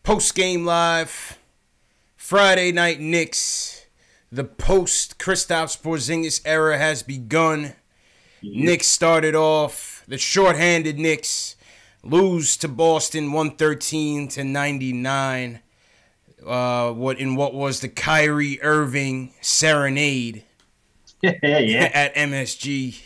Postgame live. Friday night Knicks. The post-Kristaps Porzingis era has begun. Knicks started off, the shorthanded Knicks lose to Boston 113-99. What was the Kyrie Irving serenade at MSG.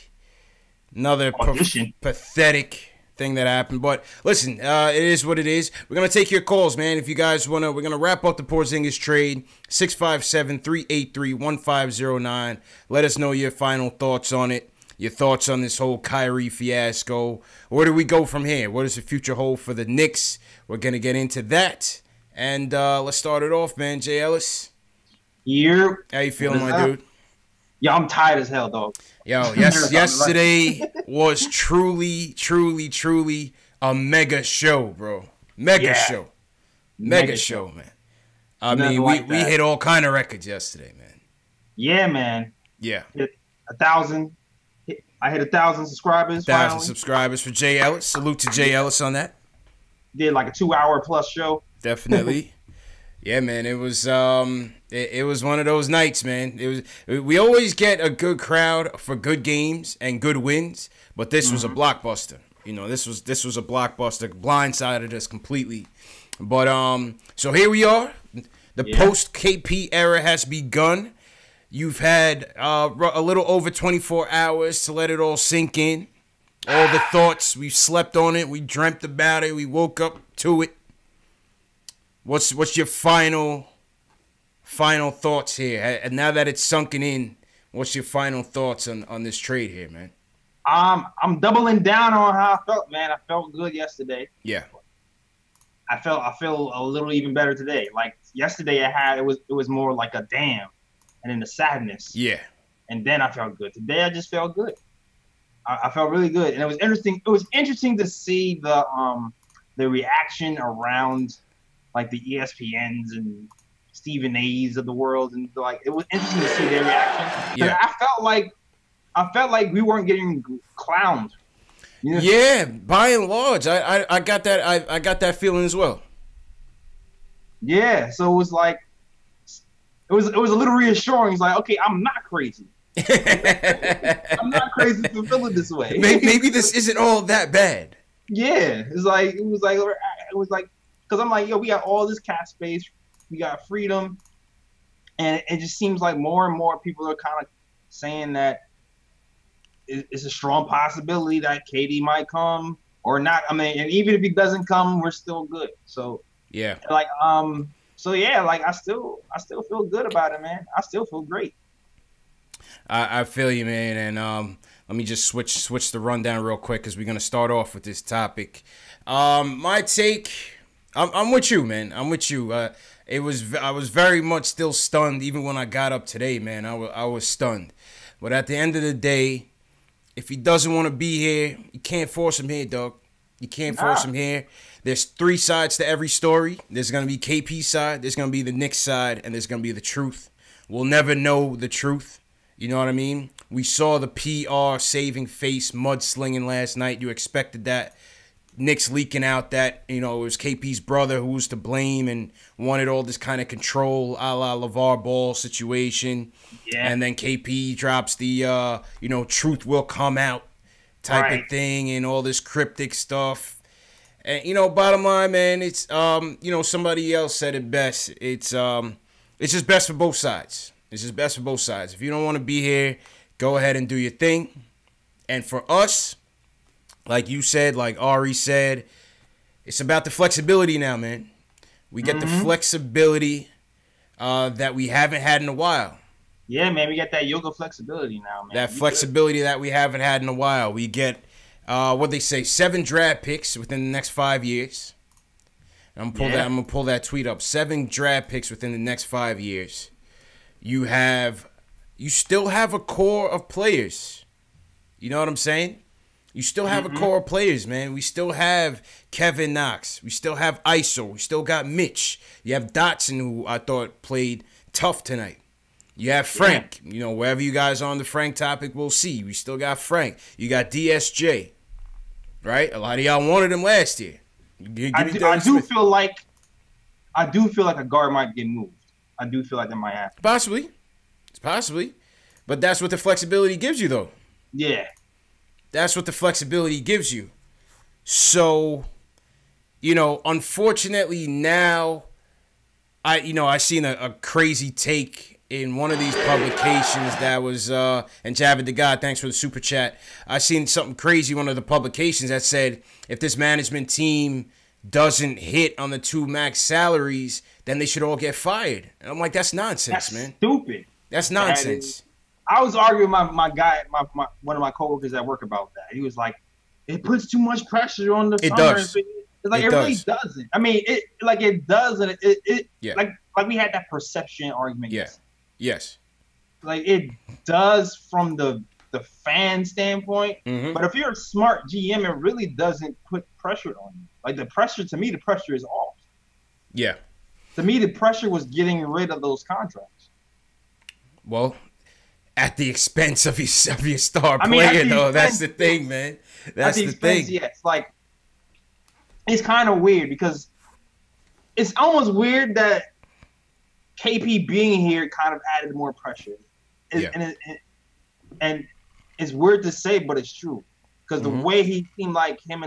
Another pathetic thing that happened. But listen, it is what it is. We're going to take your calls, man. If you guys want to, we're going to wrap up the Porzingis trade. 657-383-1509. Let us know your final thoughts on it. Your thoughts on this whole Kyrie fiasco. Where do we go from here? What does the future hold for the Knicks? We're going to get into that. And let's start it off, man. Jay Ellis. Yeah. How you feeling, my dude? Yo, I'm tired as hell, dog. Yo, yesterday was truly a mega show, bro. Mega show, man. I mean, we hit all kind of records yesterday, man. Yeah, man. Yeah. Hit 1,000. I hit 1,000 subscribers. 1,000 subscribers for Jay Ellis. Salute to Jay Ellis on that. Did like a 2-hour plus show. Definitely. Yeah, man. It was it was one of those nights, man. We always get a good crowd for good games and good wins, but this was a blockbuster. You know, this was a blockbuster. Blindsided us completely. But so here we are. The post KP era has begun. You've had a little over 24 hours to let it all sink in. All the thoughts, we slept on it, we dreamt about it, we woke up to it. What's your final thoughts here? And now that it's sunken in, what's your final thoughts on this trade here, man? I'm doubling down on how I felt, man. I felt good yesterday. Yeah. I feel a little even better today. Like yesterday it was more like a damn and then the sadness. Yeah. And then I felt good. Today I just felt good. I felt really good. And it was interesting. It was interesting to see the reaction around like the ESPNs and Stephen A's of the world, and like it was interesting to see their reaction. Yeah. I felt like we weren't getting clowned. You know? Yeah, by and large, I got that. I got that feeling as well. Yeah, so it was like it was a little reassuring. It's like, okay, I'm not crazy. I'm not crazy for feeling this way. Maybe this isn't all that bad. Yeah, it was like because I'm like, yo, we got all this cap space, we got freedom, and it just seems like more and more people are kind of saying that it's a strong possibility that KD might come or not. I mean, and even if he doesn't come, we're still good. So yeah, like so yeah, like I still feel good about it, man. I still feel great. I feel you, man, and let me just switch the rundown real quick because we're gonna start off with this topic. My take. I'm with you, man. I'm with you. I was very much still stunned even when I got up today, man. I was stunned. But at the end of the day, if he doesn't want to be here, you can't force him here, dog. You can't force him here. There's 3 sides to every story. There's going to be KP's side, there's going to be the Knicks side, and there's going to be the truth. We'll never know the truth. You know what I mean? We saw the PR saving face mudslinging last night. You expected that. Knicks leaking out that, you know, it was KP's brother who was to blame and wanted all this kind of control a la LeVar Ball situation. Yeah. And then KP drops the, truth will come out type of thing and all this cryptic stuff. And, bottom line, man, it's, somebody else said it best. It's just best for both sides. It's just best for both sides. If you don't want to be here, go ahead and do your thing. And for us, like you said, like Ari said, it's about the flexibility now, man. We get the flexibility that we haven't had in a while. Yeah, man, we get that yoga flexibility now, man. That flexibility that we haven't had in a while. We get, what they say, 7 draft picks within the next 5 years. I'm gonna pull that tweet up. 7 draft picks within the next 5 years. You still have a core of players. You know what I'm saying? You still have a core of players, man. We still have Kevin Knox. We still have ISO. We still got Mitch. You have Dotson, who I thought played tough tonight. You have Frank. Yeah. Wherever you guys are on the Frank topic, we'll see. We still got Frank. You got DSJ, right? A lot of y'all wanted him last year. I do feel like I do feel like a guard might get moved. I do feel like that might happen. Possibly. But that's what the flexibility gives you, though. Yeah. That's what the flexibility gives you. So, unfortunately now, I seen a crazy take in one of these publications that was, and Javid the God, thanks for the super chat. I seen something crazy, one of the publications that said, if this management team doesn't hit on the 2 max salaries, then they should all get fired. And I'm like, that's nonsense, man. Stupid. That's nonsense. I was arguing with my guy, one of my coworkers at work about that. He was like, it puts too much pressure on the summer. Does. It's like, it really doesn't. I mean, it does, and like we had that perception argument. Yeah. Yes. Like, it does from the fan standpoint, but if you're a smart GM, it really doesn't put pressure on you. Like, the pressure is off. Yeah. To me, the pressure was getting rid of those contracts. Well, at the expense of your star player, though. That's the thing, man. That's the thing. Yes. Like, it's kind of weird because it's almost weird that KP being here kind of added more pressure. And it's weird to say, but it's true. Because the way he seemed like him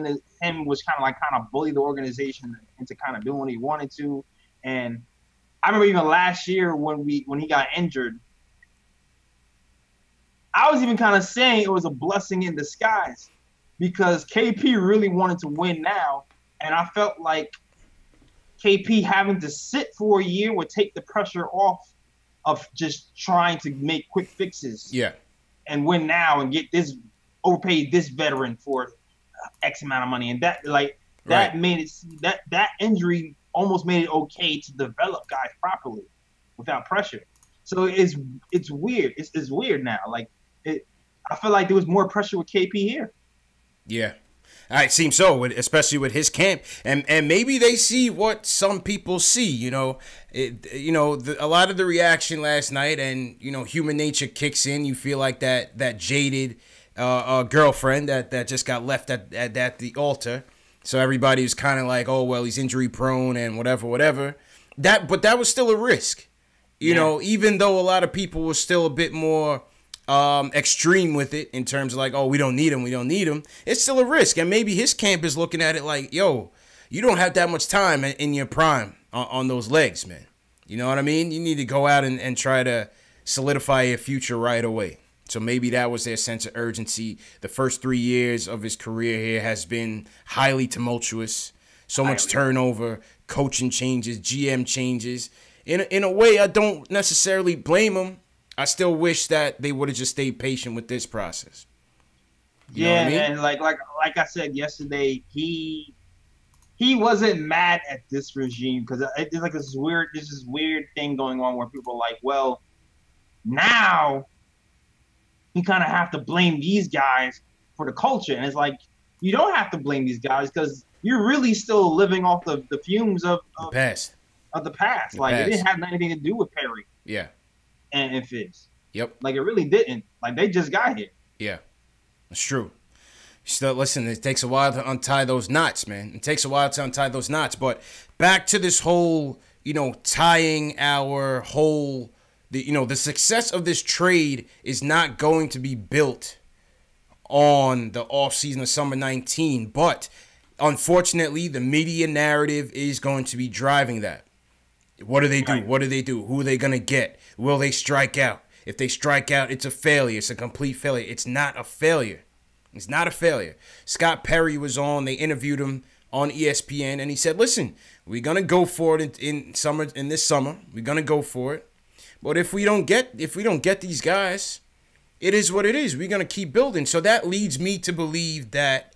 was kind of bully the organization into kind of doing what he wanted to. And I remember even last year when he got injured, I was even kind of saying it was a blessing in disguise because KP really wanted to win now. And I felt like KP having to sit for a year would take the pressure off of just trying to make quick fixes. Yeah. And win now and get overpay this veteran for X amount of money. And that made it, that injury almost made it okay to develop guys properly without pressure. So it's weird. It's weird now. Like, I feel like there was more pressure with KP here. Yeah. It seems so, especially with his camp, and maybe they see what some people see. A lot of the reaction last night, and human nature kicks in. You feel like that jaded girlfriend that just got left at the altar. So everybody was kind of like, oh well, he's injury prone and whatever. But that was still a risk. Even though a lot of people were still a bit more extreme with it in terms of like, oh, we don't need him. It's still a risk. And maybe his camp is looking at it like, yo, you don't have that much time in your prime on those legs, man. You know what I mean? You need to go out and try to solidify your future right away. So maybe that was their sense of urgency. The first 3 years of his career here has been highly tumultuous. So much turnover, coaching changes, GM changes. In a way, I don't necessarily blame him. I still wish that they would have just stayed patient with this process. You know what I mean? And like I said yesterday, he wasn't mad at this regime because it's like this weird thing going on where people are like, well, now you kind of have to blame these guys for the culture, and it's like you don't have to blame these guys because you're really still living off the fumes of the past. It didn't have anything to do with Perry. Yeah. And Fizz. Yep. Like, it really didn't. Like, they just got here. Yeah. It's true. Still, listen, it takes a while to untie those knots, man. It takes a while to untie those knots. But back to this whole, tying our whole, the success of this trade is not going to be built on the offseason of summer 19. But, unfortunately, the media narrative is going to be driving that. What do they do? Right. What do they do? Who are they going to get? Will they strike out? If they strike out, it's a failure. It's a complete failure. It's not a failure. It's not a failure. Scott Perry was on. They interviewed him on ESPN, and he said, listen, we're going to go for it in this summer. We're going to go for it. But if we don't get these guys, it is what it is. We're going to keep building. So that leads me to believe that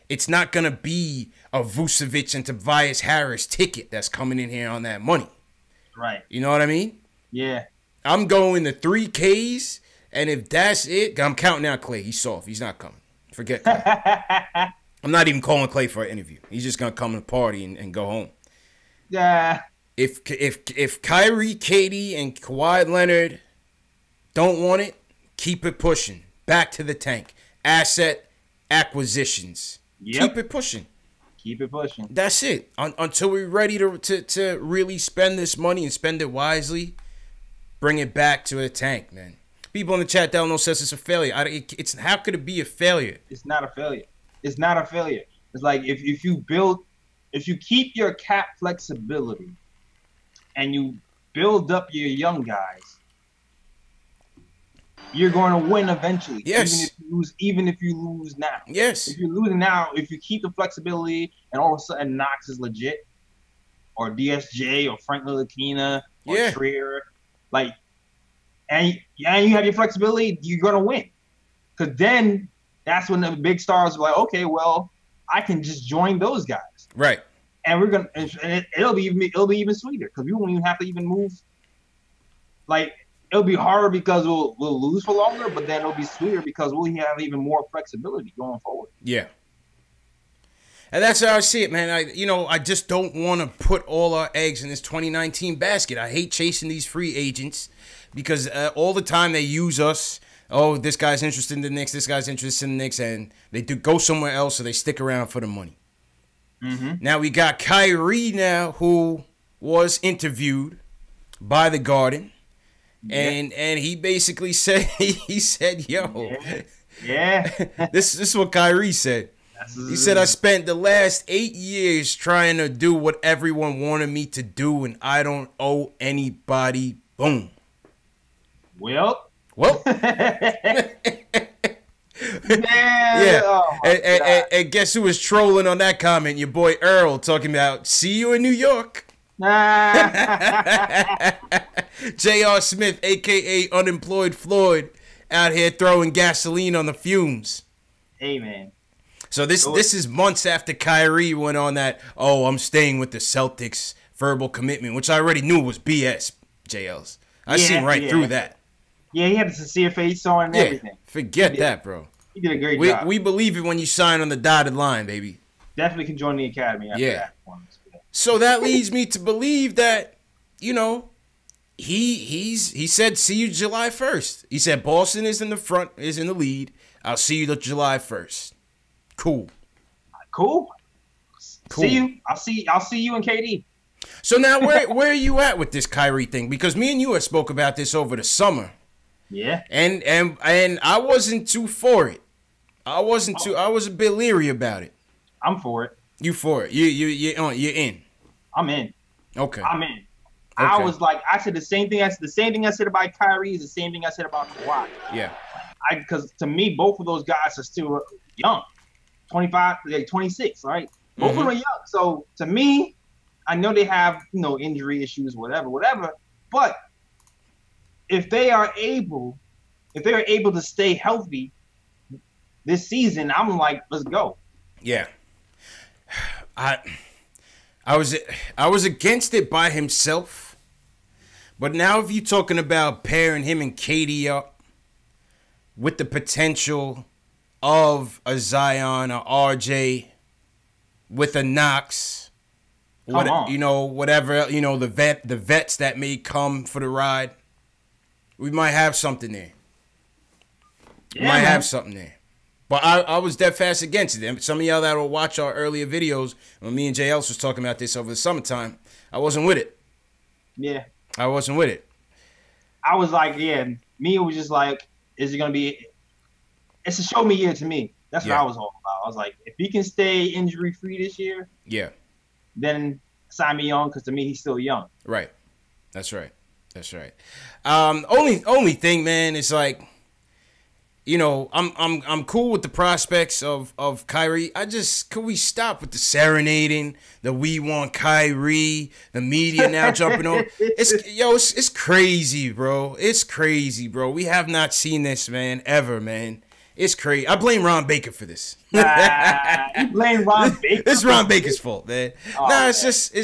it's not going to be a Vucevic and Tobias Harris ticket that's coming in here on that money. Right. You know what I mean? Yeah. I'm going to 3 Ks, and if that's it, I'm counting out Clay. He's soft. He's not coming. Forget Clay. I'm not even calling Clay for an interview. He's just going to come to the party and go home. Yeah. If Kyrie, Katie, and Kawhi Leonard don't want it, keep it pushing. Back to the tank. Asset acquisitions. Yep. Keep it pushing. Keep it pushing. That's it. Until we're ready to really spend this money and spend it wisely, bring it back to a tank, man. People in the chat down low says it's a failure. It's how could it be a failure? It's not a failure. It's not a failure. It's like if you keep your cap flexibility and you build up your young guys, you're going to win eventually. Yes. Even if you lose now. Yes. If you're losing now, if you keep the flexibility and all of a sudden Knox is legit, or DSJ or Frank Ntilikina or Trier, like, and you have your flexibility, you're going to win. Because then that's when the big stars are like, okay, well, I can just join those guys. Right. And we're gonna, and it'll be even sweeter because we won't even have to even move. Like, it'll be harder because we'll lose for longer, but then it'll be sweeter because we'll have even more flexibility going forward. Yeah. And that's how I see it, man. I just don't want to put all our eggs in this 2019 basket. I hate chasing these free agents because all the time they use us. Oh, this guy's interested in the Knicks. This guy's interested in the Knicks, and they do go somewhere else, so they stick around for the money. Mm-hmm. Now we got Kyrie now, who was interviewed by The Garden, and he basically said he said, "Yo, this is what Kyrie said." He said, "I spent the last 8 years trying to do what everyone wanted me to do, and I don't owe anybody." Boom. Well. Yeah. Oh, and guess who was trolling on that comment? Your boy Earl, talking about "see you in New York." J.R. Smith, a.k.a. Unemployed Floyd, out here throwing gasoline on the fumes. Hey, man. So this is months after Kyrie went on that, "oh, I'm staying with the Celtics" verbal commitment, which I already knew was BS, JL's. I seen right through that. Yeah, he had a sincere face on and everything. Forget that, bro. He did a great job. We believe it when you sign on the dotted line, baby. Definitely can join the academy after that performance. So that leads me to believe that, he said, "see you July 1st." He said Boston is in the lead. I'll see you July 1st. Cool. See you. I'll see you and KD. So now where are you at with this Kyrie thing? Because me and you had spoke about this over the summer. Yeah. And I wasn't too for it. I was a bit leery about it. I'm for it. You for it. You're in. I'm in. Okay. I'm in. Okay. I was like, I said the same thing. The same thing I said about Kyrie is the same thing I said about Kawhi. Yeah. Because to me, both of those guys are still young. 25, 26, right? Both of them are young. So to me, I know they have, injury issues, whatever. But if they are able to stay healthy this season, I'm like, let's go. Yeah. I was against it by himself. But now if you're talking about pairing him and KD up with the potential of a Zion or RJ with a Knox, whatever, the vets that may come for the ride, we might have something there. But I was dead fast against it. And some of y'all that will watch our earlier videos when me and JL was talking about this over the summertime, I wasn't with it. Yeah. I wasn't with it. I was like, me, it was just like, is it going to be, it's a show me year to me. That's what I was all about. I was like, if he can stay injury free this year, then sign me on, because to me, he's still young. Right. That's right. Only thing, man, is like, I'm cool with the prospects of Kyrie. Could we stop with the serenading, the "we want Kyrie," the media now jumping on? It's crazy, bro. It's crazy, bro. We have not seen this, man, ever, man. It's crazy. I blame Ron Baker for this. You blame Ron Baker? It's Ron Baker's fault, man. It's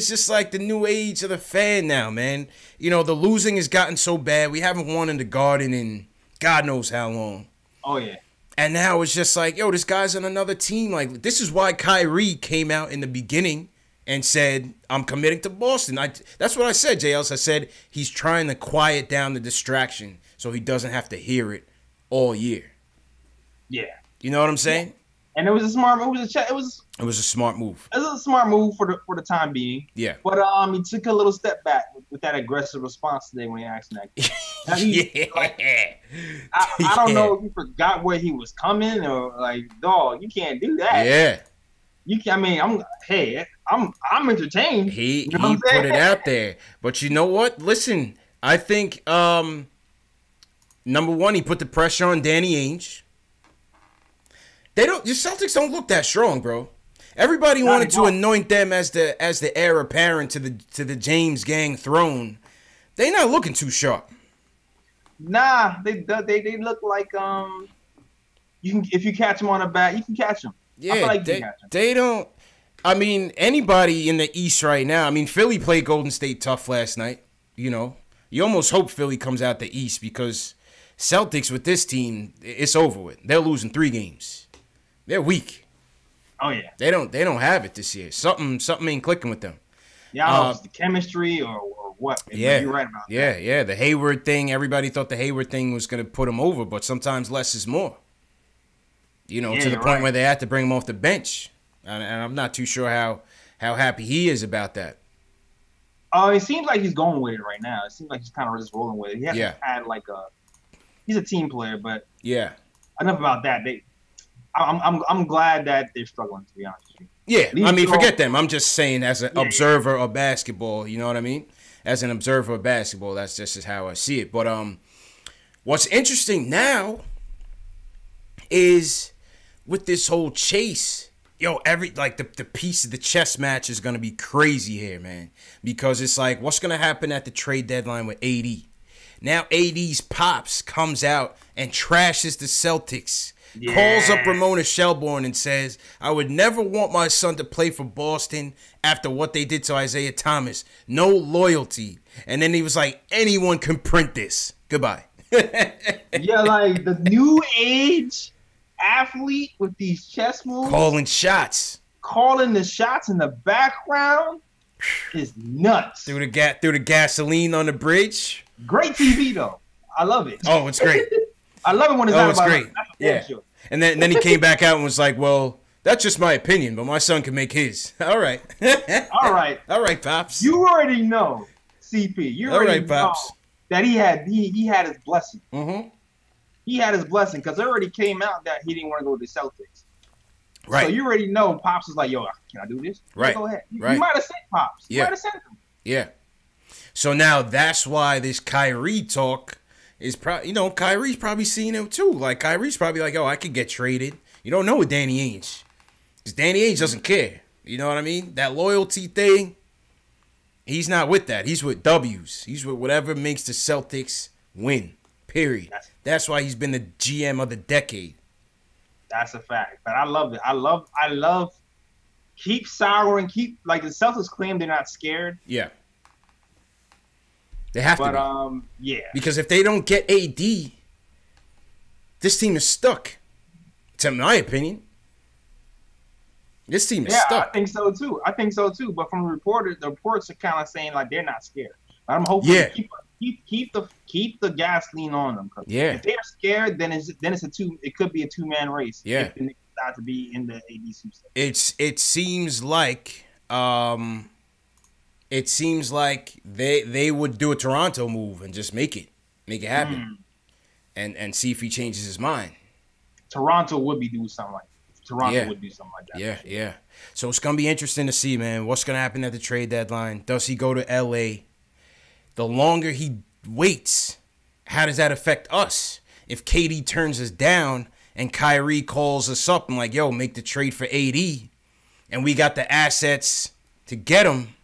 just like the new age of the fan now, man. The losing has gotten so bad. We haven't won in the Garden in God knows how long. Oh, yeah. And now it's just like, this guy's on another team. Like, this is why Kyrie came out in the beginning and said, "I'm committing to Boston." That's what I said, JLs. I said he's trying to quiet down the distraction so he doesn't have to hear it all year. Yeah. You know what I'm saying? And it was a smart. It was a smart move. It was a smart move for the time being. Yeah. But he took a little step back with that aggressive response today when he asked that. I don't know if he forgot where he was coming or like, dog, you can't do that. Yeah. You can. I mean, I'm entertained. He put it out there, but you know what? Listen, I think number one, he put the pressure on Danny Ainge. The Celtics don't look that strong, bro. Everybody wanted to anoint them as the heir apparent to the James Gang throne. They not looking too sharp. Nah, they look like if you catch them on a bat, you can catch them. Yeah, I feel like you can catch them. They don't. I mean, anybody in the East right now. I mean, Philly played Golden State tough last night. You know, you almost hope Philly comes out the East because Celtics with this team, it's over with. They're losing 3 games. They're weak. Oh yeah. They don't have it this year. Something ain't clicking with them. Yeah, I don't know if it's the chemistry or what. Yeah, you're right about that. that. Yeah. The Hayward thing. Everybody thought the Hayward thing was gonna put them over, but sometimes less is more. You know, to the point where they had to bring him off the bench, and I'm not too sure how happy he is about that. It seems like he's going with it right now. It seems like he's kind of just rolling with it. He hasn't had he's a team player, but enough about that. I'm glad that they're struggling, to be honest with you. Yeah, I mean, forget them. I'm just saying as an observer of basketball, you know what I mean? As an observer of basketball, that's just how I see it. But what's interesting now is with this whole chase, the piece of the chess match is going to be crazy here, man. Because it's like, what's going to happen at the trade deadline with AD? Now AD's pops comes out and trashes the Celtics. Yeah. Calls up Ramona Shelburne and says, I would never want my son to play for Boston after what they did to Isaiah Thomas. No loyalty. And then he was like, anyone can print this. Goodbye. Yeah, like the new age athlete with these chess moves. Calling shots. Calling the shots in the background is nuts. Through the gasoline on the bridge. Great TV, though. I love it. Oh, it's great. I love it when it's it's great. Yeah. And then he came back out and was like, well, that's just my opinion, but my son can make his. All right. All right. All right, Pops. You already know, CP. You already know that he had his blessing. Mm-hmm. He had his blessing because it already came out that he didn't want to go to the Celtics. Right. So you already know Pops is like, yo, can I do this? Right. Go ahead. You Right. might have sent Pops. You Yeah. might have sent him. Yeah. So now that's why this Kyrie talk is probably, Kyrie's probably seeing it too. Like, Kyrie's probably like, I could get traded. You don't know with Danny Ainge. Because Danny Ainge doesn't care. You know what I mean? That loyalty thing, he's not with that. He's with W's. He's with whatever makes the Celtics win. Period. That's why he's been the GM of the decade. That's a fact. But I love it. I love keep souring, like the Celtics claim they're not scared. Yeah. They have to be. Yeah. Because if they don't get AD, this team is stuck. To my opinion. This team is stuck. Yeah, I think so too. But from the reports are kind of saying like they're not scared. But I'm hoping keep the gasoline on them. Yeah. If they're scared, then it could be a 2-man race. Yeah. If the Knicks decide to be in the AD sweep. It seems like they would do a Toronto move and just make it happen, and see if he changes his mind. Toronto would be doing something like that. Toronto would do something like that. Yeah. So it's gonna be interesting to see, man. What's gonna happen at the trade deadline? Does he go to LA? The longer he waits, how does that affect us? If KD turns us down and Kyrie calls us up and like, yo, make the trade for AD, and we got the assets to get him.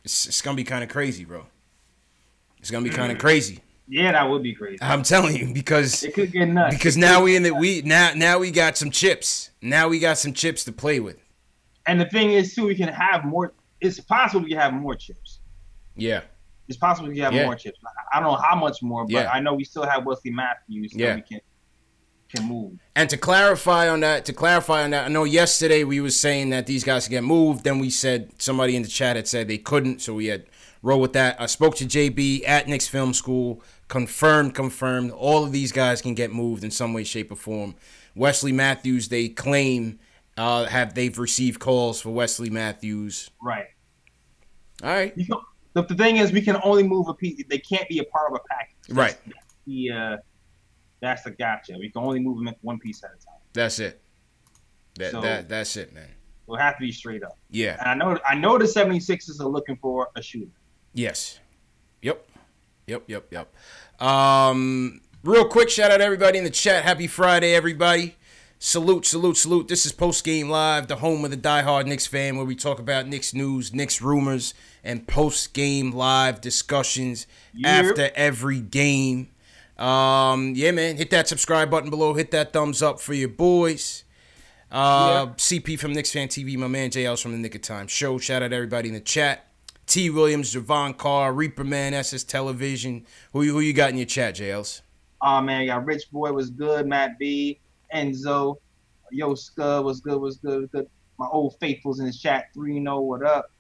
It's going to be kind of crazy, bro. It's going to be kind of crazy. Yeah, that would be crazy. I'm telling you, because it could get nuts. Because now we got some chips. Now we got some chips to play with. And the thing is, too, we can have more. It's possible we can have more chips. Yeah. It's possible we can have more chips. I don't know how much more, but I know we still have Wesley Matthews that we can move. And to clarify on that, I know yesterday we was saying that these guys can get moved. Then we said, somebody in the chat had said they couldn't, so we had roll with that. I spoke to JB at Knicks Film School, confirmed. All of these guys can get moved in some way, shape, or form Wesley Matthews, they claim they've received calls for Wesley Matthews. Right. All right. The thing is, we can only move a piece. They can't be a part of a package. Right. That's the gotcha. We can only move them one piece at a time. That's it. That's it, man. We'll have to be straight up. Yeah. And I know the 76ers are looking for a shooter. Yes. Yep. Real quick, shout out to everybody in the chat. Happy Friday, everybody. Salute. This is Postgame Live, the home of the diehard Knicks fan, where we talk about Knicks news, Knicks rumors, and post-game live discussions after every game. Yeah, man. Hit that subscribe button below. Hit that thumbs up for your boys. CP from Knicks Fan TV, my man JL's from the Nick of Time Show. Shout out to everybody in the chat. T. Williams, Javon Carr, Reaper Man, SS Television. Who you got in your chat, JL's? Oh, man, I got Rich Boy was good, Matt B, Enzo, Yo Scud was good. My old faithfuls in the chat, 3-0, what up?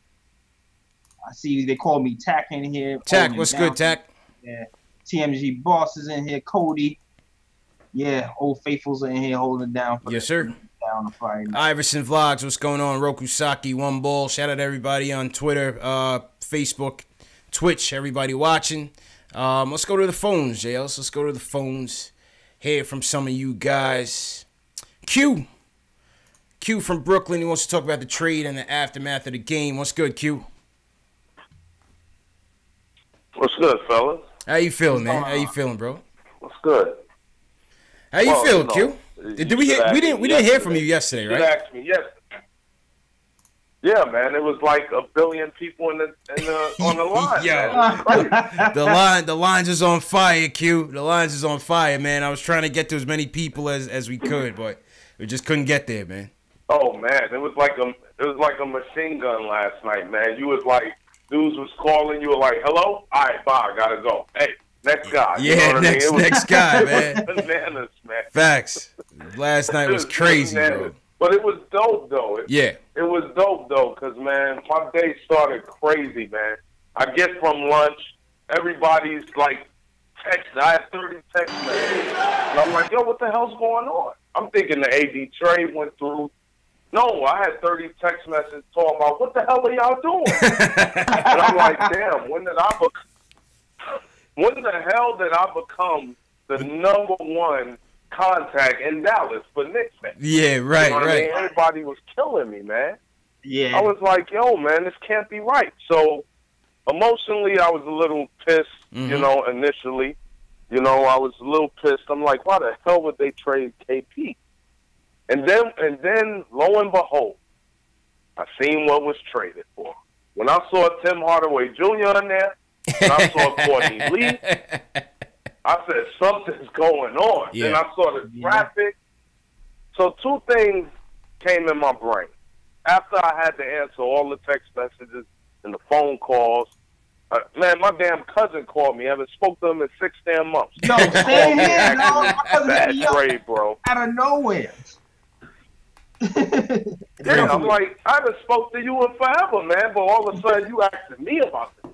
I see they call me Tack in here. Tack, what's good, Tack? Yeah. TMG Boss is in here, Cody. Yeah, old faithfuls are in here holding it down. Yes, sir. Down Friday night. Iverson Vlogs, what's going on? Rokusaki, One Ball. Shout out to everybody on Twitter, Facebook, Twitch, everybody watching. Let's go to the phones, JLs. Let's go to the phones. Hear from some of you guys. Q from Brooklyn. He wants to talk about the trade and the aftermath of the game. What's good, Q? What's good, fellas? How you feeling, man? How you feeling, bro? What's good? How you feeling, Q? Did we didn't hear from you yesterday, right? You asked me yesterday. Yeah, man, it was like a billion people on the line. Yo, the lines is on fire, Q. The lines is on fire, man. I was trying to get to as many people as we could, but we just couldn't get there, man. Oh man, it was like a machine gun last night, man. You was like, dudes was calling, you were like, hello, all right, bye, I gotta go. Hey, next guy. Yeah, you know next guy, man. Bananas, man. Facts. Last night was crazy, bro. But it was dope, though. It was dope, though, because, man, my day started crazy, man. I get from lunch, everybody's, like, texting. I had 30 text messages. And I'm like, yo, what the hell's going on? I'm thinking the AD trade went through. No, I had 30 text messages talking about, what the hell are y'all doing? And I'm like, damn, when the hell did I become the number one contact in Dallas for Knicks fans? Yeah, right, you know what right. I mean? Everybody was killing me, man. Yeah. I was like, yo, man, this can't be right. So emotionally, I was a little pissed, you know, initially. You know, I was a little pissed. I'm like, why the hell would they trade KP? And then, lo and behold, I seen what was traded for. When I saw Tim Hardaway Jr. in there, and I saw Courtney Lee, I said, something's going on. Yeah. Then I saw the graphic. So two things came in my brain. After I had to answer all the text messages and the phone calls, man, my damn cousin called me. I haven't spoke to him in 6 damn months. Yo, same here, dog. Bad trade, bro. Out of nowhere. Yeah, I'm like, I haven't spoke to you in forever, man, but all of a sudden you asking me about it.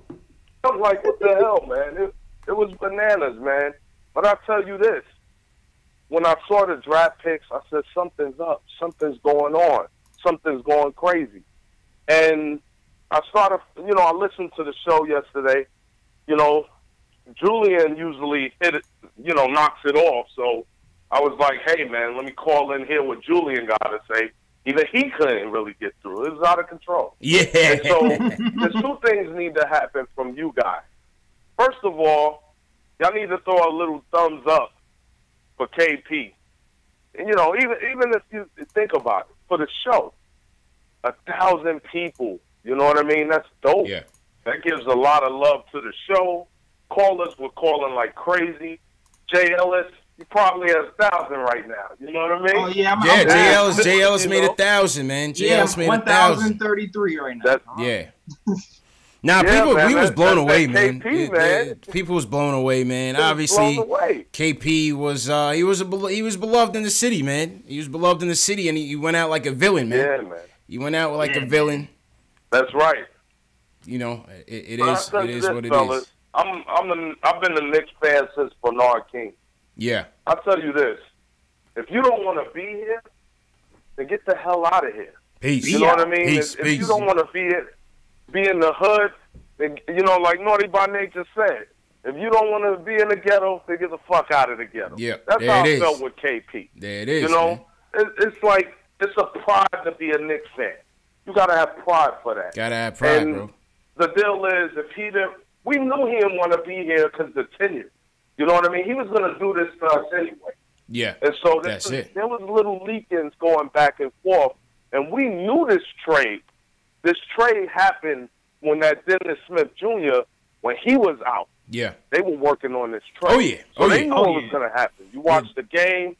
I'm like, what the hell, man? It was bananas, man. But I tell you this, when I saw the draft picks, I said, something's up. Something's going on. Something's going crazy. And I started, you know, I listened to the show yesterday. You know, Julian usually hit it, you know, knocks it off. So I was like, hey, man, let me call in here what Julian got to say. Even he couldn't really get through. It was out of control. Yeah. And so there's two things need to happen from you guys. First of all, y'all need to throw a little thumbs up for KP. And, you know, even if you think about it, for the show, 1,000 people, you know what I mean? That's dope. Yeah. That gives a lot of love to the show. Callers were calling like crazy. Jay Ellis, he probably has 1,000 right now. You know what I mean? Oh, yeah. JL's made 1,000, man. JL's made 1,000. 1,033 right now. Yeah. Nah, we was blown away, man. People was blown away, man. Obviously, KP was he was beloved in the city, man. He was beloved in the city, and he went out like a villain, man. Yeah, man. He went out like a villain. That's right. You know, it is what it is. I've been a Knicks fan since Bernard King. Yeah. I'll tell you this. if you don't want to be here, then get the hell out of here. Peace. You know what I mean? Peace, If you don't want to be in the hood, then, you know, like Naughty by Nature said, if you don't want to be in the ghetto, then get the fuck out of the ghetto. Yeah, that's there how it I is. felt with KP. There it is. You know, it's like it's a pride to be a Knicks fan. You gotta have pride for that. Gotta have pride, and bro. The deal is, if he didn't, we knew he didn't want to be here because the tenure. You know what I mean? He was gonna do this to us anyway. Yeah, and so that's it. There was little leakings going back and forth, and we knew this trade. This trade happened when that Dennis Smith Jr. when he was out. Yeah, they were working on this trade. Oh yeah, so they knew it was gonna happen. You watched the game;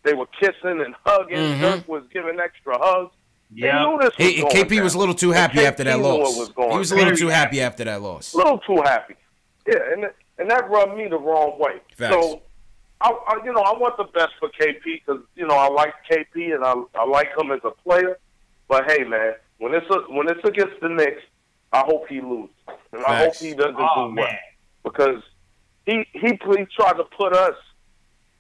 they were kissing and hugging. Mm-hmm. Dirk was giving extra hugs. Yeah, they knew this was going KP down. was a little too happy after that loss. He was a little too happy after that loss. A little too happy. Yeah, and that rubbed me the wrong way. Facts. So, I want the best for KP because, I like KP and I like him as a player. But hey, man, when it's against the Knicks, I hope he loses, and I hope he doesn't do well because he tried to put us.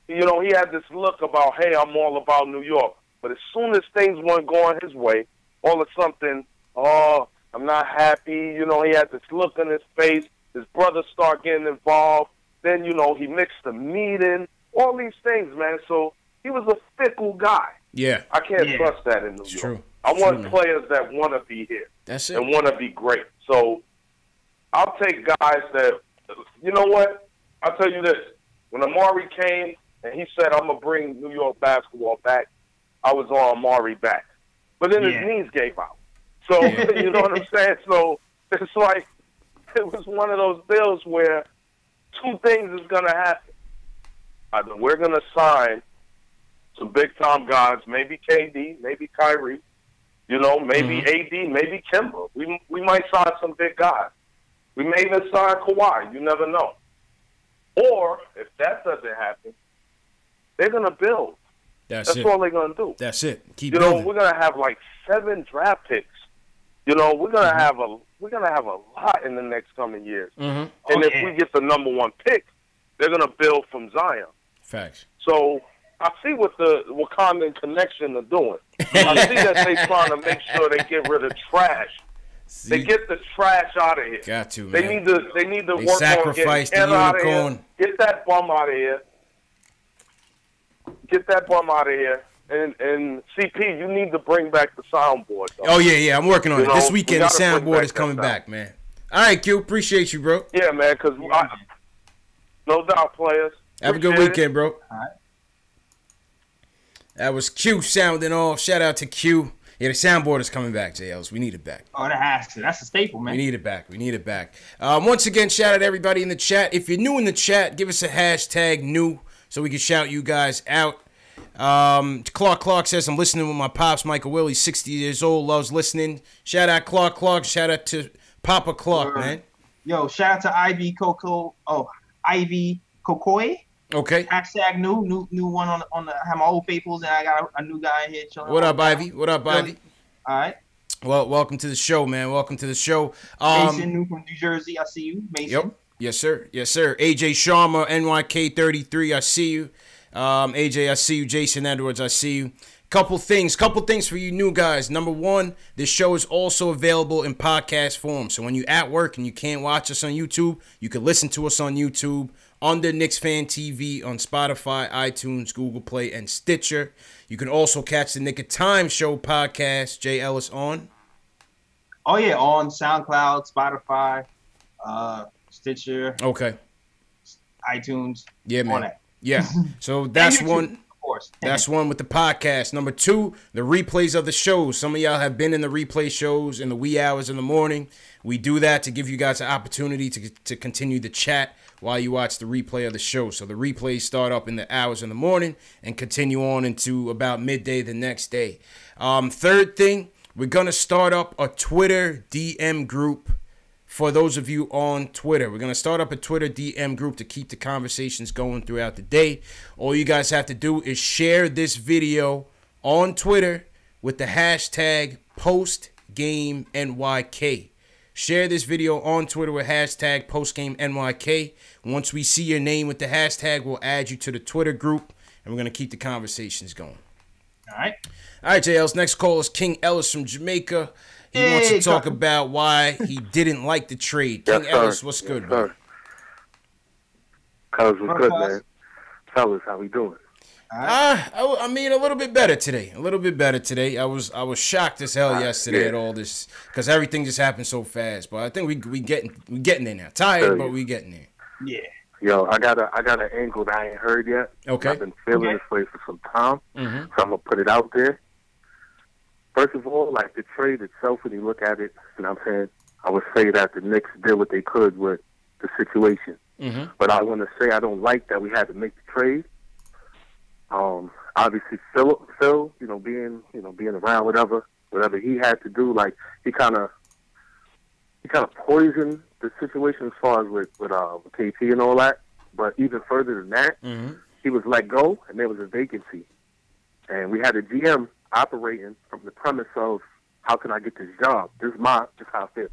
He had this look about, hey, I'm all about New York. But as soon as things weren't going his way, all of something, oh, I'm not happy. He had this look on his face. His brother started getting involved. Then, he mixed the meeting. All these things, man. So he was a fickle guy. Yeah. I can't trust that in New York. True. I want players that want to be here. That's it. And want to be great. So I'll take guys that, you know what? I'll tell you this. When Amari came and he said, I'm going to bring New York basketball back, I was on Amari back. But then his knees gave out. So, you know what I'm saying? So it's like, it was one of those deals where two things is going to happen. Either we're going to sign some big-time guys, maybe KD, maybe Kyrie, maybe AD, maybe Kemba. We might sign some big guys. We may even sign Kawhi. You never know. Or, if that doesn't happen, they're going to build. That's all they're going to do. That's it. Keep building. We're going to have like 7 draft picks. We're going to have a lot in the next coming years. Mm-hmm. And if we get the number 1 pick, they're going to build from Zion. Facts. So I see what the Wakandan connection are doing. I see that they're trying to make sure they get rid of trash. See? They get the trash out of here. Got to, man. They need to work on getting Ken out of here. Get that bum out of here. Get that bum out of here. And CP, you need to bring back the soundboard. Though. Oh, yeah, I'm working on it. This weekend, the soundboard is coming back, man. All right, Q. Appreciate you, bro. Yeah, man, because no doubt, players. Have a good weekend, bro. All right. That was Q sounding off. Shout out to Q. Yeah, the soundboard is coming back, JLs. We need it back. Oh, that has to. That's a staple, man. We need it back. Once again, shout out to everybody in the chat. If you're new in the chat, give us a hashtag new so we can shout you guys out. Clark says, I'm listening with my pops, Michael Will. He's 60 years old, loves listening. Shout out Clark. Shout out to Papa Clark, man. Yo, shout out to Ivy Coco. Oh, Ivy Cocoy. Okay. Hashtag new one on the. I have my old faithfuls, and I got a new guy in here chilling. What up, Ivy? All right. Well, welcome to the show, man. Welcome to the show. Mason, new from New Jersey. I see you, Mason. Yep. Yes, sir. AJ Sharma, NYK33. I see you. AJ, I see you. Jason Edwards, I see you. Couple things for you new guys. Number one, this show is also available in podcast form. So when you're at work and you can't watch us on YouTube, you can listen to us on YouTube under Knicks Fan TV on Spotify, iTunes, Google Play, and Stitcher. You can also catch the Nick of Time Show podcast, Jay Ellis, on. Oh yeah, on SoundCloud, Spotify, Stitcher. Okay. iTunes. Yeah, man. On that. Yeah. So that's one. Of course. That's one with the podcast. Number two, the replays of the shows. Some of y'all have been in the replay shows in the wee hours in the morning. We do that to give you guys an opportunity to continue the chat while you watch the replay of the show. So the replays start up in the hours in the morning and continue on into about midday the next day. Third thing, we're going to start up a Twitter DM group for those of you on Twitter. We're going to start up a Twitter DM group to keep the conversations going throughout the day. All you guys have to do is share this video on Twitter with the hashtag PostgameNYK. Share this video on Twitter with hashtag PostgameNYK. Once we see your name with the hashtag, we'll add you to the Twitter group, and we're going to keep the conversations going. All right. All right, JL's next call is King Ellis from Jamaica. He wants to talk about why he didn't like the trade. King Ellis, what's good, bro? Cuz, what's good, man? Fellas, how we doing? I mean, a little bit better today. I was shocked as hell yesterday at all this because everything just happened so fast. But I think we getting there now. Tired, but we getting there. Yeah. Yo, I got an angle that I ain't heard yet. Okay. I've been feeling this way for some time, so I'm gonna put it out there. First of all, like the trade itself, when you look at it, you know what I'm saying, I would say that the Knicks did what they could with the situation. But I want to say I don't like that we had to make the trade. Obviously, Phil, being around whatever he had to do, like he kind of poisoned the situation as far as with KT and all that. But even further than that, he was let go, and there was a vacancy, and we had a GM operating from the premise of how can I get this job? This is how I feel.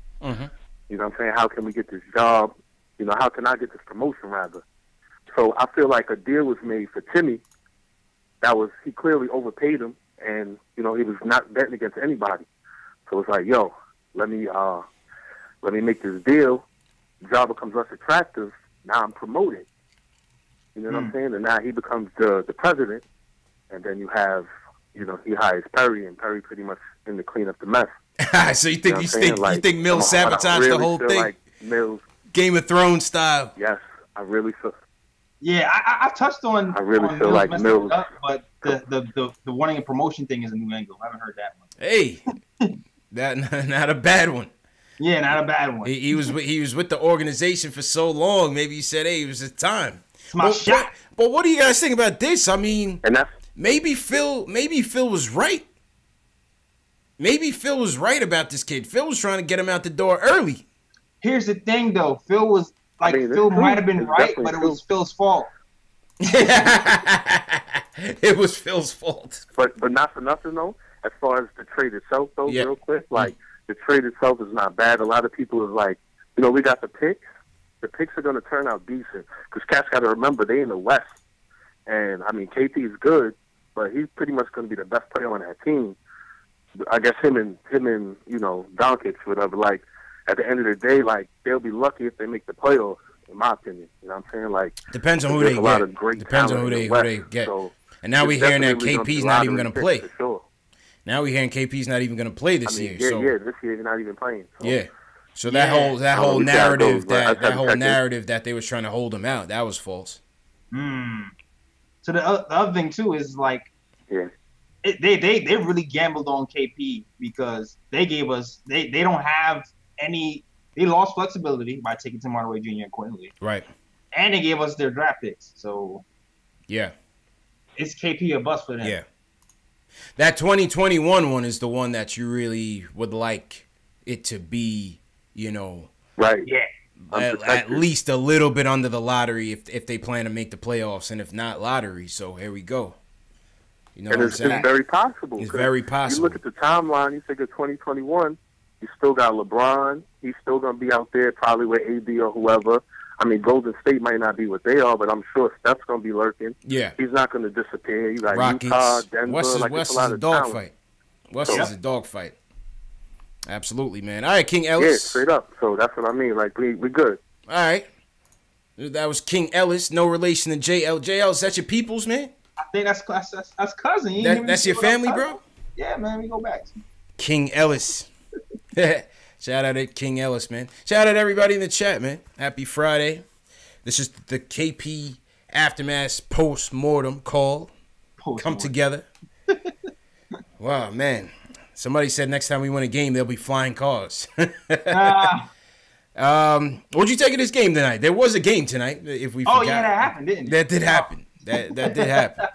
You know what I'm saying? How can we get this job? How can I get this promotion rather? So I feel like a deal was made for Timmy. He clearly overpaid him, and he was not betting against anybody. So it's like, yo, let me make this deal. The job becomes less attractive. Now I'm promoted. You know what I'm saying? And now he becomes the president, and then you have, he hires Perry, and Perry pretty much in to clean up the mess. So you think you think Mills sabotaged the whole thing? Like Mills, Game of Thrones style. Yes, I really feel. Yeah, I touched on. I really feel like Mills, but the wanting a promotion thing is a new angle. I haven't heard that one. Hey, that not a bad one. Yeah, not a bad one. He was with the organization for so long. Maybe he said, "Hey, it was his time." It's my shot. But what do you guys think about this? I mean, and that's, maybe Phil was right. Maybe Phil was right about this kid. Phil was trying to get him out the door early. Here's the thing, though. Phil was Phil might have been right, but it was Phil's fault. It was Phil's fault. But not for nothing though. As far as the trade itself, though, real quick, like the trade itself is not bad. A lot of people is like, we got the picks. The picks are going to turn out decent because Cats got to remember they in the West, and I mean KT is good, but he's pretty much going to be the best player on that team. I guess him and Doncic, whatever. Like at the end of the day, like they'll be lucky if they make the playoffs. In my opinion, you know what I'm saying? Like depends on who they get. Depends on who they get. So and now we're hearing that KP's not even going to play. For sure. Now we're hearing KP's not even going to play this year. Yeah, so this year he's not even playing. So. Yeah. So that whole narrative that they was trying to hold him out, that was false. So the other thing too is like, they really gambled on KP because they gave us they don't have any. They lost flexibility by taking Tim Hardaway Jr. and Quinn Lee. Right. And they gave us their draft picks. So yeah, it's KP or bust for them. Yeah. That 2021 one is the one that you really would like it to be, right? Yeah. At least a little bit under the lottery if they plan to make the playoffs, and if not lottery. So here we go. And it's very possible. It's very possible. You look at the timeline. You think of 2021. You still got LeBron. He's still going to be out there, probably with AD or whoever. I mean, Golden State might not be what they are, but I'm sure Steph's going to be lurking. Yeah. He's not going to disappear. You got Rockets, Utah, Denver. West is a dogfight. West is a dogfight. Absolutely, man. All right, King Ellis. Yeah, straight up. So that's what I mean. Like, we good. All right. That was King Ellis. No relation to JL. JL, is that your peoples, man? I think that's cousin. That's your family, bro? Yeah, man. We go back. King Ellis. Shout out to King Ellis, man. Shout out to everybody in the chat, man. Happy Friday. This is the KP Aftermath post-mortem call. Come together. Wow, man. Somebody said next time we win a game, there'll be flying cars. What'd you take of this game tonight? There was a game tonight, if we forgot. Oh, yeah, that happened, didn't it? That did happen. That did happen.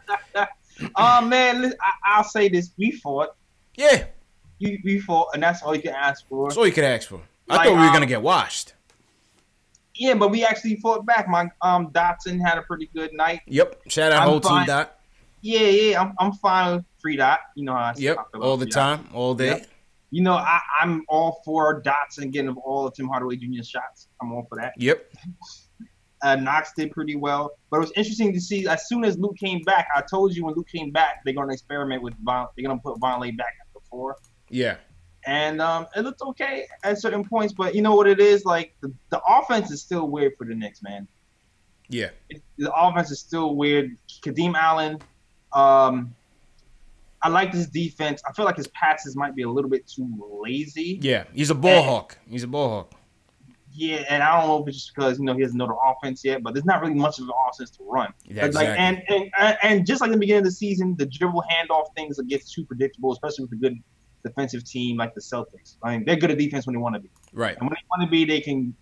Man, I'll say this. We fought. Yeah. We fought, and that's all you can ask for. That's all you could ask for. I thought we were going to get washed. Yeah, but we actually fought back. My Dotson had a pretty good night. Yep. Shout out whole team, Dot. Yeah. I'm fine with free Dot. You know how I feel all the time, all day. Yep. I'm all for Dotson getting all of Tim Hardaway Jr.'s shots. I'm all for that. Yep. Knox did pretty well. But it was interesting to see as soon as Luke came back. I told you when Luke came back, they're going to experiment with They're going to put Vonleh back at the 4. Yeah. And it looked okay at certain points, but you know what it is? Like, the offense is still weird for the Knicks, man. Yeah. The offense is still weird. Kadeem Allen, I like this defense. I feel like his passes might be a little bit too lazy. Yeah, he's a ball hawk. He's a ball hawk. Yeah, and I don't know if it's just because, he doesn't know the offense yet, but there's not really much of an offense to run. Yeah, exactly. And just like in the beginning of the season, the dribble handoff things gets too predictable, especially with a good defensive team like the Celtics. I mean, they're good at defense when they want to be. Right. And when they want to be, they can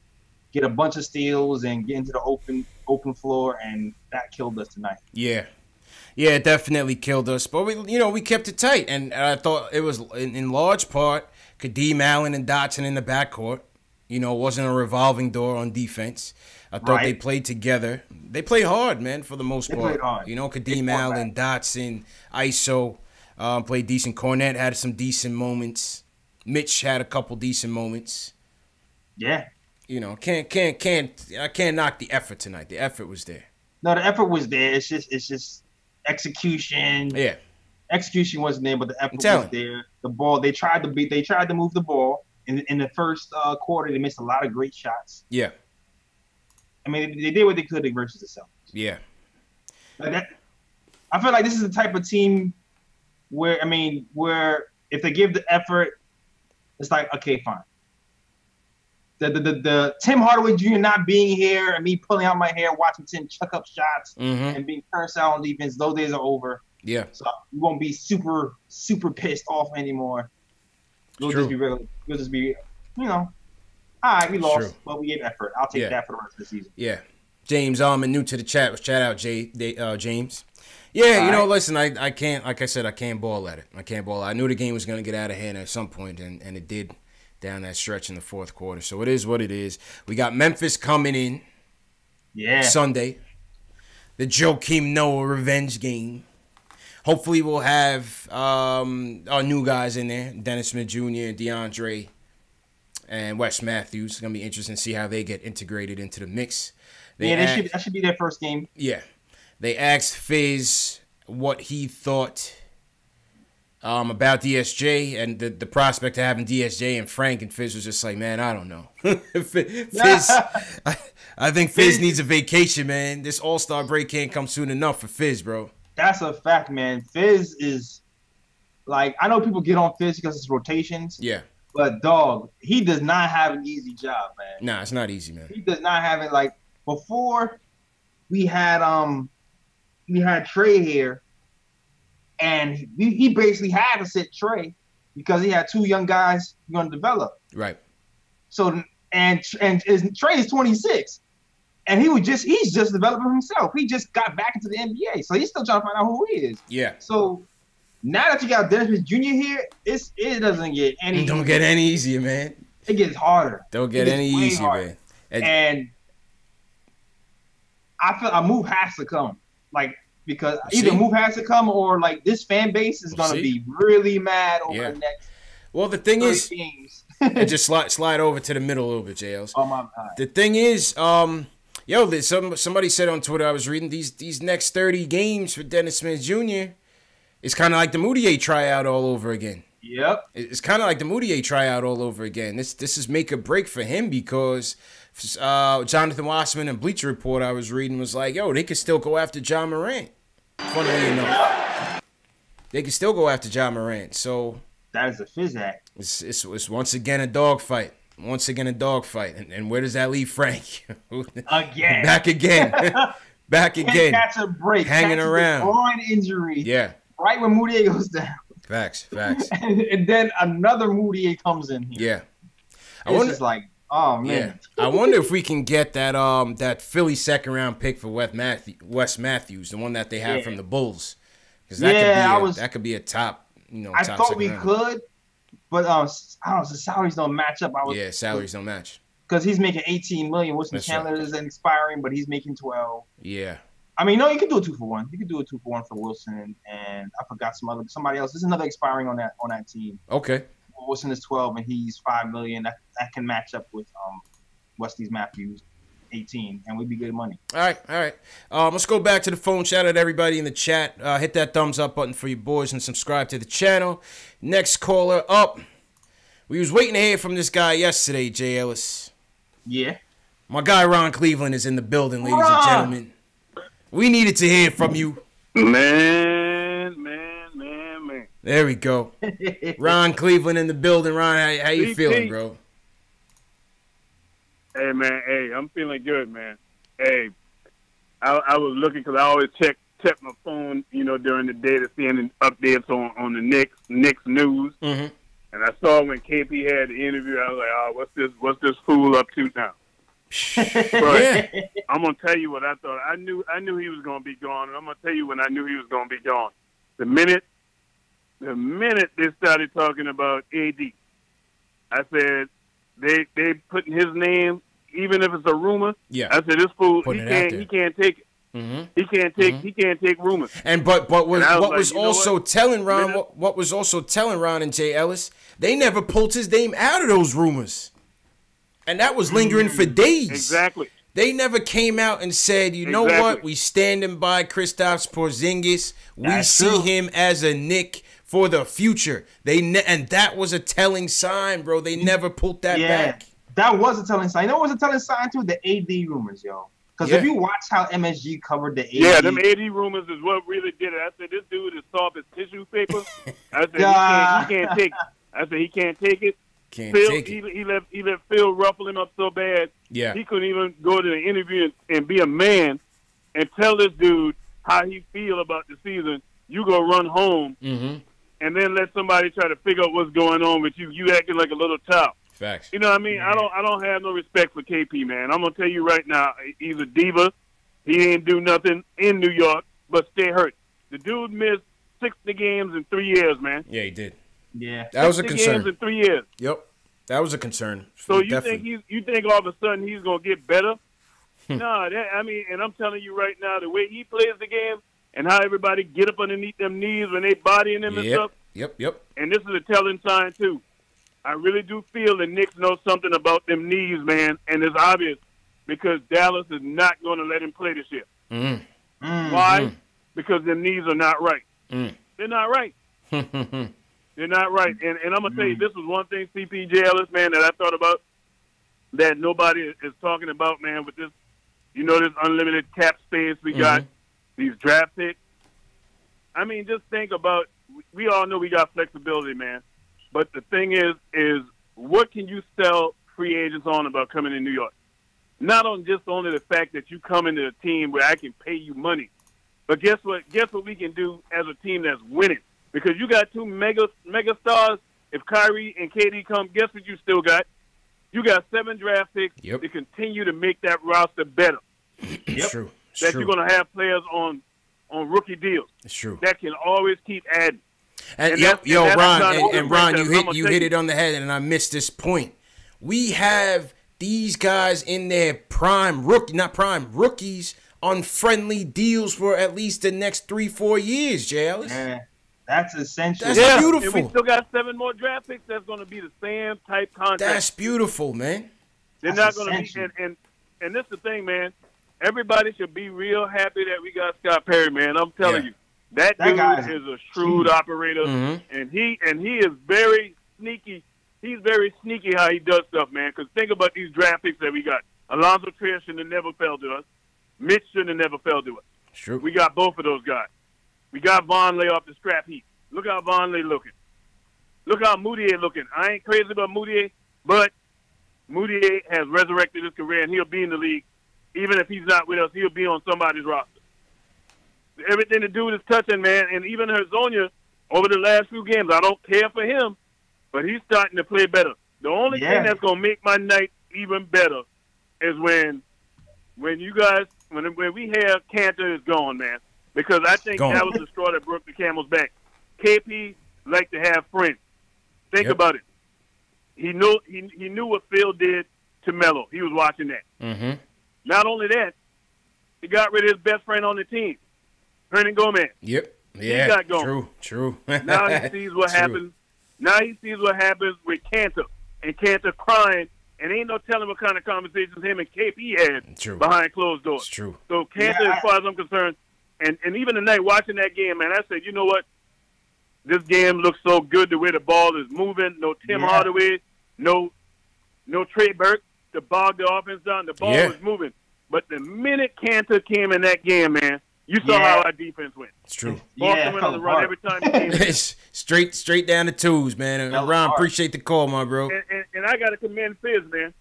get a bunch of steals and get into the open floor, and that killed us tonight. Yeah. Yeah, it definitely killed us. But, we kept it tight. And I thought it was, in large part, Kadeem Allen and Dotson in the backcourt. It wasn't a revolving door on defense. I thought they played together. They played hard, man, for the most part. Played hard. Kadeem Allen, Dotson, ISO played decent. Cornette had some decent moments. Mitch had a couple decent moments. Yeah. I can't knock the effort tonight. The effort was there. No, the effort was there. It's just execution. Yeah. Execution wasn't there, but the effort was there. The ball, they tried to move the ball. In the first quarter, they missed a lot of great shots. Yeah. I mean, they did what they could versus the Celtics. Yeah. I feel like this is the type of team where if they give the effort, it's like, okay, fine. The Tim Hardaway Jr. not being here and me pulling out my hair, watching Tim chuck up shots and being turnstile on defense, those days are over. Yeah. So we won't be super, super pissed off anymore. We'll just be, all right, we lost, but we gave effort. I'll take that for the rest of the season. Yeah. James Almond, new to the chat. Shout out, James. Yeah, listen, I can't, like I said, I can't ball at it. I knew the game was going to get out of hand at some point, and it did down that stretch in the fourth quarter. So it is what it is. We got Memphis coming in Sunday. The Joakim Noah revenge game. Hopefully we'll have our new guys in there, Dennis Smith Jr., DeAndre, and Wes Matthews. It's going to be interesting to see how they get integrated into the mix. That should be their first game. Yeah. They asked Fizz what he thought about DSJ and the prospect of having DSJ and Frank, and Fizz was just like, man, I don't know. Fizz, I think Fizz needs a vacation, man. This All-Star break can't come soon enough for Fizz, bro. That's a fact, man. Fizz is like, I know people get on Fizz because it's rotations. Yeah. But dog, he does not have an easy job, man. Nah, it's not easy, man. He does not have it. Like before, we had Trey here, and he basically had to sit Trey because he had two young guys going to develop. Right. So and Trey is 26. And he's just developing himself. He just got back into the NBA. So he's still trying to find out who he is. Yeah. So now that you got Dennis Smith Jr. here, it doesn't get any easier. Don't get any easier, man. It gets harder. Don't get any easier, man. And I feel a move has to come. Like, because either a move has to come or like this fan base is going to be really mad over the next. Well, the thing is, games. and just slide over to the middle a little bit, JLs. Oh, my God. The thing is, somebody said on Twitter, I was reading these next 30 games for Dennis Smith Jr. It's kind of like the Moutier tryout all over again. Yep. It's kind of like the Moutier tryout all over again. This is make or break for him because Jonathan Wasserman and Bleacher Report I was reading was like, they could still go after John Morant. Funnily enough, they could still go after John Morant. So that is a Fizz act. It's once again a dogfight. And where does that leave Frank? Again. Back again. Back again. Catch a break. Hanging around. Groin injury. Yeah. Right when Moutier goes down. Facts. and then another Moutier comes in here. Yeah. It's like, oh, man. Yeah. I wonder if we can get that Philly second-round pick for Wes Matthews, the one that they have from the Bulls. Because that could be a top, I thought we could. But I don't know, the salaries don't match up. Salaries don't match. Because he's making $18 million. Wilson Chandler isn't expiring, but he's making $12. Yeah. I mean, no, you can do a 2-for-1. You can do a 2-for-1 for Wilson, and I forgot somebody else. There's another expiring on that team. Okay. Wilson is 12 and he's $5 million. That can match up with Wesley Matthews. 18, and we'd be good money. All right. Let's go back to the phone. Shout out to everybody in the chat. Hit that thumbs up button for you boys and subscribe to the channel. Next caller up. We was waiting to hear from this guy yesterday, Jay Ellis. Yeah. My guy Ron Cleveland is in the building, ladies and gentlemen. We needed to hear from you. Man. There we go. Ron Cleveland in the building. Ron, how you feeling, bro? Hey, man. Hey, I'm feeling good, man. Hey, I was looking because I always check my phone, during the day to see any updates on the Knicks news. Mm-hmm. And I saw when KP had the interview, I was like, oh, what's this fool up to now? But Yeah. I'm gonna tell you what I thought. I knew he was gonna be gone, and I'm gonna tell you when I knew he was gonna be gone. The minute they started talking about AD, I said they putting his name, even if it's a rumor. Yeah. I said this fool Putting it out there. he can't take it. Mm-hmm. He can't take rumors. And what was also telling Ron and Jay Ellis, they never pulled his name out of those rumors. And that was lingering for days. Exactly. They never came out and said, you know what, we standing by Kristaps Porzingis. We see him as a Knick for the future. And that was a telling sign, bro. They never pulled that back. That was a telling sign. You know what was a telling sign too? The AD rumors, yo. Because if you watch how MSG covered the AD. Yeah, them AD rumors is what really did it. I said, this dude is soft as tissue paper. I said, he can't take it. I said, he can't take it. Can't Phil, take it. He let Phil ruffle him up so bad. Yeah. He couldn't even go to the interview and be a man and tell this dude how he feel about the season. You go run home and then let somebody try to figure out what's going on with you. You acting like a little child. Facts. You know what I mean? Yeah. I don't have no respect for KP, man. I'm gonna tell you right now, he's a diva. He ain't do nothing in New York, but stay hurt. The dude missed 60 games in 3 years, man. Yeah, he did. Yeah. That was a 60 concern. games in 3 years. Yep. That was a concern. So Definitely. you think all of a sudden he's gonna get better? No, and I'm telling you right now, the way he plays the game and how everybody get up underneath them knees when they bodying him and stuff. Yep. And this is a telling sign too. I really do feel the Knicks know something about them knees, man, and it's obvious because Dallas is not going to let him play this year. Why? Because them knees are not right. They're not right. They're not right. And I'm going to tell you, this was one thing, CPJ Ellis, man, that I thought about that nobody is talking about, man, with this, this unlimited cap space we got, these draft picks. I mean, just think about, we all know we got flexibility, man. But the thing is what can you sell free agents on about coming to New York? Not on just only the fact that you come into a team where I can pay you money, but guess what? Guess what we can do as a team that's winning? Because you got two mega stars. If Kyrie and KD come, guess what you still got? You got 7 draft picks to continue to make that roster better. It's true. You're going to have players on rookie deals. It's true. That can always keep adding. And Ron, you hit it on the head, and I missed this point. We have these guys in their rookies on friendly deals for at least the next 3-4 years, Jay Ellis. Yeah, that's essential. That's beautiful. And we still got 7 more draft picks that's going to be the same type contract. That's beautiful, man. They're not going to be, and this is the thing, man. Everybody should be real happy that we got Scott Perry, man. I'm telling you. That dude is a shrewd operator, and he is very sneaky. He's very sneaky how he does stuff, man. Because think about these draft picks that we got. Alonzo Trier should have never fell to us. Mitch should have never fell to us. True. We got both of those guys. We got Vonleh off the scrap heap. Look how Vonleh looking. Look how Moutier looking. I ain't crazy about Moutier, but Moutier has resurrected his career, and he'll be in the league. Even if he's not with us, he'll be on somebody's roster. Everything the dude is touching, man, and even Hezonja over the last few games, I don't care for him, but he's starting to play better. The only thing that's gonna make my night even better is when you guys when we have Cantor is gone, man, because I think that was the straw that broke the camel's back. KP liked to have friends. Think about it. He knew what Phil did to Melo. He was watching that. Not only that, he got rid of his best friend on the team. Hernan Gomez. Yep. Yeah. He got going. True. Now he sees what happens. Now he sees what happens with Cantor, and Cantor crying And ain't no telling what kind of conversations him and KP had behind closed doors. It's true. So Cantor, as far as I'm concerned, and even tonight watching that game, man, I said, you know what? This game looks so good the way the ball is moving. No Tim Hardaway, no Trey Burke to bog the offense down. The ball was moving. But the minute Cantor came in that game, man, you saw how our defense went. It's true. Boston went on the run every time he came in. straight down the twos, man. And Ron, appreciate the call, my bro. And I got to commend Fizz, man.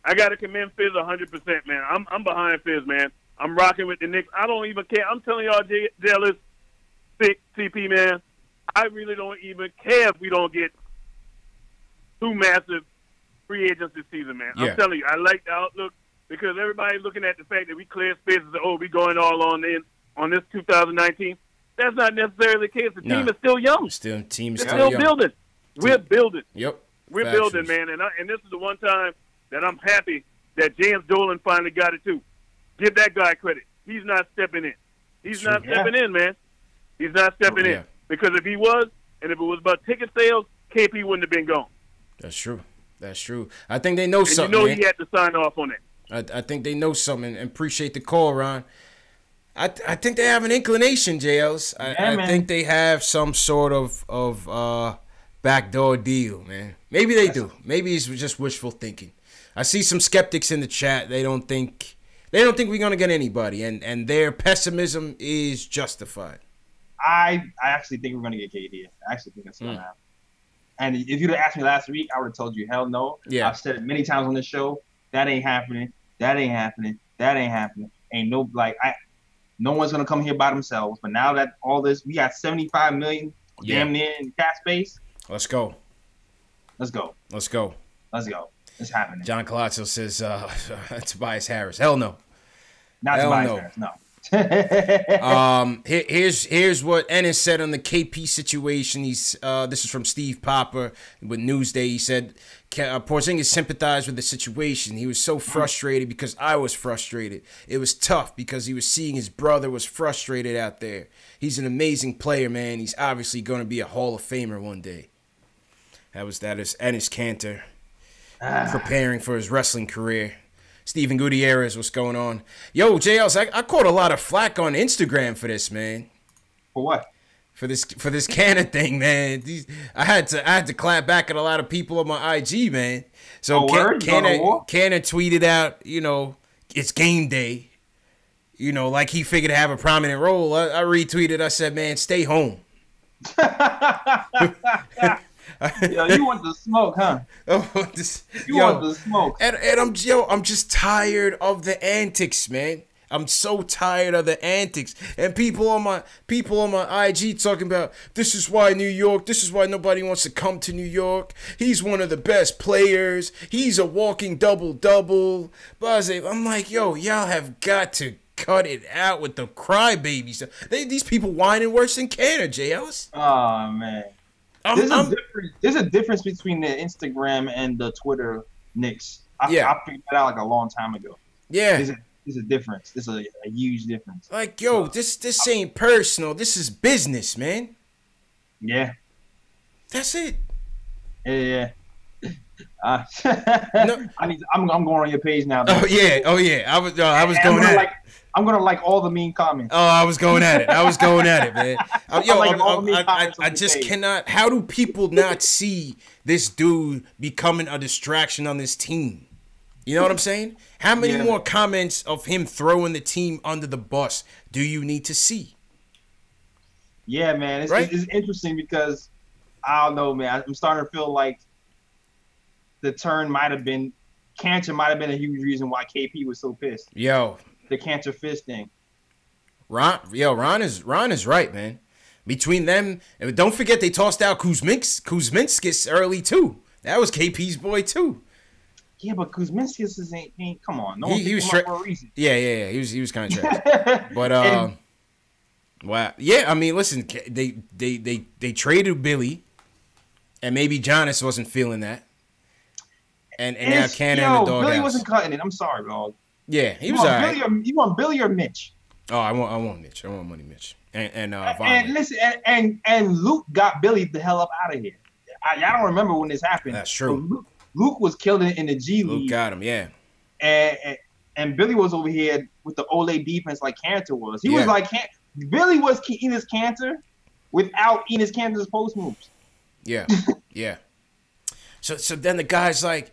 I got to commend Fizz 100%, man. I'm behind Fizz, man. I'm rocking with the Knicks. I don't even care. I'm telling y'all, jealous, sick, TP, man. I really don't even care if we don't get 2 massive free agents this season, man. I'm telling you, I like the outlook because everybody's looking at the fact that we clear spaces. We going all on this 2019. That's not necessarily the case. The team is still young. Team is still young. Building. We're building. Yep. We're building, man. And this is the one time that I'm happy that James Dolan finally got it too. Give that guy credit. He's not stepping in. He's not stepping in, man. He's not stepping in. Because if he was, and if it was about ticket sales, KP wouldn't have been gone. That's true. I think they know something. You know man. he had to sign off on it. I think they know something, and appreciate the call, Ron. I think they have an inclination, JLs. I think they have some sort of backdoor deal, man. Maybe they do. Maybe it's just wishful thinking. I see some skeptics in the chat. They don't think we're gonna get anybody, and their pessimism is justified. I actually think we're going to get KD. I actually think that's going to happen. And if you'd have asked me last week, I would have told you, hell no. Yeah. I've said it many times on this show. That ain't happening. That ain't happening. That ain't happening. No one's going to come here by themselves. But now that all this, we got $75 million damn near in cap space. Let's go. Let's go. It's happening. John Colazzo says Tobias Harris. Hell no. Not Tobias Harris, no. Here's what Ennis said on the KP situation. This is from Steve Popper with Newsday. He said Porzingis sympathized with the situation. He was so frustrated because I was frustrated. It was tough because he was seeing his brother was frustrated out there. He's an amazing player, man. He's obviously going to be a Hall of Famer one day. That is Ennis Cantor preparing for his wrestling career. Steven Gutierrez, what's going on? Yo, JLs, I caught a lot of flack on Instagram for this, man. For what? For this Cannon thing, man. I had to clap back at a lot of people on my IG, man. So Cannon tweeted out, it's game day. Like he figured to have a prominent role. I retweeted. I said, man, stay home. Yo, you want the smoke, huh? Want the smoke. And I'm just tired of the antics, man. I'm so tired of the antics. And people on my IG talking about this is why nobody wants to come to New York. He's one of the best players. He's a walking double-double. I'm like, yo, y'all have got to cut it out with the crybabies. These people whining worse than Canada, JLs. Oh, man. There's a difference between the Instagram and the Twitter Knicks. I figured that out like a long time ago. Yeah. There's a difference. There's a huge difference. Like, yo, this ain't personal. This is business, man. Yeah. That's it. Yeah. I'm going on your page now. Oh yeah. I was going at it. I'm gonna like all the mean comments. Oh, I was going at it, man. I just cannot. How do people not see this dude becoming a distraction on this team? You know what I'm saying? How many more comments of him throwing the team under the bus do you need to see? Yeah, man. It's interesting because I don't know, man. I'm starting to feel like the turn might have been Cantor might have been a huge reason why KP was so pissed. Yo. The Cantor fist thing. Ron is right, man. Between them, and don't forget they tossed out Kuzminskis early too. That was KP's boy too. Yeah, but Kuzminskis ain't come on. No, he was for a reason. Yeah. He was kind of trash. But wow. Yeah, I mean, listen, they traded Billy, and maybe Giannis wasn't feeling that. And now Cannon in the doghouse. Billy wasn't cutting it. I'm sorry, dog. Yeah, he was all right. You want Billy or Mitch? Oh, I want Mitch. I want Money Mitch. And listen, and Luke got Billy the hell up out of here. Y'all don't remember when this happened. That's true. Luke was killing it in the G League. Luke got him, yeah. And Billy was over here with the Olay defense like Cantor was. He was like Billy was Enes Kanter without Enes Kanter's post moves. Yeah, yeah. So then the guy's like,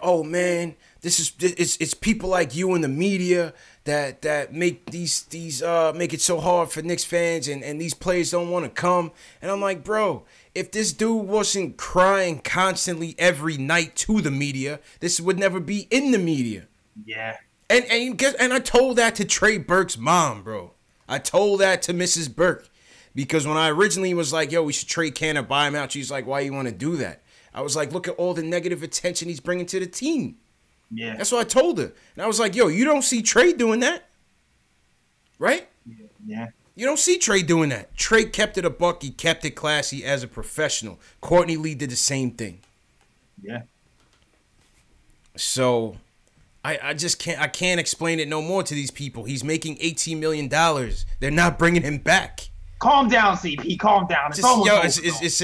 oh man, it's people like you in the media that make make it so hard for Knicks fans and these players don't want to come. And I'm like, bro, if this dude wasn't crying constantly every night to the media, this would never be in the media. Yeah. And I told that to Trey Burke's mom, bro. I told that to Mrs. Burke. Because when I originally was like, yo, we should trade Cantor, buy him out, she's like, why you want to do that? I was like, look at all the negative attention he's bringing to the team. Yeah. That's what I told her. And I was like, yo, you don't see Trey doing that? Right? Yeah. You don't see Trey doing that. Trey kept it a buck. He kept it classy as a professional. Courtney Lee did the same thing. Yeah. So I just can't explain it no more to these people. He's making $18 million. They're not bringing him back. Calm down, CP. Calm down. It's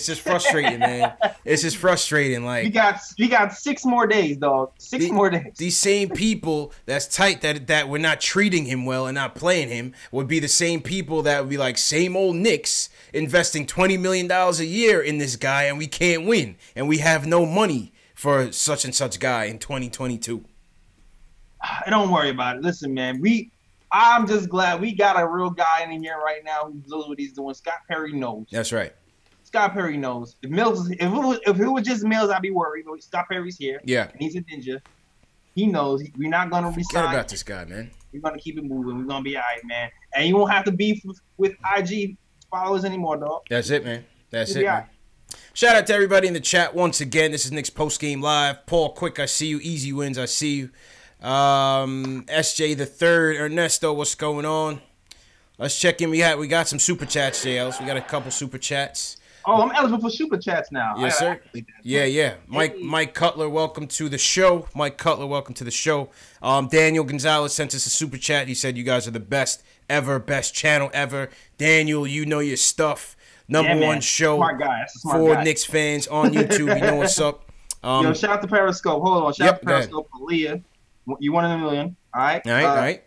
just frustrating, man. It's just frustrating. Like we got 6 more days, dog. 6 more days. These same people that's tight that we're not treating him well and not playing him would be the same people that would be like same old Knicks investing $20 million a year in this guy and we can't win and we have no money for such and such guy in 2022. Don't worry about it. Listen, man. I'm just glad we got a real guy in here right now who knows what he's doing. Scott Perry knows. That's right. Scott Perry knows. If it was just Mills, I'd be worried. But Scott Perry's here. Yeah. And he's a ninja. He knows. We're not going to resign. Forget about this guy, man. We're going to keep it moving. We're going to be all right, man. And you won't have to beef with IG followers anymore, dog. That's it, man. That's We'll it, man. Shout out to everybody in the chat once again. This is Knicks Postgame Live. Paul Quick, I see you. Easy Wins, I see you. SJ the Third, Ernesto, what's going on? Let's check in. We got some super chats, JLs. We got a couple super chats. Oh, I'm eligible for super chats now. Yes, sir. Yeah. Mike Cutler, welcome to the show. Daniel Gonzalez sent us a super chat. He said you guys are the best channel ever. Daniel, you know your stuff. Number one show for Knicks fans on YouTube. You know what's up. Yo, shout out to Periscope. Hold on. Shout out to Periscope. Aaliyah. You 1 in a million. All right. All right.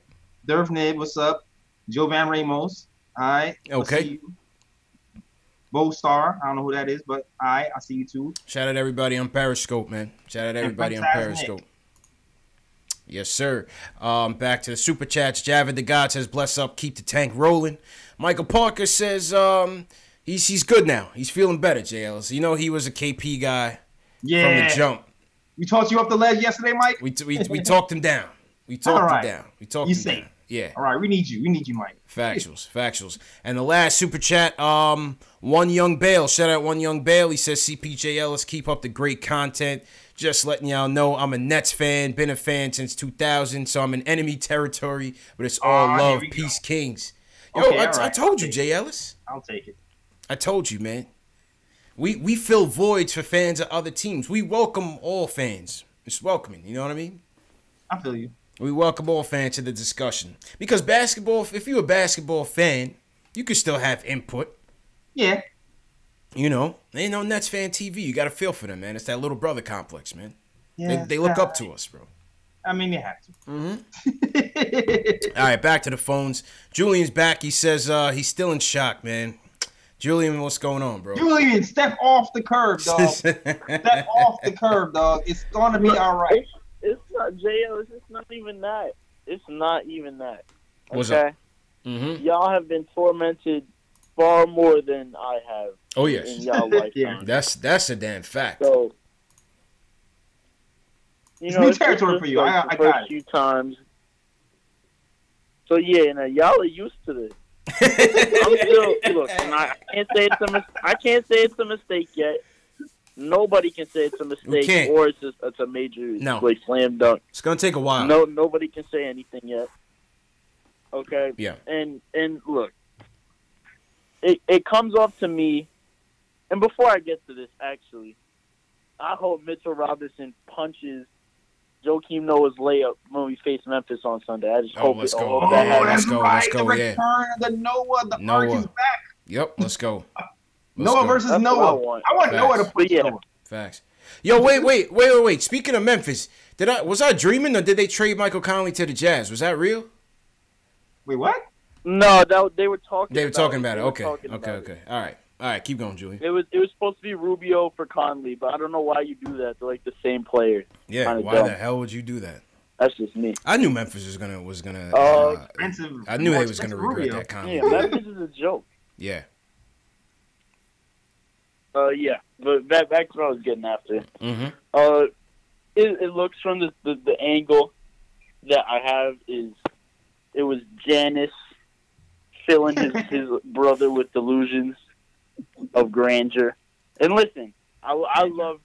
Durf Nib, what's up? Joe Van Ramos. All right. Okay. Bo Star. I don't know who that is, but all right. I see you too. Shout out everybody on Periscope, man. Periscope. Yes, sir. Back to the super chats. Javid the God says, bless up, keep the tank rolling. Michael Parker says he's good now. He's feeling better, JLs. You know he was a KP guy from the jump. We talked you off the ledge yesterday, Mike? We talked him down. We talked him down. Yeah. All right, we need you, Mike. Factuals. And the last super chat, One Young Bale. Shout out One Young Bale. He says, CPJ Ellis, keep up the great content. Just letting y'all know I'm a Nets fan, been a fan since 2000, so I'm in enemy territory, but it's all love, peace, kings. Yo, okay, I told you, Jay Ellis. I'll take it. I told you, man. We fill voids for fans of other teams. We welcome all fans. It's welcoming. You know what I mean? I feel you. We welcome all fans to the discussion. Because basketball, if you're a basketball fan, you can still have input. Yeah. You know, ain't no Nets fan TV. You got to feel for them, man. It's that little brother complex, man. Yeah, they look up to us, bro. I mean, you have to. Mm-hmm. All right, back to the phones. Julian's back. He says he's still in shock, man. Julian, what's going on, bro? Julian, step off the curb, dog. Step off the curb, dog. It's going to be all right. It's not, J.O., it's not even that. It's not even that. Okay? What's up? Mm-hmm. Y'all have been tormented far more than I have. Oh, yes. In y'all lifetime. Yeah. That's a damn fact. So, you it's know, new territory for you. I got it. A few times. So, yeah, now y'all are used to this. I'm still look. I can't say it's a mistake yet. Nobody can say it's a mistake or it's a major like slam dunk. It's gonna take a while. Nobody can say anything yet. Okay. Yeah. And look, it comes off to me. And before I get to this, actually, I hope Mitchell Robinson punches Joakim Noah's layup when we face Memphis on Sunday. I just hope let's it. Go. Let's go. The return of the Noah. The arc is back. Yep, let's go. Noah versus Noah. I want Noah to punch Noah. Facts. Yo, wait. Speaking of Memphis, was I dreaming or did they trade Michael Conley to the Jazz? Was that real? Wait, what? No, they were talking. They were talking about it. It. Okay. All right. Keep going, Julian. It was supposed to be Rubio for Conley, but I don't know why you do that. They're like the same player. Yeah, Kinda why dumb. the hell would you do that? That's just me. I knew Memphis was gonna. Expensive. I knew more they was gonna expensive regret Rubio. that comment. Yeah, Memphis is a joke. Yeah. Yeah, but back to what I was getting after. Mm-hmm. It looks from the angle that I have is it was Janice filling his brother with delusions of grandeur. And listen, I loved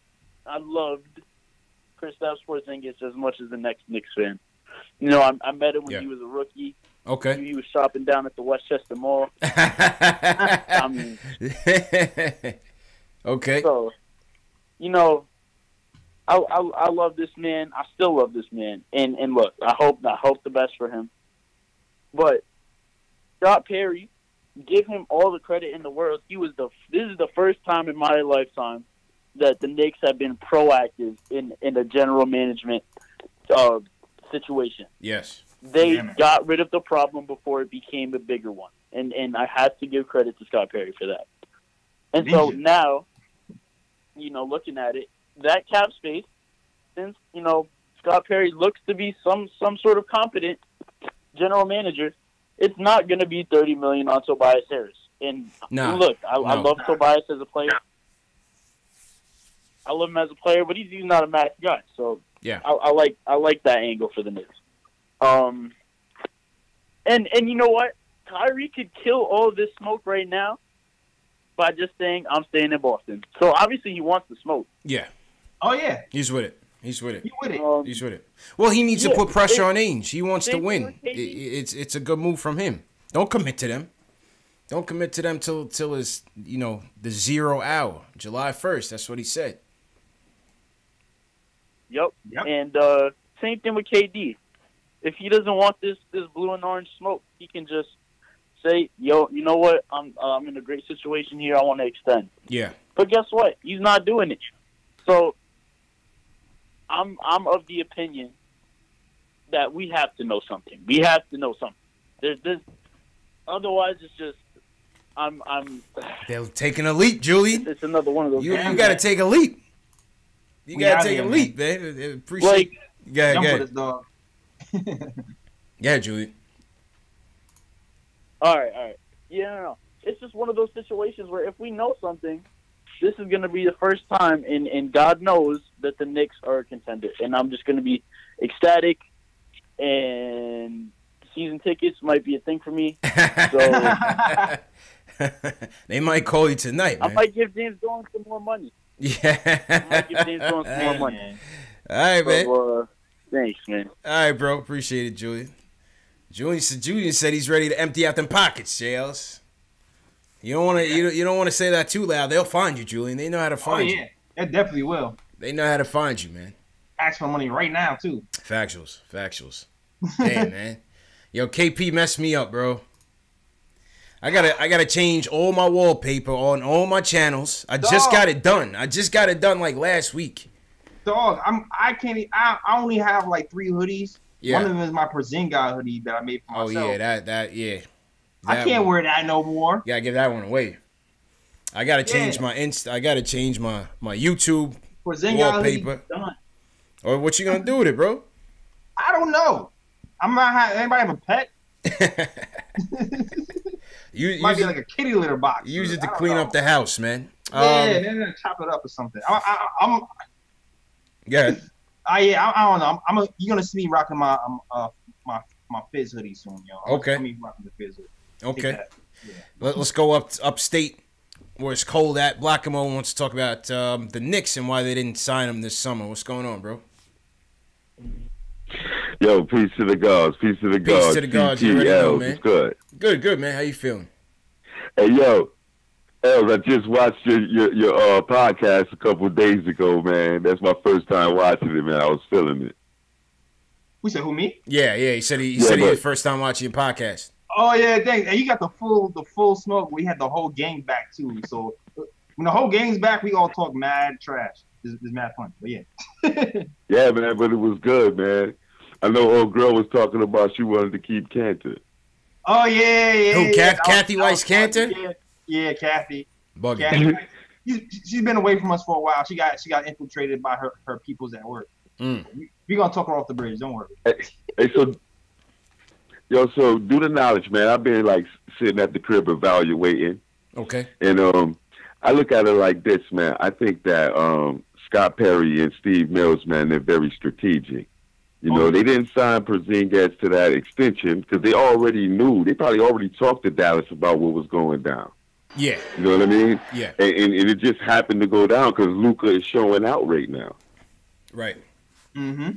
Kristaps Porzingis as much as the next Knicks fan. You know, I met him when he was a rookie. Okay. He was shopping down at the Westchester Mall. I mean, okay. So, you know, I love this man. I still love this man. And look, I hope the best for him. But Scott Perry, give him all the credit in the world. This is the first time in my lifetime that the Knicks have been proactive in a general management situation. Yes. They got rid of the problem before it became a bigger one. And I have to give credit to Scott Perry for that. And so now, you know, looking at it, that cap space, since, you know, Scott Perry looks to be some sort of competent general manager, it's not going to be $30 million on Tobias Harris. And look, I love Tobias as a player. I love him as a player, but he's not a max guy. So yeah, I like that angle for the Knicks. And you know what? Kyrie could kill all of this smoke right now by just saying, I'm staying in Boston. So obviously he wants the smoke. Yeah. Oh, yeah. He's with it. He's with it. He's with it. Well, he needs to put pressure on Ainge. He wants to win. It's a good move from him. Don't commit to them. Don't commit to them till it's, you know, the 0 hour, July 1st. That's what he said. Yep. And same thing with KD. If he doesn't want this blue and orange smoke, he can just say, yo, you know what? I'm in a great situation here. I want to extend. Yeah. But guess what? He's not doing it. So I'm of the opinion that we have to know something. We have to know something. There's otherwise it's just they're taking a leap, Julian. It's another one of those. You got to take a leap. You got to take a leap, man. Appreciate. Dog. Yeah, Julian. All right. Yeah, no. It's just one of those situations where if we know something, this is going to be the first time, and God knows that the Knicks are a contender. And I'm just going to be ecstatic, and season tickets might be a thing for me. So they might call you tonight, man. I might give James Jones some more money. Yeah. I might give James Jones some more money. All right, man. Thanks, man. All right, bro. Appreciate it, Julian. Julian said he's ready to empty out them pockets, JLs. You don't want to say that too loud. They'll find you, Julian. They know how to find you. They definitely will. They know how to find you, man. Ask for money right now too. Factuals. Damn, man. Yo, KP messed me up, bro. I gotta change all my wallpaper on all my channels. I just got it done. Like last week. Dog, I only have like 3 hoodies. Yeah. One of them is my Porzingis hoodie that I made for myself. Oh yeah, I can't wear that no more. Gotta give that one away. I gotta change my I gotta change my YouTube wallpaper. Or what you gonna do with it, bro? I don't know. Anybody have a pet? Might be like a kitty litter box. Use it to clean up the house, man. They're gonna chop it up or something. Yeah. I don't know. You're gonna see me rocking my Fizz hoodie soon, yo. Okay. Me rocking the Fizz hoodie. Okay. Yeah. Let's go upstate where it's cold at. Blackamo wants to talk about the Knicks and why they didn't sign him this summer. What's going on, bro? Yo, peace to the gods. Peace to the gods. Peace to the gods. You already know, man. It's good. Good, man. How you feeling? Hey, yo. Els, I just watched your podcast a couple of days ago, man. That's my first time watching it, man. I was feeling it. Who said, who, me? Yeah. He said he had first time watching your podcast. Oh yeah, thanks. And you got the full smoke. We had the whole gang back too. So when the whole gang's back, we all talk mad trash. is mad fun. But yeah. Yeah, man, but it was good, man. I know old girl was talking about she wanted to keep Cantor. Oh yeah. Who? Kathy Weiss Cantor? Yeah, Kathy. Bugging. She's been away from us for a while. She got infiltrated by her peoples at work. We're gonna talk her off the bridge. Don't worry. Hey, so do the knowledge, man. I've been like sitting at the crib evaluating. Okay. And I look at it like this, man. I think that Scott Perry and Steve Mills, man, they're very strategic. You know, they didn't sign Porzingis to that extension because they already knew. They probably already talked to Dallas about what was going down. Yeah. You know what I mean? Yeah. And it just happened to go down because Luka is showing out right now. Right. Mm-hmm.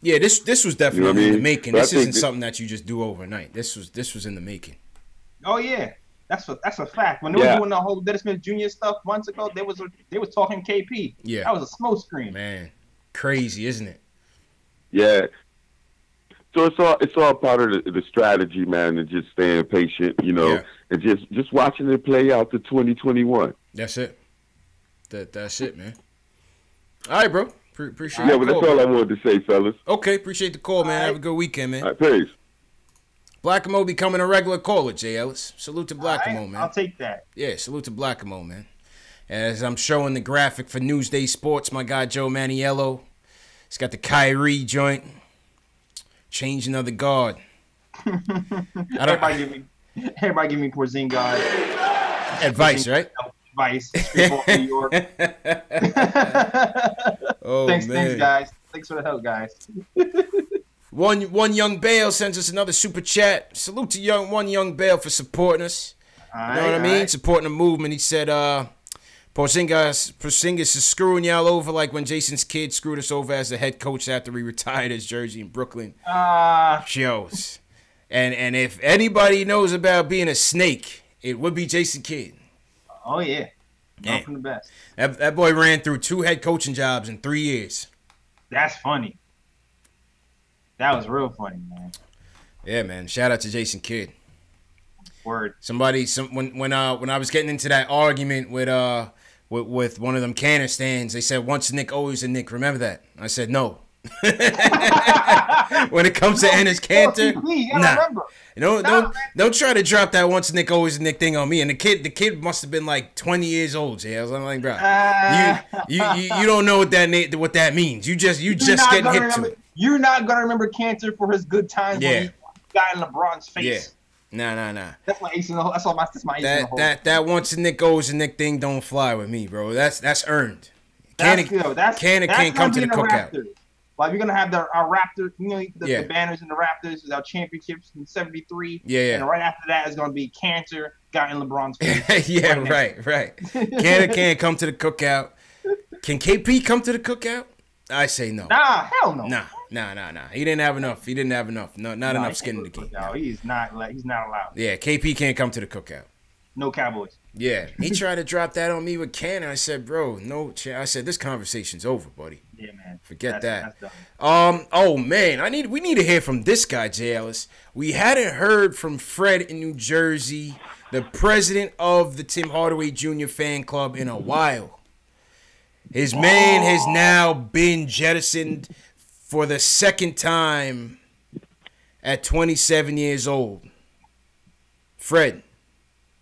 Yeah, this was definitely You know what I in the mean? making. But I This think isn't something that you just do overnight. This was in the making. Oh yeah, that's a fact. When they were doing the whole Dennis Smith Jr. stuff months ago, they was talking KP. Yeah. That was a smoke screen. Man, crazy, isn't it? Yeah. So it's all part of the strategy, man, and just staying patient, you know, and just watching it play out to 2021. That's it. That's it, man. All right, bro. Appreciate it. Yeah, but that's all I wanted to say, fellas. Okay, appreciate the call, man. Have a good weekend, man. All right, peace. Blackamo becoming a regular caller, Jay Ellis. Salute to Blackamo, man. I'll take that. Yeah, salute to Blackamo, man. As I'm showing the graphic for Newsday Sports, my guy Joe Maniello. He's got the Kyrie joint. Changing of the guard. Everybody give me Porzingis advice, right? Advice. Straight off New York. Thanks, guys. Thanks for the help, guys. One Young Bale sends us another super chat. Salute to one Young Bale for supporting us. You know what I mean? Right. Supporting the movement. He said, Porzingis is screwing y'all over like when Jason's kid screwed us over as the head coach after he retired his jersey in Brooklyn. Shows. And if anybody knows about being a snake, it would be Jason Kidd. Oh, yeah. One from the best. That boy ran through 2 head coaching jobs in 3 years. That's funny. That was real funny, man. Yeah, man. Shout out to Jason Kidd. Word. When I was getting into that argument with one of them Cannon stands, they said once a Knick, always a Knick. Remember that? I said no. When it comes to Enes Kanter, nah. Don't try to drop that once a Knick, always a Knick thing on me. And the kid must have been like 20 years old. Jay. I was like, bro, you don't know what that means. You just getting hip to it. You're not gonna remember Kanter for his good times when he got in LeBron's face. Yeah. Nah. That's my ace in the hole. That's my ace in the hole. That once a Knick, always a Knick thing don't fly with me, bro. That's earned. Cannon can't come to the cookout. Raptors. Like we're gonna have our Raptors, the banners in the Raptors with our championships in '73. Yeah. And right after that is gonna be Kanter got in LeBron's face. right. Cannon can't come to the cookout. Can KP come to the cookout? I say no. Nah, hell no. Nah. He didn't have enough. No, not enough skin in the game. No, he's not allowed. Yeah, KP can't come to the cookout. No Cowboys. Yeah, he tried to drop that on me with Cannon. I said, bro, no. I said, this conversation's over, buddy. Yeah, man. Forget that. That's done. Oh man, we need to hear from this guy, Jay Ellis. We hadn't heard from Fred in New Jersey, the president of the Tim Hardaway Jr. fan club, in a while. His man has now been jettisoned for the second time at 27 years old. Fred,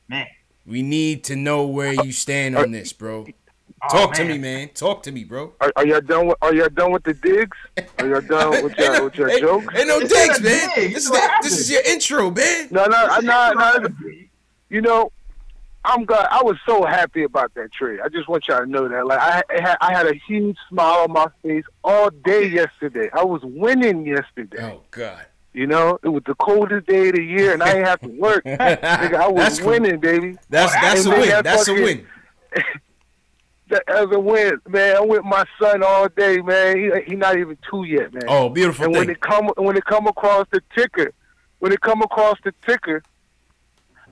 man, we need to know where you stand on this, bro. Talk to me, man. Talk to me, bro. Are y'all done with the digs? Are y'all done with your jokes? Ain't no digs, man. This is your intro, man. No. You know, I'm glad. I was so happy about that trade. I just want y'all to know that. Like I had a huge smile on my face all day yesterday. I was winning yesterday. Oh God. You know, it was the coldest day of the year, and I didn't have to work. Nigga, I was winning, baby. That's a win. That's a win. As a win, man. I'm with my son all day, man. He not even 2 yet, man. Oh, beautiful and thing. When it come across the ticker,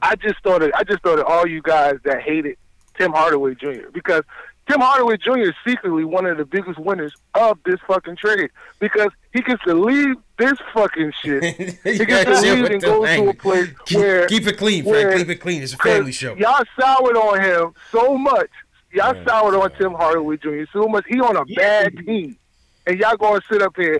I just thought of all you guys that hated Tim Hardaway Jr. because Tim Hardaway Jr. is secretly one of the biggest winners of this fucking trade because he gets to leave this fucking shit. He gets to leave and go to a place where... Keep it clean, Frank. Keep it clean. It's a family show. Y'all soured on him so much. Y'all soured on Tim Hardaway Jr. so much. He on a bad team, and y'all going to sit up here.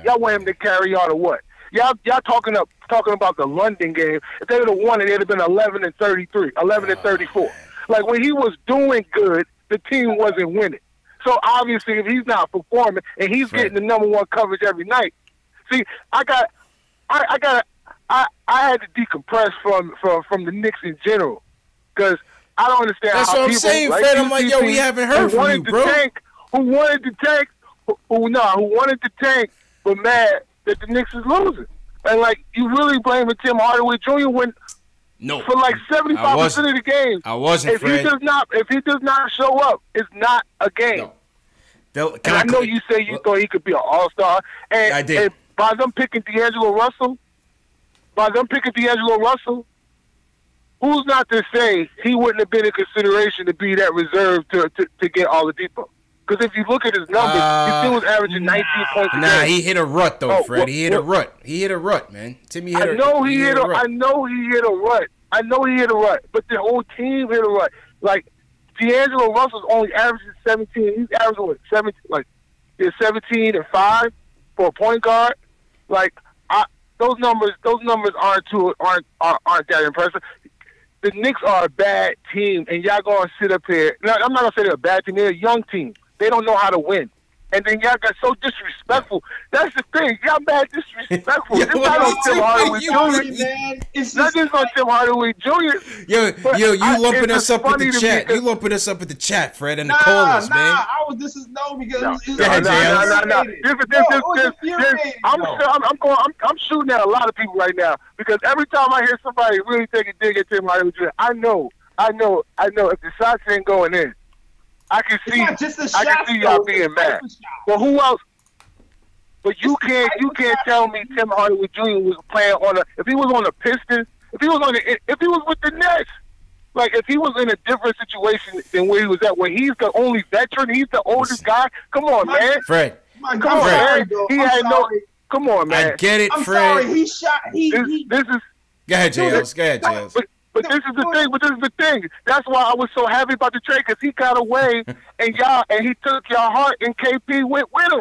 Y'all want him to carry on or what? Y'all talking about the London game. If they would have won it, it'd have been 11-33, 11-34. Like when he was doing good, the team wasn't winning. So obviously, if he's not performing and he's getting the number one coverage every night, see, I had to decompress from the Knicks in general because I don't understand. That's how what I'm people, saying, like, Fred. I'm like, yo, we haven't heard from you, bro. Who wanted to tank, but mad that the Knicks is losing. And like, you really blaming Tim Hardaway Jr. when for like 75% of the games. I wasn't. If he does not show up, it's not a game. No. I know you say you thought he could be an all-star, and I did. And by them picking D'Angelo Russell, who's not to say he wouldn't have been in consideration to be that reserve to get Oladipo? Because if you look at his numbers, he still was averaging 19 points a game. He hit a rut though, Fred. He hit a rut, man. Timmy hit a rut. I know he hit a rut. But the whole team hit a rut. Like D'Angelo Russell's only averaging 17. He's averaging what, 17? Like 17 and 5 for a point guard. Like those numbers aren't that impressive. The Knicks are a bad team, and y'all going to sit up here. No, I'm not going to say they're a bad team. They're a young team. They don't know how to win. And then y'all got so disrespectful. That's the thing. Y'all mad disrespectful. It's not on Tim Hardaway Jr. It's not just on Tim Hardaway Jr. Yo, you lumping us up with the chat. You lumping us up with the chat, Fred, and the callers, man. This is because I'm shooting at a lot of people right now because every time I hear somebody really take a dig at Tim Hardaway Jr., I know if the shots ain't going in, I can see y'all being mad. But who else? But you can't tell me Tim Hardaway Jr. was playing if he was on the Pistons, if he was with the Nets, like if he was in a different situation than where he was at, where he's the only veteran, he's the oldest guy. Come on, man. Fred. Come on, man. Come on, man. I get it, I'm Fred. sorry. He shot. This is. Go ahead, Jails. But this is the thing. That's why I was so happy about the trade, because he got away and he took your heart, and KP went with him.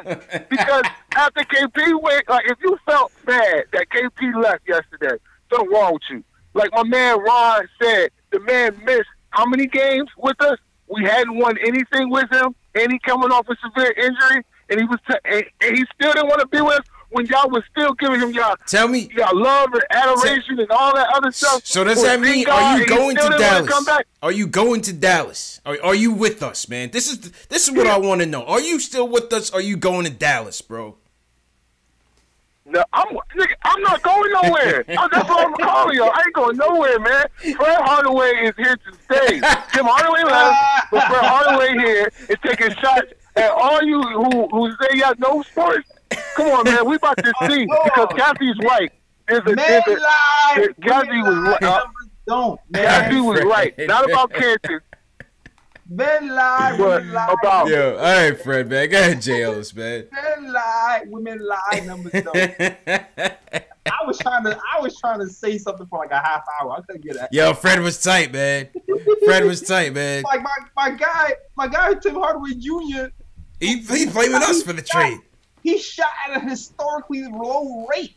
Because after KP went, like if you felt bad that KP left yesterday, something wrong with you. Like my man Ron said, the man missed how many games with us? We hadn't won anything with him, and he coming off a severe injury, and he still didn't want to be with us. When y'all was still giving him y'all love and adoration and all that other stuff. So does that mean, are you going to Dallas? Are you going to Dallas? Are you with us, man? This is what I want to know. Are you still with us? Are you going to Dallas, bro? No, I'm not going nowhere. That's why I'm calling y'all. I ain't going nowhere, man. Fred Hardaway is here to stay. Tim Hardaway left, but Fred Hardaway here is taking shots at all you who say y'all know sports. Come on, man. We about to see, because Kathy's right. Kathy was right. Kathy was right. Not about Kansas. Men lie, women lie. All right, Fred, man. Go ahead, JLs, man. Men lie, women lie. Numbers don't. I was trying to say something for like a half hour. I couldn't get that. Yo, Fred was tight, man. Fred was tight, man. Like my guy Tim Hardaway Jr. He blaming us for the trade. He shot at a historically low rate.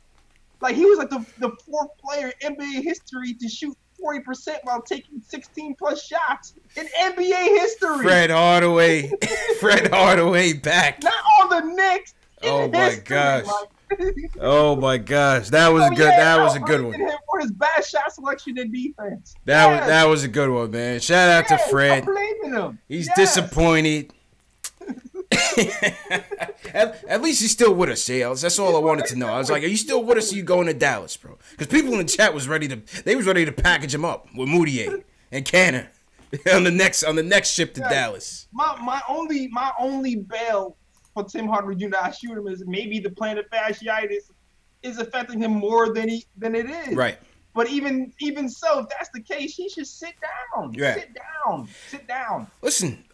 Like he was like the fourth player in NBA history to shoot 40% while taking 16 plus shots in NBA history. Fred Hardaway back. Not on the Knicks. Oh my gosh. Oh my gosh. That was good. That was a good one. For his bad shot selection and defense. That was a good one, man. Shout out to Fred. I'm blaming him. He's disappointed. At least he's still with us, Jales. That's all I wanted to know. I was like, are you still with us, or are you going to Dallas, bro? Because people in the chat was ready to package him up with Moutier and Canner on the next ship to Dallas. My only bail for Tim Hardaway Jr. I shoot him is maybe the plantar fasciitis is affecting him more than it is. Right. But even so, if that's the case, he should sit down. Yeah. Sit down. Listen,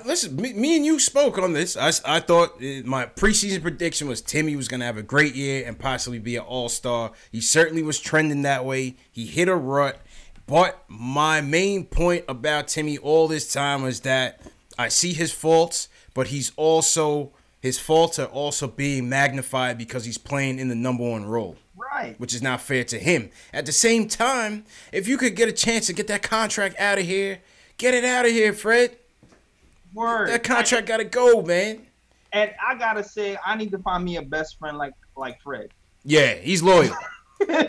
listen. Me and you spoke on this. I thought my preseason prediction was Timmy was gonna have a great year and possibly be an all-star. He certainly was trending that way. He hit a rut, But my main point about Timmy all this time was that I see his faults, but his faults are also being magnified because he's playing in the number one role. Right. Which is not fair to him. At the same time, if you could get a chance to get that contract out of here, get it out of here, Fred. Word. That contract got to go, man. And I got to say, I need to find me a best friend like Fred. Yeah, he's loyal.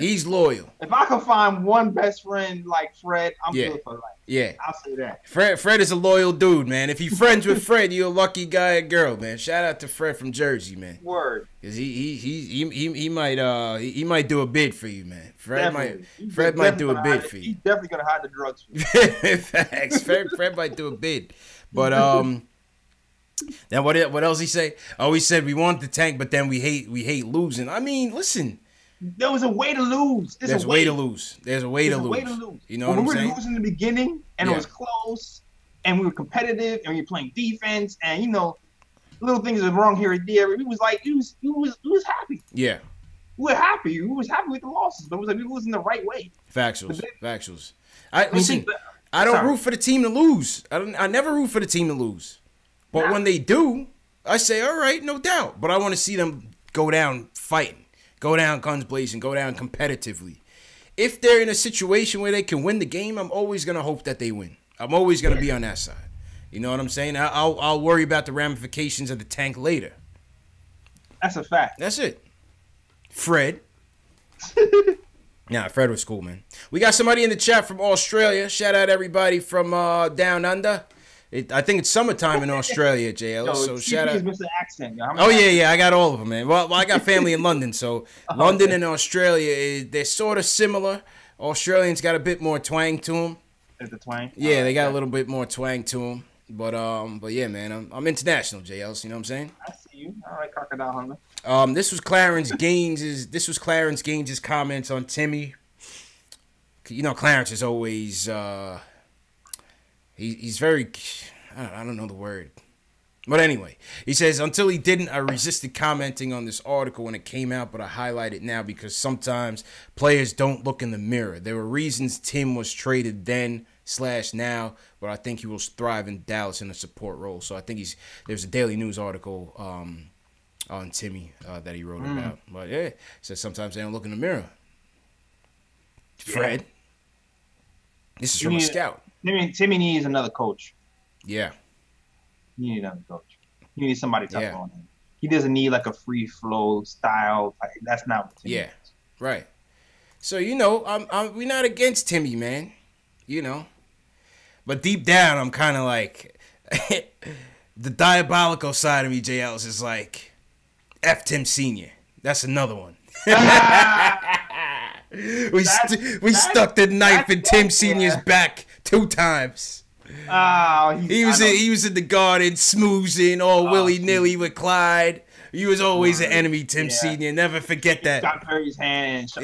He's loyal. If I can find one best friend like Fred, I'm good for life. Yeah. I'll say that. Fred is a loyal dude, man. If you're friends with Fred, you're a lucky guy or girl, man. Shout out to Fred from Jersey, man. Word. Cause he might do a bid for you, man. Fred might do a bid for you. He's definitely gonna hide the drugs for you. Facts. Fred might do a bid. But now what else he say? Oh, he said we want the tank, but then we hate losing. I mean, listen. There was a way to lose. There's a way to lose. There's a way to lose. You know what I'm saying? We were losing in the beginning, and it was close, and we were competitive, and we were playing defense, and little things are wrong here and there. He was happy. Yeah. We were happy. We was happy with the losses, but it was like we were losing the right way. Factuals. I don't root for the team to lose. I never root for the team to lose. But when they do, I say, all right, no doubt. But I want to see them go down fighting. Go down guns blazing, go down competitively. If they're in a situation where they can win the game, I'm always going to hope that they win. I'm always going to be on that side. You know what I'm saying? I'll worry about the ramifications of the tank later. That's a fact. That's it. Fred. Nah, Fred was cool, man. We got somebody in the chat from Australia. Shout out everybody from down under. I think it's summertime in Australia, JL. So shout out. Mr. Accent, yo. Oh yeah, I got all of them, man. Well, I got family in London, so London and Australia they're sort of similar. Australians got a bit more twang to them. Is the twang? Yeah, they got a little bit more twang to them. But yeah, man, I'm international, JL. You know what I'm saying? I see you. All right, Crocodile Hunter. This was Clarence Gaines's comments on Timmy. You know, Clarence is always he's very, I don't know the word. But anyway, he says, until he didn't, I resisted commenting on this article when it came out, but I highlight it now because sometimes players don't look in the mirror. There were reasons Tim was traded then/now, but I think he will thrive in Dallas in a support role. So I think there's a Daily News article on Timmy that he wrote about. But yeah, he says sometimes they don't look in the mirror. Fred. This is from a scout. Timmy needs another coach. Yeah. He needs another coach. He needs somebody tough on him. He doesn't need like a free flow style. That's not what Timmy needs. Right. So we're not against Timmy, man. But deep down, I'm kind of like the diabolical side of me. JL is like F Tim Senior. That's another one. We stuck the knife in Tim Senior's back 2 times. He was in the garden smoozing all willy-nilly with Clyde. He was always an enemy, Tim Senior. Never forget that. Scott Perry's hand. Scott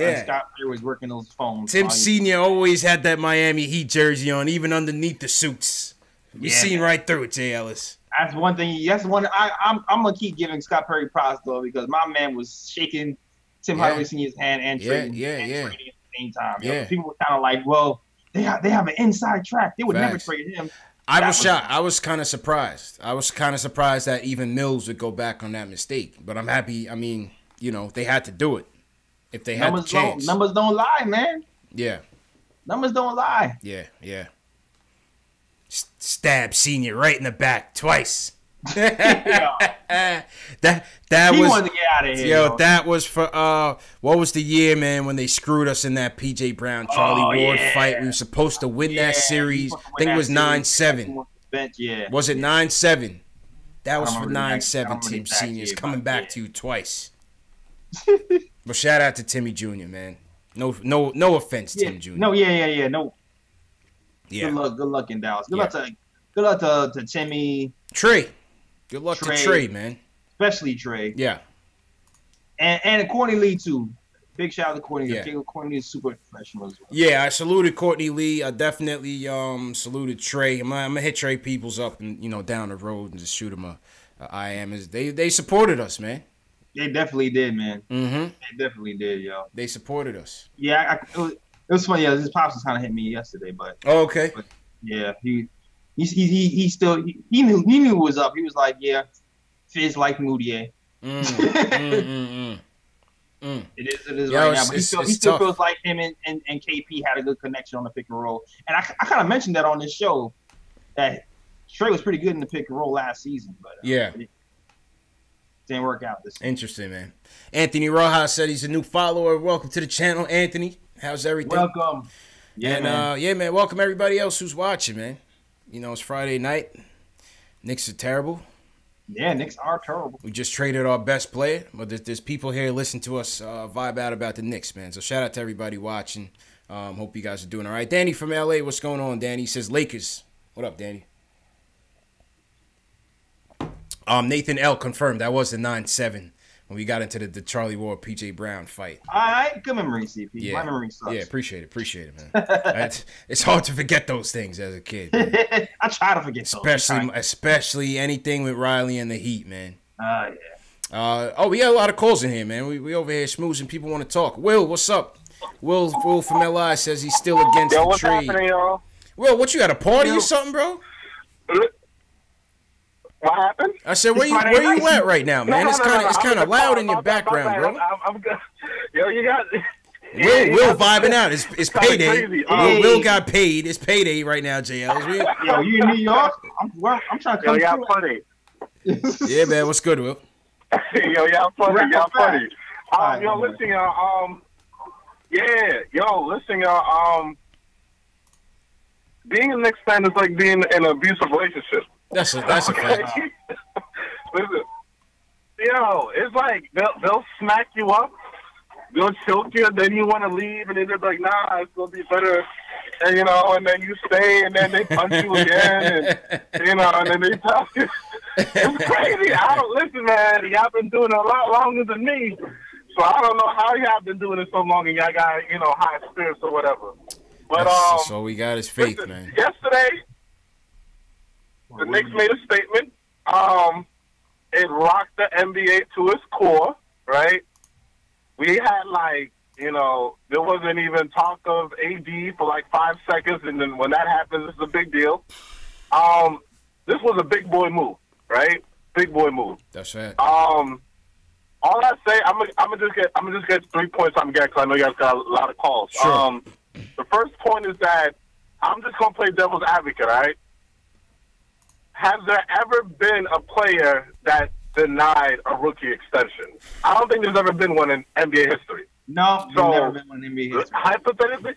Perry was working those phones. Tim Senior always had that Miami Heat jersey on, even underneath the suits. We seen right through it, Jay Ellis. That's one thing. That's one. I'm gonna keep giving Scott Perry props though, because my man was shaking Tim Hardaway Senior's hand and trading at the same time. People were kind of like, well, they have an inside track. They would never trade him. I was shocked. I was kind of surprised. I was kind of surprised that even Mills would go back on that mistake. But I'm happy. I mean, they had to do it if they had the chance. Numbers don't lie, man. Yeah. Numbers don't lie. Yeah. Stab Senior right in the back twice. that he was wanted to get out of here. That was for what was the year, man, when they screwed us in that PJ Brown Charlie Ward fight? We were supposed to win that series. I think it was 9-7. Was it 9-7? That was for 9-7. Tim Senior's coming back to you twice. But shout out to Timmy Jr., man. No offense, Tim Jr. No. Good luck in Dallas. Good luck to Timmy. Trey. Good luck to Trey, man. Especially Trey. Yeah. And Courtney Lee, too. Big shout out to Courtney. Yeah. Courtney is super professional as well. Yeah, I saluted Courtney Lee. I definitely saluted Trey. I'm gonna hit Trey Peoples up and down the road and just shoot him a IM. They supported us, man. They definitely did, man. Mm-hmm. They definitely did, yo. They supported us. Yeah, It was funny. Yeah, his pops was kind of hit me yesterday, but okay. But yeah, he still he knew what was up. He was like, yeah, Fizz like Moutier. It is Yo, right now. But he still tough. feels like him and KP had a good connection on the pick and roll. And I kind of mentioned that on this show that Trey was pretty good in the pick and roll last season, but yeah. It didn't work out this season. Interesting, man. Anthony Rojas said he's a new follower. Welcome to the channel, Anthony. How's everything? Welcome. Yeah, and, man. Welcome everybody else who's watching, man. You know, it's Friday night. Knicks are terrible. Yeah, Knicks are terrible. We just traded our best player, but there's people here listen to us vibe out about the Knicks, man. So shout out to everybody watching. Hope you guys are doing all right. Danny from LA, what's going on, Danny? He says Lakers. What up, Danny? Nathan L confirmed that was the 9-7 when we got into the Charlie Ward PJ Brown fight. All right, good memory, CP. Yeah. My memory sucks. Yeah, appreciate it, man. It's hard to forget those things as a kid, man. I try to forget those. Especially anything with Riley and the Heat, man. Yeah. We got a lot of calls in here, man. We over here schmoozing. People want to talk. Will, what's up? Will from LI says he's still against the what's trade. happening, y'all? Will, what, you at a party or something, bro? What happened? I said, where you at right now, man? It's kind of loud in your background, bro. I'm good. Yo, you got... Will vibing out. It's payday. Will got paid. It's payday right now, JL. Yo, you in New York? I'm trying to come y'all funny. Yeah, man. What's good, Will? Y'all funny. Y'all funny. Right, listen, y'all. Listen, y'all. Being a Knicks fan is like being in an abusive relationship. That's a fact. Listen, it's like they'll smack you up, they'll choke you, then you want to leave, and then they're like, nah, it's gonna be better, and and then you stay, and then they punch you again, and and then they tell you. It's crazy. I don't listen, man. Y'all been doing it a lot longer than me, so I don't know how y'all been doing it so long, and y'all got high spirits or whatever. But that's all we got is faith, man. Yesterday, the Knicks made a statement. It rocked the NBA to its core, right? We had there wasn't even talk of AD for like 5 seconds, and then when that happens, it's a big deal. This was a big boy move, right? Big boy move. That's right. All I say, I'm gonna just get 3 points I'm getting because I know you guys got a lot of calls. Sure. The first point is that I'm just gonna play devil's advocate, right? Has there ever been a player that denied a rookie extension? I don't think there's ever been one in NBA history. No, there's never been one in NBA history. Hypothetically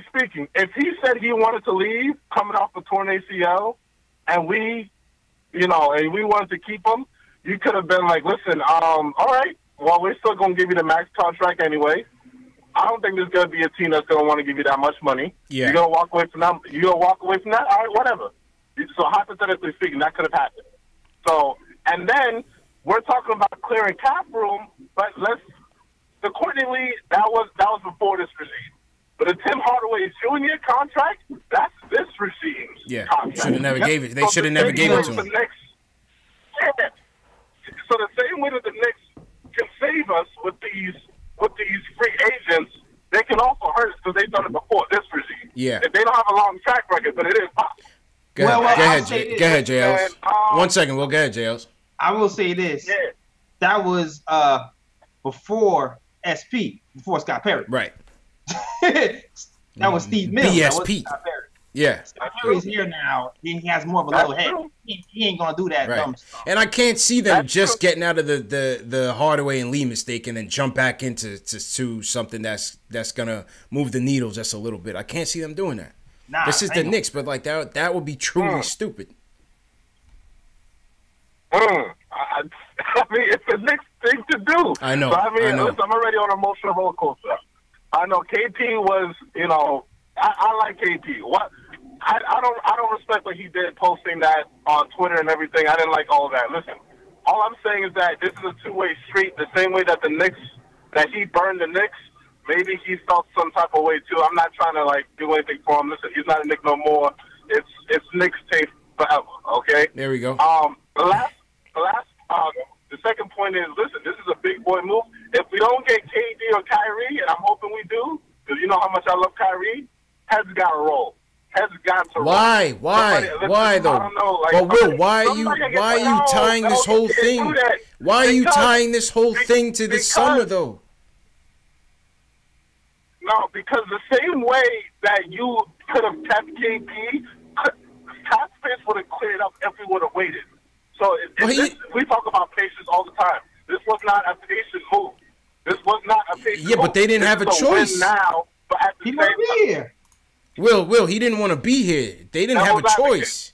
speaking, if he said he wanted to leave coming off a torn ACL, and we wanted to keep him, you could have been like, listen, all right, well, we're still going to give you the max contract anyway. I don't think there's going to be a team that's going to want to give you that much money. Yeah. You're going to walk away from that. All right, whatever. So hypothetically speaking, that could have happened. So, and then we're talking about clearing cap room, but the Courtney Lee, that was before this regime. But the Tim Hardaway Jr. contract, that's this regime's contract. Should have never gave it. They should have never gave it to him. So the same way that the Knicks can save us with these free agents, they can also hurt us because they've done it before this regime. Yeah. They don't have a long track record, but it is possible. Go ahead, JLs. 1 second, we'll go ahead, JLs. I will say this. Yeah. That was before SP, before Scott Perry. Right. That was Steve Mills. BSP. Yeah. Scott Perry's here now. He has more of a level head. He ain't gonna do that dumb stuff. And I can't see them getting out of the Hardaway and Lee mistake and then jump back into something that's gonna move the needle just a little bit. I can't see them doing that. Nah, this is the Knicks, but like that would be truly stupid. I mean, it's the Knicks thing to do. I know. So, I mean, I know. Listen, I'm already on an emotional roller coaster. I know KT was, I like KT. What? I don't respect what he did posting that on Twitter and everything. I didn't like all of that. Listen, all I'm saying is that this is a two-way street. The same way that that he burned the Knicks, maybe he felt some type of way too. I'm not trying to do anything for him. Listen, he's not a Knick no more. It's Knicks tape forever. Okay. There we go. The last The second point is, listen, this is a big boy move. If we don't get KD or Kyrie, and I'm hoping we do, because you know how much I love Kyrie, heads got to roll. Heads got to roll. Why? Why though? I don't know. Like, well, Will, why are you tying this whole thing? Why are you tying this whole thing to this summer though? No, because the same way that you could have kept KP, cap space would have cleared up if we would have waited. So we talk about patience all the time. This was not a patient move. This was not a patient move. But they didn't have a choice. Now, but at the he might be here. Will, he didn't want to be here. They didn't have a choice.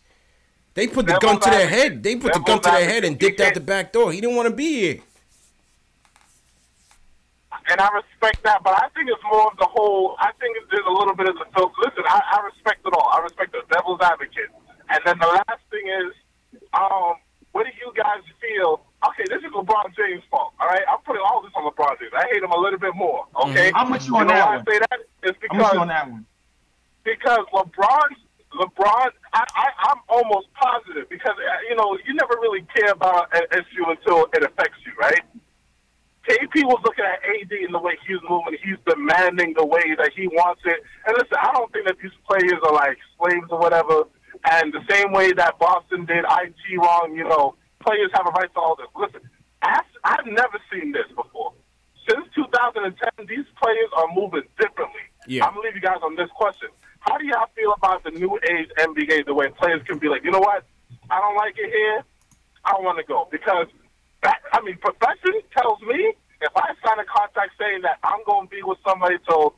They put the gun to their head. They put the gun to their head and dipped out the back door. He didn't want to be here. And I respect that, but I think it's more of the whole. I think there's a little bit of the. So listen, I respect it all. I respect the devil's advocate. And then the last thing is, what do you guys feel? Okay, this is LeBron James' fault. All right, I'm putting all this on LeBron James. I hate him a little bit more. Okay, How much you on that one? I say that? It's because How much you on that one? Because LeBron, I'm almost positive because you never really care about an issue until it affects you, right? KP was looking at AD in the way he's moving. He's demanding the way that he wants it. And listen, I don't think that these players are like slaves or whatever. And the same way that Boston did IT wrong, players have a right to all this. Listen, I've never seen this before. Since 2010, these players are moving differently. Yeah. I'm going to leave you guys on this question. How do y'all feel about the new age NBA, the way players can be like, you know what? I don't like it here. I don't want to go. Because, profession tells me if I sign a contract saying that I'm going to be with somebody till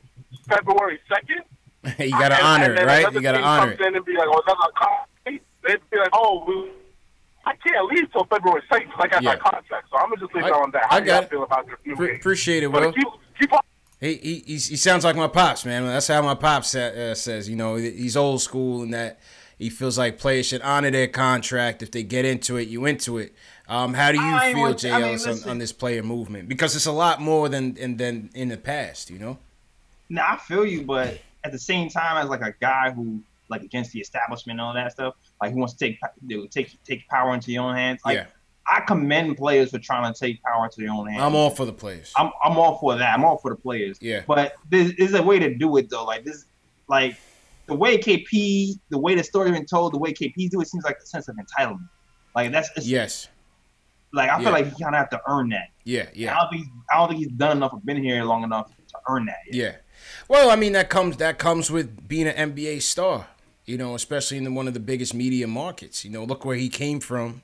February 2nd, you got to honor it, right? You got to honor it. And be like, oh, that's a contract. They'd be like, I can't leave till February 2nd because I got my contract. So I'm going to just leave it on that. How do y'all feel about this new age? Appreciate it, Will. Keep on. He sounds like my pops, man. That's how my pops says. He's old school in that he feels like players should honor their contract. If they get into it, you into it. How do you feel, J. Ellis, on this player movement? Because it's a lot more than in the past, Nah, I feel you, but at the same time, as like a guy who like against the establishment and all that stuff, like he wants to take power into your own hands. Like, I commend players for trying to take power into their own hands. I'm all for the players. I'm all for that. I'm all for the players. Yeah. But there's a way to do it though. Like this, like the way the way the story's been told, the way KP do it seems like a sense of entitlement. Like yes. Like I feel like he kind of have to earn that. Yeah. I don't think he's done enough or been here long enough to earn that yet. Yeah. Well, I mean that comes with being an NBA star. Especially in one of the biggest media markets. Look where he came from.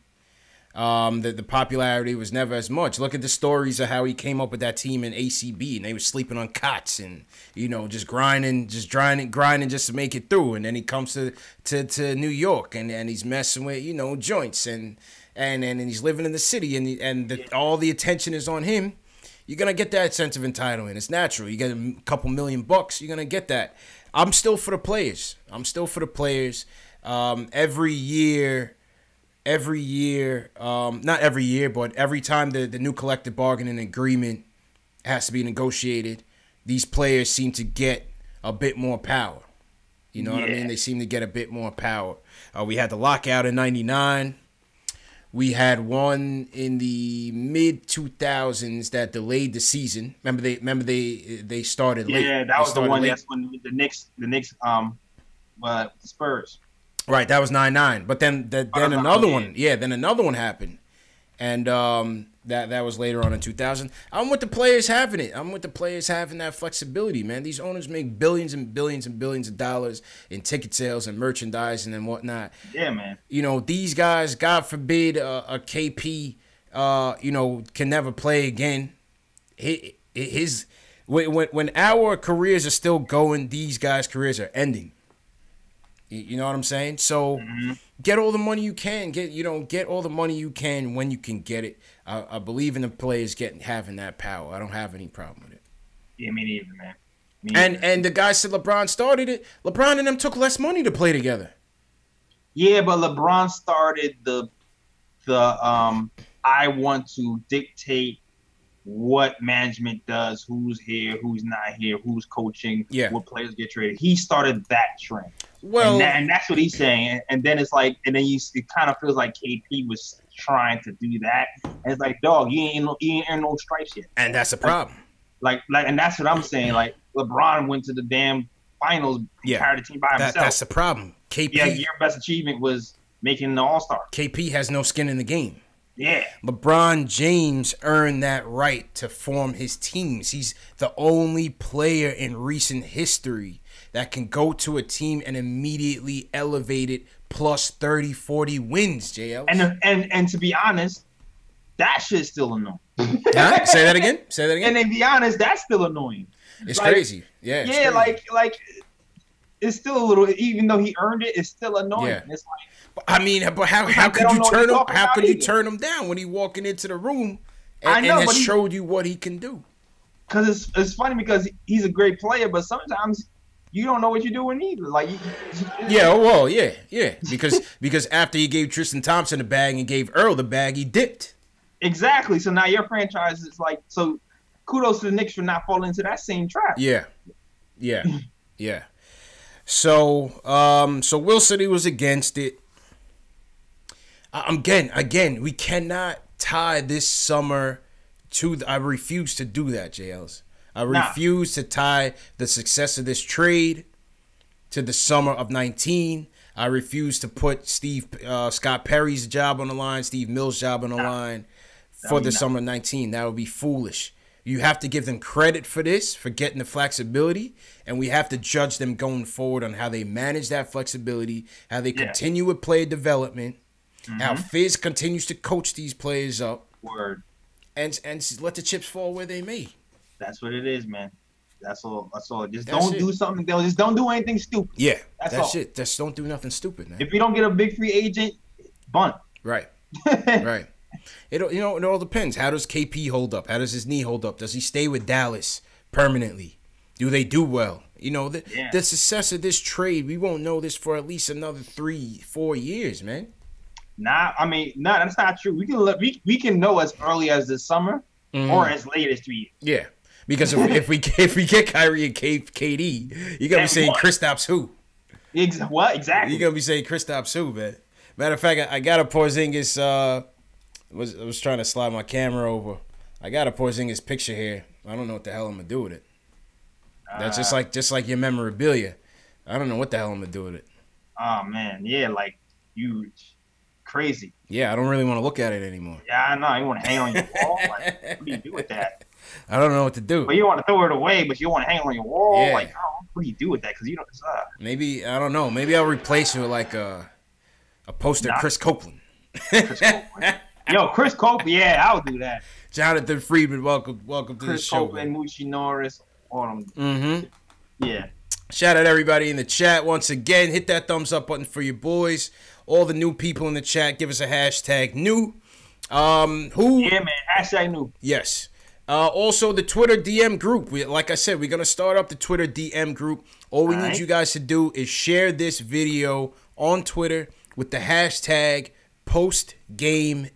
The popularity was never as much. Look at the stories of how he came up with that team in ACB, and they were sleeping on cots and just grinding just to make it through. And then he comes to New York, and he's messing with joints, and he's living in the city, and all the attention is on him. You're gonna get that sense of entitlement. It's natural. You get a couple $1 million, you're gonna get that. I'm still for the players. Every year, not every year, but every time the new collective bargaining agreement has to be negotiated, these players seem to get a bit more power. You know what I mean? They seem to get a bit more power. We had the lockout in '99. We had one in the mid-2000s that delayed the season. Remember they started late. Yeah, that was the one. That's when the Knicks, the Spurs. Right, that was 99. But then another one. Yeah, then another one happened, and that was later on in 2000. I'm with the players having it. I'm with the players having that flexibility, man. These owners make billions and billions and billions of dollars in ticket sales and merchandising and whatnot. Yeah, man. These guys, God forbid, a KP, can never play again. When our careers are still going, these guys' careers are ending. You know what I'm saying? So get all the money you can. Get all the money you can when you can get it. I believe in the players having that power. I don't have any problem with it. Yeah, me neither, man. And the guy said LeBron started it. LeBron and them took less money to play together. Yeah, but LeBron started the I want to dictate what management does, who's here, who's not here, who's coaching, what players get traded. He started that trend. Well, and that's what he's saying. And then it's like, and then it kind of feels like KP was trying to do that. And it's like, dog, you ain't earned no stripes yet. And that's a problem. Like, and that's what I'm saying. Like, LeBron went to the damn finals, carried the team by himself. That's the problem. KP, your best achievement was making the All-Star. KP has no skin in the game. Yeah. LeBron James earned that right to form his teams. He's the only player in recent history that can go to a team and immediately elevate it plus 30, 40 wins, JL. And to be honest, that shit's still annoying. Huh? Say that again? And to be honest, that's still annoying. It's crazy. Yeah, it's crazy. like it's still a little, even though he earned it, it's still annoying. Yeah. It's like, I mean, but how could you turn him? How could you turn him down when he walking into the room and has showed you what he can do? Because it's funny because he's a great player, but sometimes you don't know what you're doing either. Like, because after he gave Tristan Thompson the bag and gave Earl the bag, he dipped. Exactly. So now your franchise is like, so kudos to the Knicks for not falling into that same trap. Yeah. So Will said he was against it. Again, we cannot tie this summer to. I refuse to do that, JLs. I refuse to tie the success of this trade to the summer of 19. I refuse to put Scott Perry's job on the line, Steve Mills' job on the line for the summer of 19. That would be foolish. You have to give them credit for this, for getting the flexibility, and we have to judge them going forward on how they manage that flexibility, how they continue with player development, how Fizz continues to coach these players up, and let the chips fall where they may. That's what it is, man. That's all. Just don't do something. Just don't do anything stupid. Yeah, that's it. Just don't do nothing stupid, man. If you don't get a big free agent, bunt. Right. Right. It all depends. How does KP hold up? How does his knee hold up? Does he stay with Dallas permanently? Do they do well? The success of this trade, we won't know this for at least another 3-4 years, man. That's not true. We can know as early as this summer or as late as 3 years. Yeah, because if we get Kyrie and KD, you're gonna be saying Kristaps who? What exactly? You're gonna be saying Kristaps who, man. Matter of fact, I got a Porzingis. I was trying to slide my camera over. I got a Porzingis picture here. I don't know what the hell I'm gonna do with it. That's just like your memorabilia. I don't know what the hell I'm gonna do with it. Oh man, yeah, like huge. Crazy. Yeah, I don't really want to look at it anymore. Yeah, I know. You want to hang on your wall? Like, what do you do with that? I don't know what to do. But you want to throw it away, but you want to hang it on your wall? Yeah. Like, what do you do with that? Because you don't. Maybe, I don't know. Maybe I'll replace it with like a poster of Chris Copeland. Chris Copeland. Yo, Chris Copeland. Yeah, I'll do that. Jonathan Friedman, welcome to the show. Chris Copeland, Moochie Norris, all them. Mm-hmm. Yeah. Shout out everybody in the chat once again. Hit that thumbs up button for your boys. All the new people in the chat, give us a hashtag new. Yeah, man. Hashtag new. Yes. Also, the Twitter DM group. Like I said, we're going to start up the Twitter DM group. All we need you guys to do is share this video on Twitter with the hashtag PostGameNYK.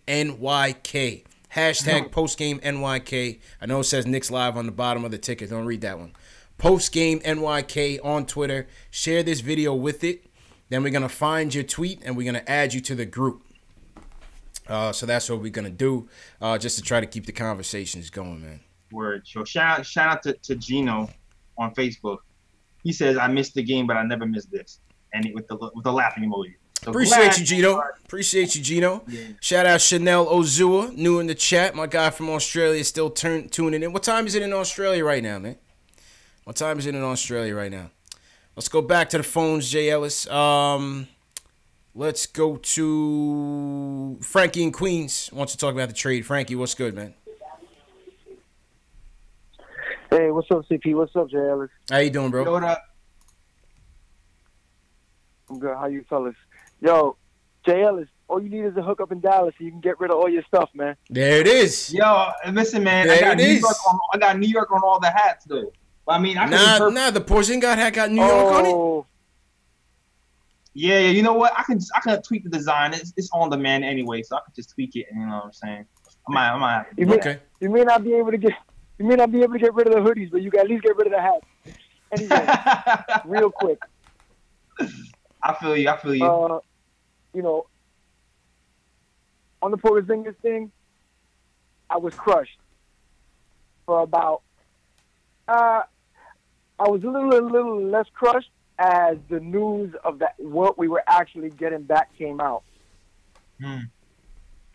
Hashtag PostGameNYK. I know it says Knicks Live on the bottom of the ticket. Don't read that one. PostGameNYK on Twitter. Share this video with it. Then we're going to find your tweet, and we're going to add you to the group. So that's what we're going to do, just to try to keep the conversations going, man. Word. So shout out to Gino on Facebook. He says, I missed the game, but I never missed this. And with the laughing emoji. So Appreciate you, Gino. Yeah. Shout out Chanel Ozua, new in the chat. My guy from Australia still tuning in. What time is it in Australia right now, man? Let's go back to the phones, Jay Ellis. Let's go to Frankie in Queens. Wants to talk about the trade. Frankie, what's good, man? Hey, what's up, CP? What's up, Jay Ellis? How you doing, bro? What up? I'm good. How you fellas? Yo, Jay Ellis, all you need is a hookup in Dallas so you can get rid of all your stuff, man. There it is. Yo, listen, man. I got New York on all the hats, though. I mean, the Porzingis hat got New York on it. Yeah. You know what? I can tweak the design. It's on demand anyway, so I can just tweak it. You know what I'm saying? I might. You may not be able to get rid of the hoodies, but you can at least get rid of the hats. Anyway, real quick. I feel you. You know, on the Porzingis thing, I was crushed for about. I was a little less crushed as the news of that what we were actually getting back came out. You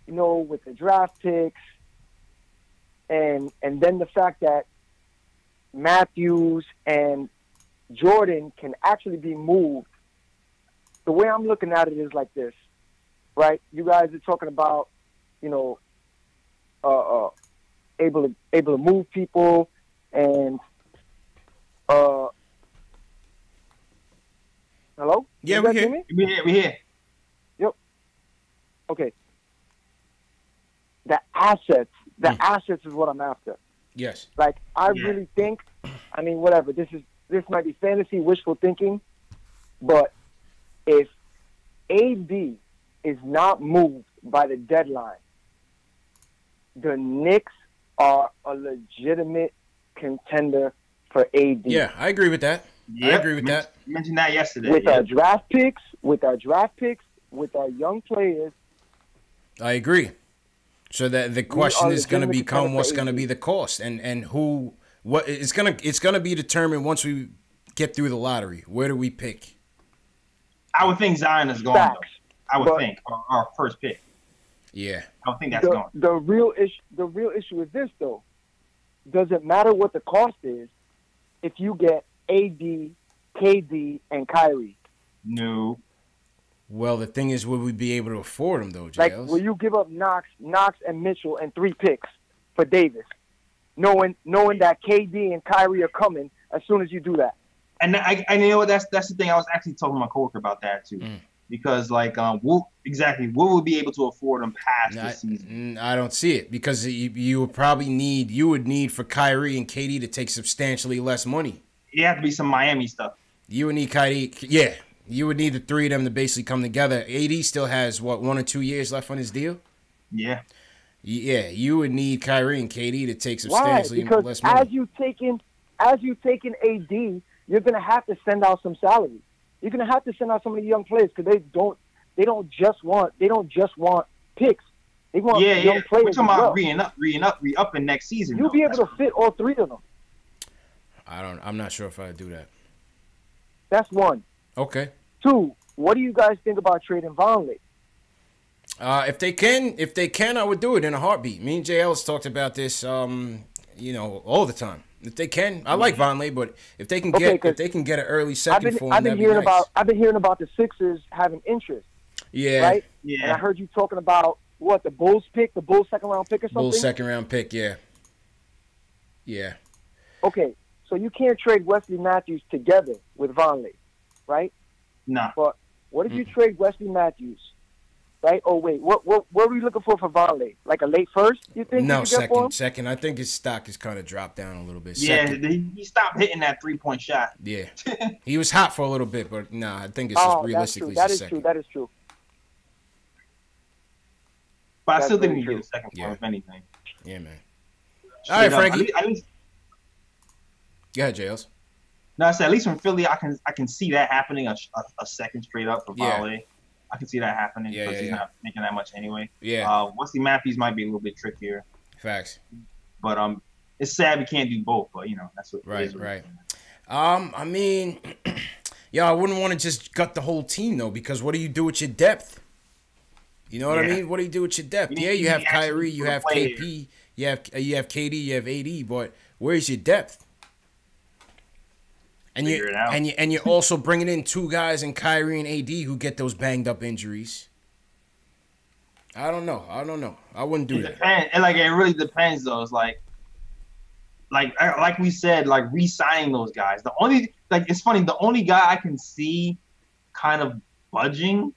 know, with the draft picks, and then the fact that Matthews and Jordan can actually be moved. The way I'm looking at it is like this, right? You guys are talking about, you know, able to move people and hello? Yeah, we hear. We here. Yep. Okay. The assets is what I'm after. Yes. Like I really think, I mean, whatever. This might be fantasy, wishful thinking, but if AD is not moved by the deadline, the Knicks are a legitimate contender for AD. Yeah, I agree with that. Yep. I agree with that. You mentioned that yesterday. With our draft picks, with our young players. I agree. So that the question is going to become what's going to be the cost and what it's going to be determined once we get through the lottery. Where do we pick? I would think Zion is going. I would think our first pick. Yeah, I don't think that's going. The real issue is this though. Does it matter what the cost is if you get AD, KD, and Kyrie? No. Well, the thing is, will we be able to afford them though, Like, Jails? will you give up Knox and Mitchell and 3 picks for Davis, knowing that KD and Kyrie are coming as soon as you do that? And you know what? That's the thing. I was actually talking to my coworker about that too, because like, will we be able to afford them past this season? I don't see it because you would probably need for Kyrie and KD to take substantially less money. It have to be some Miami stuff. You would need Kyrie, yeah. You would need the three of them to basically come together. AD still has, 1 or 2 years left on his deal? Yeah. Yeah, you would need Kyrie and KD to take substantially less money. Why? Because as you taking AD, you're going to have to send out some salary. You're going to have to send out some of the young players because they don't just want picks. They want young players. We're talking about re-upping next season. You'll be able to fit all 3 of them. I'm not sure if I'd do that. That's 1. Okay. 2, what do you guys think about trading Vonleh? If they can, I would do it in a heartbeat. Me and Jay Ellis talked about this, all the time. If they can, I like Vonleh, but if they can get an early second for him, that'd be nice. I've been hearing about the Sixers having interest. Yeah. Right. Yeah. And I heard you talking about the Bulls pick, the Bulls second round pick or something. Bulls second round pick, yeah. Yeah. Okay, so you can't trade Wesley Matthews together with Vonleh, right? Nah. But what if you trade Wesley Matthews, right? Oh wait, what are we looking for Vonleh? Like a late first? You think? No, second. I think his stock has kind of dropped down a little bit. Yeah, he stopped hitting that 3-point shot. Yeah, he was hot for a little bit, but nah, I think it's just realistically second. That is true. But I still think we get a second one, if anything. Yeah, man. All right, Frankie. At least, go ahead, Jails. No, I said at least from Philly, I can see that happening. A second straight up for Vonleh. I can see that happening because he's not making that much anyway. Yeah. Wesley Matthews might be a little bit trickier. Facts. But it's sad we can't do both. But that's what. Right. Right. I mean, I wouldn't want to just gut the whole team though, because what do you do with your depth? You know what I mean? What do you do with your depth? You have Kyrie, you have KP, you have KD, you have AD, but where's your depth? And you're also bringing in 2 guys in Kyrie and AD who get those banged up injuries. I don't know. I wouldn't do that. And it really depends though. It's like we said, like re-signing those guys. The only it's funny. The only guy I can see kind of budging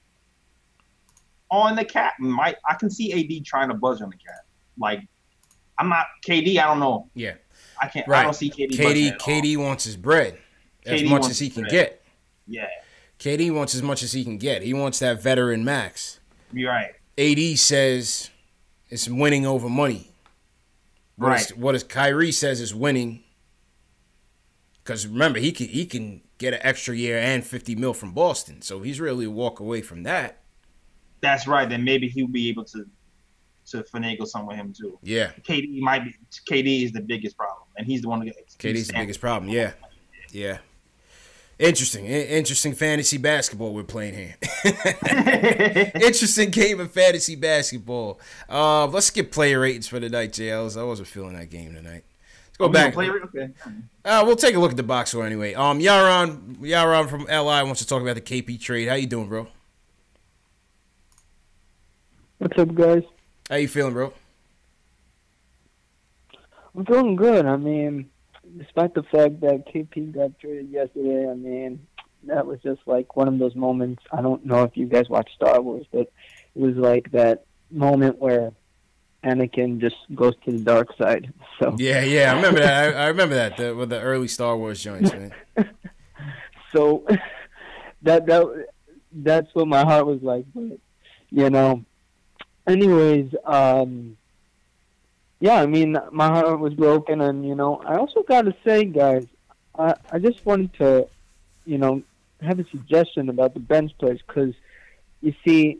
on the cap I can see AD trying to budge on the cap. Like I'm not KD. I don't know. Yeah, I can't. Right. I don't see KD. KD wants his bread. As much as he can get. Yeah. KD wants as much as he can get. He wants that veteran max. You're right. AD says, It's winning over money. What is Kyrie says is winning. Because remember, he can get an extra year and $50 million from Boston, so he's really a walk away from that. That's right. Then maybe he'll be able to finagle some with him too. Yeah. KD is the biggest problem, and he's the one that gets. KD's the biggest problem. Yeah. Yeah. Interesting fantasy basketball we're playing here. Interesting game of fantasy basketball. Let's skip player ratings for the night, JLs. I wasn't feeling that game tonight. Let's go back. Okay. We'll take a look at the box score anyway. Yaron from LI wants to talk about the KP trade. How you doing, bro? What's up, guys? How you feeling, bro? I'm feeling good. I mean, despite the fact that KP got traded yesterday, I mean, that was just like one of those moments. I don't know if you guys watch Star Wars, but it was like that moment where Anakin just goes to the dark side. So yeah, I remember that. I remember that with the early Star Wars joints, man. So that's what my heart was like. But, you know, anyways, yeah, I mean, my heart was broken, and, you know, I also got to say, guys, I just wanted to, you know, have a suggestion about the bench players, because, you see,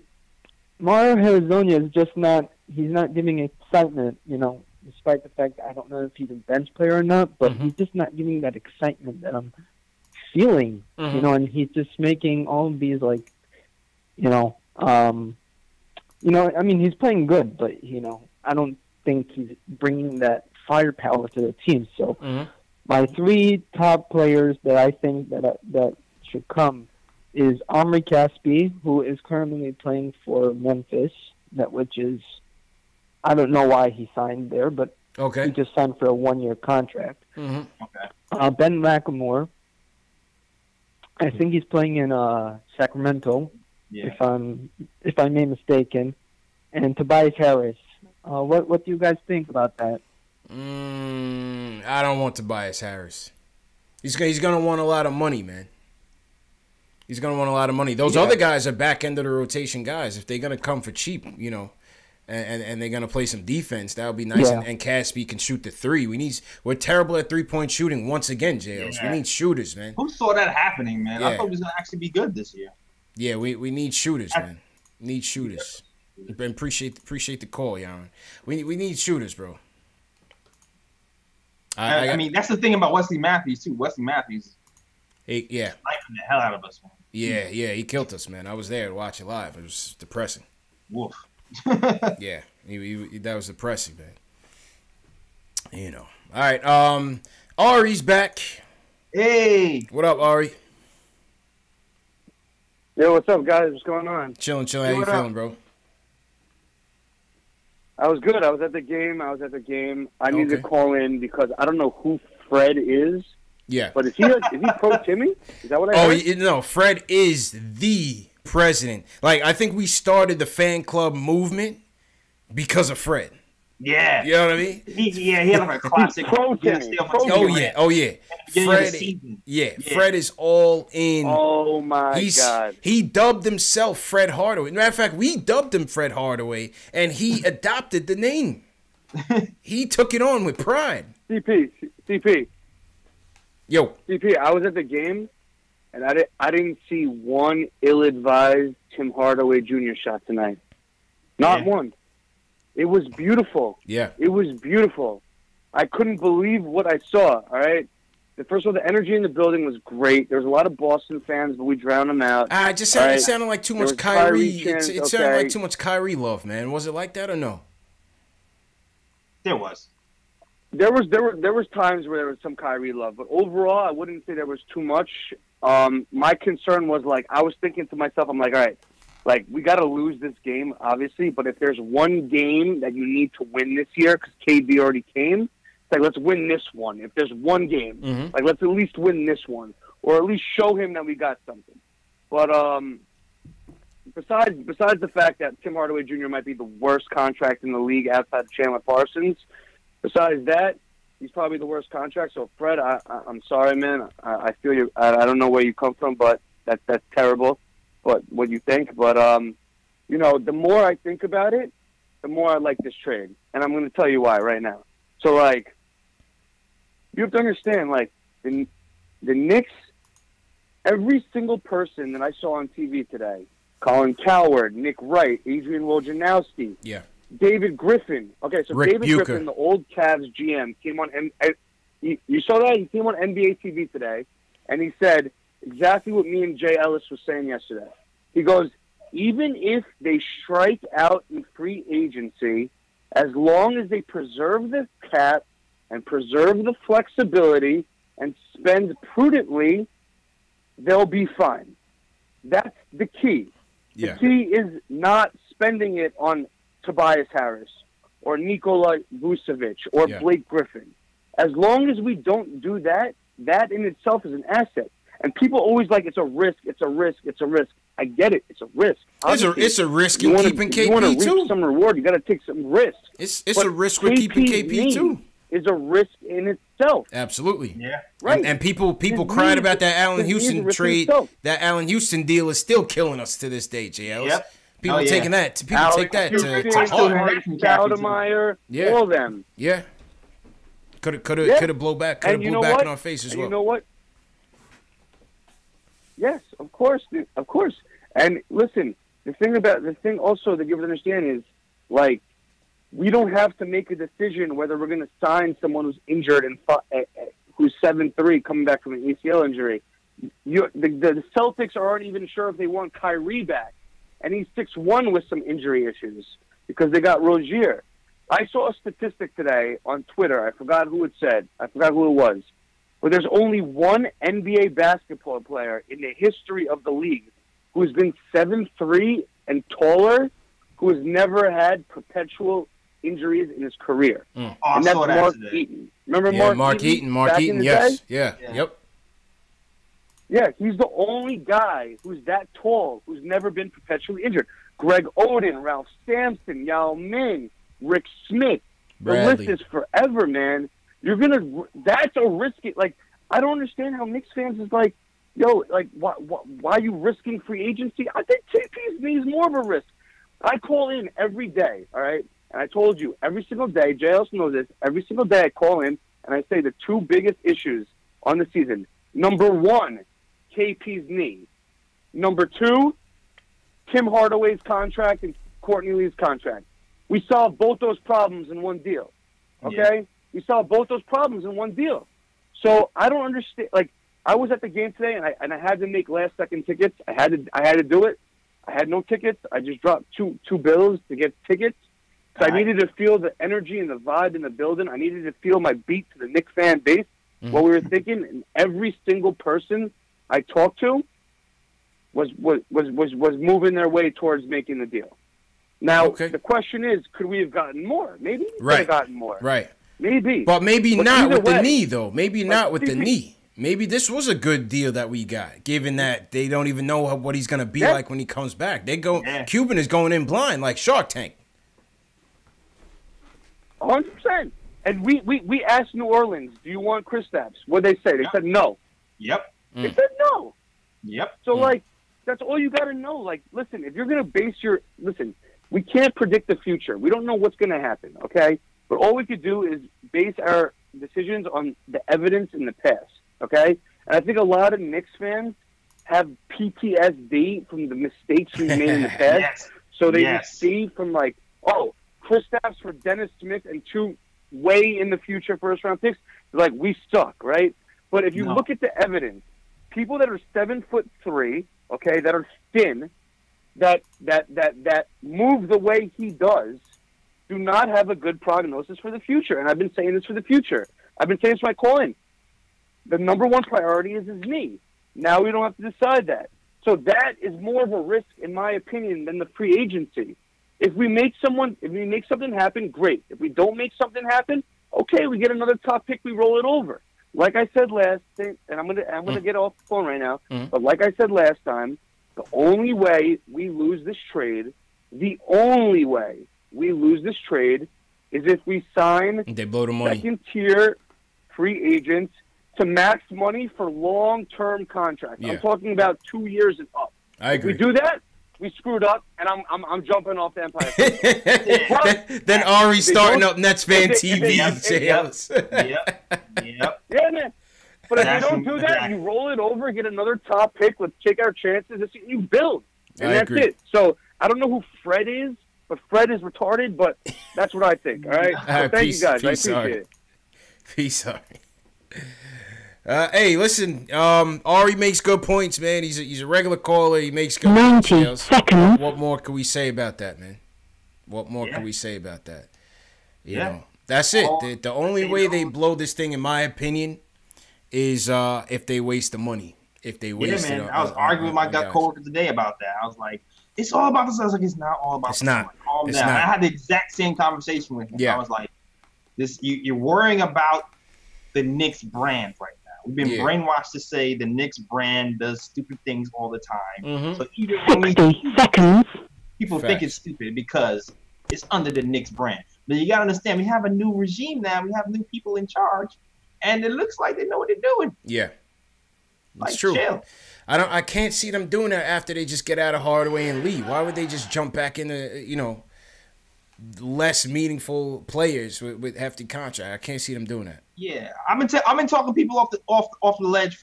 Mario Hezonja is just not, he's not giving excitement, you know, despite the fact that I don't know if he's a bench player or not, but he's just not giving that excitement that I'm feeling, you know, and he's just making all of these, like, you know, I mean, he's playing good, but, you know, I don't think he's bringing that firepower to the team. So my three top players that I think that should come is Omri Caspi, who is currently playing for Memphis, which is, I don't know why he signed there, but he just signed for a 1-year contract. Ben McLemore, I think he's playing in Sacramento, if I'm not mistaken, and Tobias Harris. What do you guys think about that? I don't want Tobias Harris. He's gonna want a lot of money, man. He's gonna want a lot of money. Those other guys are back end of the rotation guys. If they're gonna come for cheap, you know, and they're gonna play some defense, that would be nice. Yeah. And Caspi can shoot the three. We're terrible at 3-point shooting once again, JLs. Yeah. We need shooters, man. Who saw that happening, man? Yeah. I thought he was gonna actually be good this year. Yeah, we need shooters, man. Need shooters. Appreciate the call, Yaron. We need shooters, bro. I mean, that's the thing about Wesley Matthews too. Wesley Matthews, sniping the hell out of us, man. Yeah, he killed us, man. I was there to watch it live. It was depressing. Woof. Yeah, that was depressing, man. You know. All right, Ari's back. Hey, what up, Ari? Yo, what's up, guys? What's going on? Chilling. How you feeling, bro? I was good. I was at the game. I needed to call in because I don't know who Fred is. Yeah. But is he pro Timmy? Is that what I heard? No, Fred is the president. Like, I think we started the fan club movement because of Fred. Yeah. You know what I mean? He had like a classic. Pro Timmy. Oh yeah. Fred is all in. Oh my God. He dubbed himself Fred Hardaway. Matter of fact, we dubbed him Fred Hardaway, and he adopted the name. He took it on with pride. CP. Yo. CP, I was at the game, and I didn't see one ill-advised Tim Hardaway Jr. shot tonight. Not one. It was beautiful. Yeah. It was beautiful. I couldn't believe what I saw, all right? First of all, the energy in the building was great. There was a lot of Boston fans, but we drowned them out. It sounded like too much Kyrie. It sounded like too much Kyrie love, man. Was it like that or no? There was. There was times where there was some Kyrie love, but overall, I wouldn't say there was too much. My concern was, like, I was thinking to myself, I'm like, all right, like, we got to lose this game, obviously, but if there's one game that you need to win this year, because KD already came, it's like, let's win this one. If there's one game, like, let's at least win this one, or at least show him that we got something. But besides the fact that Tim Hardaway Jr. might be the worst contract in the league outside of Chandler Parsons, besides that, he's probably the worst contract. So, Fred, I'm sorry, man. I feel you. I don't know where you come from, but that's terrible. But what you think? But you know, the more I think about it, the more I like this trade. And I'm going to tell you why right now. So, like, you have to understand, like, the Knicks, every single person that I saw on TV today, Colin Cowherd, Nick Wright, Adrian Wojnarowski, David Griffin. Okay, so Rick David Bucher. Griffin, the old Cavs GM, came on, and you saw that? He came on NBA TV today, and he said exactly what me and Jay Ellis was saying yesterday. He goes, even if they strike out in free agency, as long as they preserve the cap and preserve the flexibility and spend prudently, they'll be fine. That's the key. The key is not spending it on Tobias Harris or Nikola Vucevic or Blake Griffin. As long as we don't do that, that in itself is an asset. And people always like, it's a risk, it's a risk, it's a risk. I get it. It's a risk. It's a risk in keeping KP, too. You want to reap some reward, you got to take some risk. It's a risk with keeping KP, too. Is a risk in itself. Absolutely. Yeah. Right. And people cried about that Allen Houston trade. That Allen Houston deal is still killing us to this day, JL. Yep. People taking that. People take that to heart. Stoudemire, all of them. Yeah. Could have blown back. Could have blew back in our face as well. You know what? Yes, of course, dude. Of course. And listen, the thing also that you have to understand is, like, we don't have to make a decision whether we're going to sign someone who's injured and who's 7'3", coming back from an ACL injury. The Celtics aren't even sure if they want Kyrie back, and he's 6'1" with some injury issues because they got Rozier. I saw a statistic today on Twitter. I forgot who it said. I forgot who it was. But there's only one NBA basketball player in the history of the league who's been 7'3" and taller, who has never had perpetual injuries in his career. And that's Mark Eaton. Remember Mark Eaton? Mark Eaton, yes. Yeah. Yep. Yeah, he's the only guy who's that tall who's never been perpetually injured. Greg Oden, Ralph Sampson, Yao Ming, Rick Smith. Bradley. The list is forever, man. That's a risky, like, I don't understand how Knicks fans is like, yo, like, why are you risking free agency? I think KP's knee is more of a risk. I call in every day, all right? And I told you, every single day, JLS knows this, every single day I call in and I say the two biggest issues on the season. Number one, KP's knee. Number two, Tim Hardaway's contract and Courtney Lee's contract. We solved both those problems in one deal, okay? Yeah. We solved both those problems in one deal. So I don't understand. Like, I was at the game today and I had to make last-second tickets. I had to do it. I had no tickets. I just dropped two bills to get tickets. So I needed to feel the energy and the vibe in the building. I needed to feel my beat to the Knicks fan base. What we were thinking, and every single person I talked to was moving their way towards making the deal. Now, the question is, could we have gotten more? Maybe we could have gotten more. Right. Maybe. But maybe not with the knee, though. Maybe not with the knee. Maybe this was a good deal that we got, given that they don't even know what he's going to be like when he comes back. Cuban is going in blind like Shark Tank. 100%. And we asked New Orleans, do you want Kristaps? What did they say? They said no. Yep. They said no. Yep. So, like, that's all you got to know. Like, listen, if you're going to base listen, we can't predict the future. We don't know what's going to happen, okay? But all we could do is base our decisions on the evidence in the past, okay? And I think a lot of Knicks fans have PTSD from the mistakes we made in the past. Yes. So they just see from, like, oh, Kristaps for Dennis Smith and two way in the future first-round picks, like, we suck, right? But if you look at the evidence, people that are 7'3", okay, that are thin, that move the way he does, do not have a good prognosis for the future. And I've been saying this for the future. I've been saying this when I call in. The number one priority is his knee. Now we don't have to decide that. So that is more of a risk, in my opinion, than the free agency. If we make something happen, great. If we don't make something happen, okay, we get another top pick, we roll it over. Like I said last time, and I'm gonna get off the phone right now, but like I said last time, the only way we lose this trade, is if we sign second-tier free agents to max money for long-term contracts. I'm talking about 2 years and up. I agree. If we do that, we screwed up, and I'm jumping off the Empire State. Then Ari starting up Nets fan TV. Yep. Yeah, man. But if you don't do that, you roll it over, get another top pick, let's take our chances. You build, and that's it. So I don't know who Fred is, but Fred is retarded. But that's what I think. All right. So thank you guys. I appreciate it. Peace, Ari. Hey, listen. Ari makes good points, man. He's a regular caller. He makes good 90 points. seconds. What more can we say about that, man? What more can we say about that? You know, that's it. The only way they blow this thing, in my opinion, is if they waste the money. If they waste it. I was arguing with my gut coworker today about that. I was like, it's all about the. I was like, it's not all about. It's not. Like, calm it's down. not. I had the exact same conversation with him. Yeah. I was like, you're worrying about the Knicks brand right now. We've been brainwashed to say the Knicks brand does stupid things all the time. So even when 60 seconds. people think it's stupid because it's under the Knicks brand. But you gotta understand, we have a new regime now. We have new people in charge, and it looks like they know what they're doing. Yeah, like, it's true. Chill. I can't see them doing that after they just get out of Hardaway and leave. Why would they just jump back into less meaningful players with hefty contract? I can't see them doing that. Yeah, I've been talking people off the ledge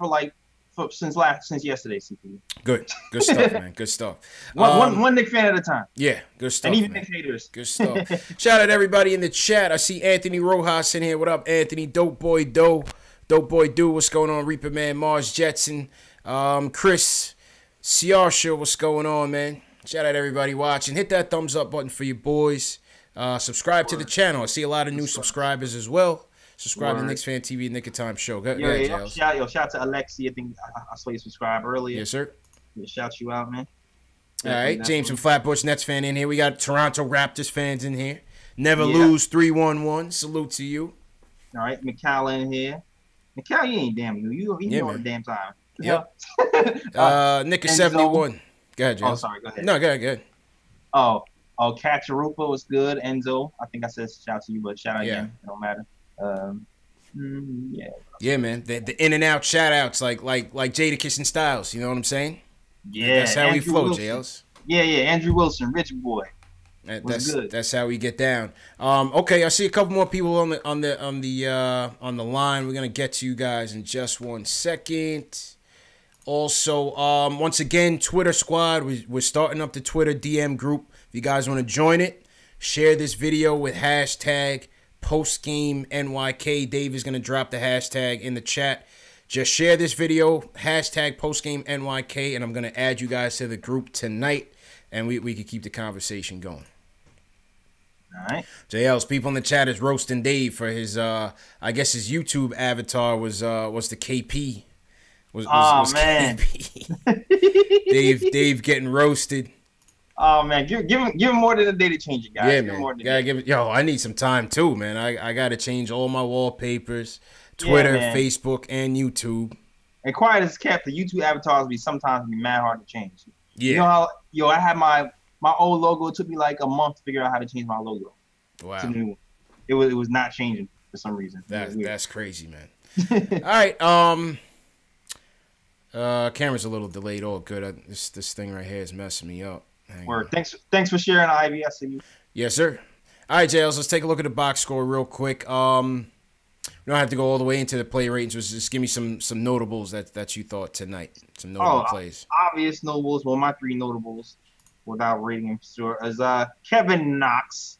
since yesterday. CP. Good stuff, man. Good stuff. One Knicks fan at a time. Yeah, good stuff. And even man. Knicks haters. Good stuff. Shout out everybody in the chat. I see Anthony Rojas in here. What up, Anthony? Dope boy Do. What's going on? Reaper Man, Mars Jetson, Chris Siarsha. What's going on, man? Shout out everybody watching. Hit that thumbs up button for your boys. Subscribe to the channel. I see a lot of new subscribers as well. Subscribe to Knicks Fan TV, Nick of Time Show. Go ahead, Giles. Shout out to Alexi. I think I saw you subscribe earlier. Yes, sir. Yeah, shout you out, man. All right, James from Flatbush, Nets fan in here. We got Toronto Raptors fans in here. Never lose 3-1-1. Salute to you. All right, McCall in here. McCall, you ain't damn new. You know the damn time. Yep. Nick is 71. Go ahead, James. Oh, sorry. Go ahead. No, go ahead. Oh, Catcharupa was good. Enzo, I think I said shout to you, but shout out again. It don't matter. Yeah, man. The in and out shout outs like Jadakiss and Styles. You know what I'm saying? Yeah, that's how Andrew we flow, Wilson. JLs. Yeah. Andrew Wilson, rich boy. That's how we get down. Okay, I see a couple more people on the line. We're gonna get to you guys in just 1 second. Also, once again, Twitter squad. We're starting up the Twitter DM group. If you guys want to join it, share this video with hashtag Postgame NYK. Dave is gonna drop the hashtag in the chat. Just share this video, hashtag Postgame NYK, and I'm gonna add you guys to the group tonight, and we can keep the conversation going. All right. JL's people in the chat is roasting Dave for his I guess his YouTube avatar was the KP. Was man. KP. Dave getting roasted. Oh man, give him more than a day to change it, guys. Yeah, man. Gotta give it. I need some time too, man. I gotta change all my wallpapers, Twitter, Facebook, and YouTube. And quiet as kept, the YouTube avatars sometimes be mad hard to change. Yeah. You know how I had my old logo. It took me like a month to figure out how to change my logo. Wow. To new. It was not changing for some reason. That's crazy, man. All right. Camera's a little delayed. All good. This thing right here is messing me up. Word. Thanks for sharing, Ivy. I see you. Yes, sir. All right, Jails, let's take a look at the box score real quick. We don't have to go all the way into the play ratings. Just give me some notables that you thought tonight. Some notable plays. Obvious notables. Well, my three notables, without rating them, sure, is Kevin Knox,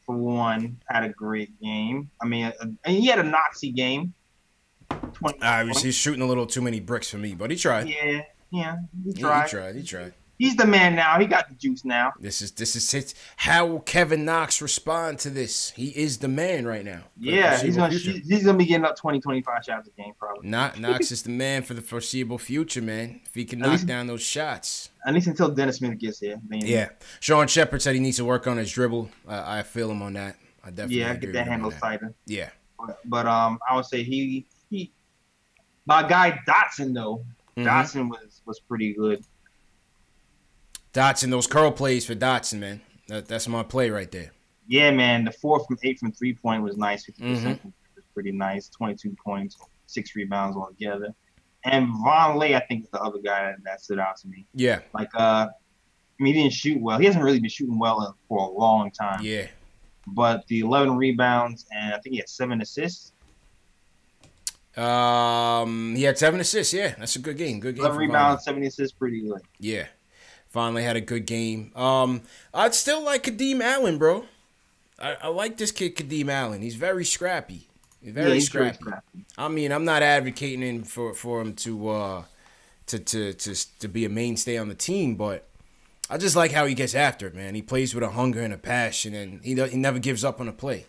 for one, had a great game. I mean, and he had a Knoxy game. He's shooting a little too many bricks for me, but he tried. Yeah, he tried. He tried. He's the man now. He got the juice now. This is it. How will Kevin Knox respond to this? He is the man right now. Yeah, he's gonna be getting up 20-25 shots a game probably. Knox is the man for the foreseeable future, man. If he can knock down those shots. At least until Dennis Smith gets here. Yeah. Sean Shepard said he needs to work on his dribble. I feel him on that. I definitely agree get that handle tighter. Yeah. But I would say he my guy Dotson though. Mm-hmm. Dotson was pretty good. Dotson, those curl plays for Dotson, man. That's my play right there. Yeah, man. The 4 from 8 from 3-point was nice. 50% was pretty nice. 22 points, 6 rebounds altogether. And Von Lay, I think, is the other guy that stood out to me. Yeah. Like mean, he didn't shoot well. He hasn't really been shooting well for a long time. Yeah. But the 11 rebounds and I think he had 7 assists. He had 7 assists. Yeah, that's a good game. Good game. 11 rebounds, 7 assists, pretty good. Yeah, finally had a good game. I'd still like Kadeem Allen, bro. I like this kid, Kadeem Allen. He's very scrappy. He's scrappy. I mean, I'm not advocating for him to be a mainstay on the team, but I just like how he gets after it, man. He plays with a hunger and a passion, and he never gives up on a play.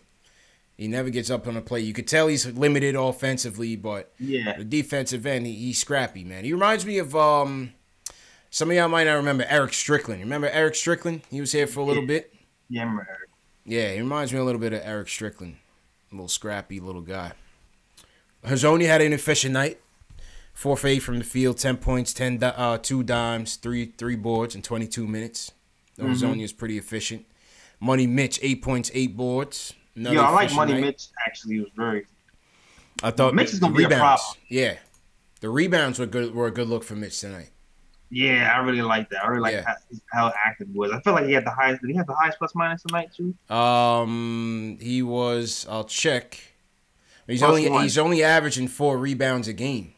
He never gets up on a play. You could tell he's limited offensively, but the defensive end, he's scrappy, man. He reminds me of some of y'all might not remember Eric Strickland. Remember Eric Strickland? He was here for a little bit. Yeah, I remember Eric. Yeah, he reminds me a little bit of Eric Strickland. A little scrappy little guy. Hazonia had an efficient night. 4 for 8 from the field, 10 points, 2 dimes, 3 boards in 22 minutes. Hazonia is pretty efficient. Money Mitch, 8 points, 8 boards. I like Money Mitch, actually. It was very... I thought Mitch is going to be a problem. Yeah. The rebounds were a good look for Mitch tonight. Yeah, I really like that. I really like how active he was. I feel like he had the highest... Did he have the highest plus minus tonight, too? He was... I'll check. He's only averaging 4 rebounds a game.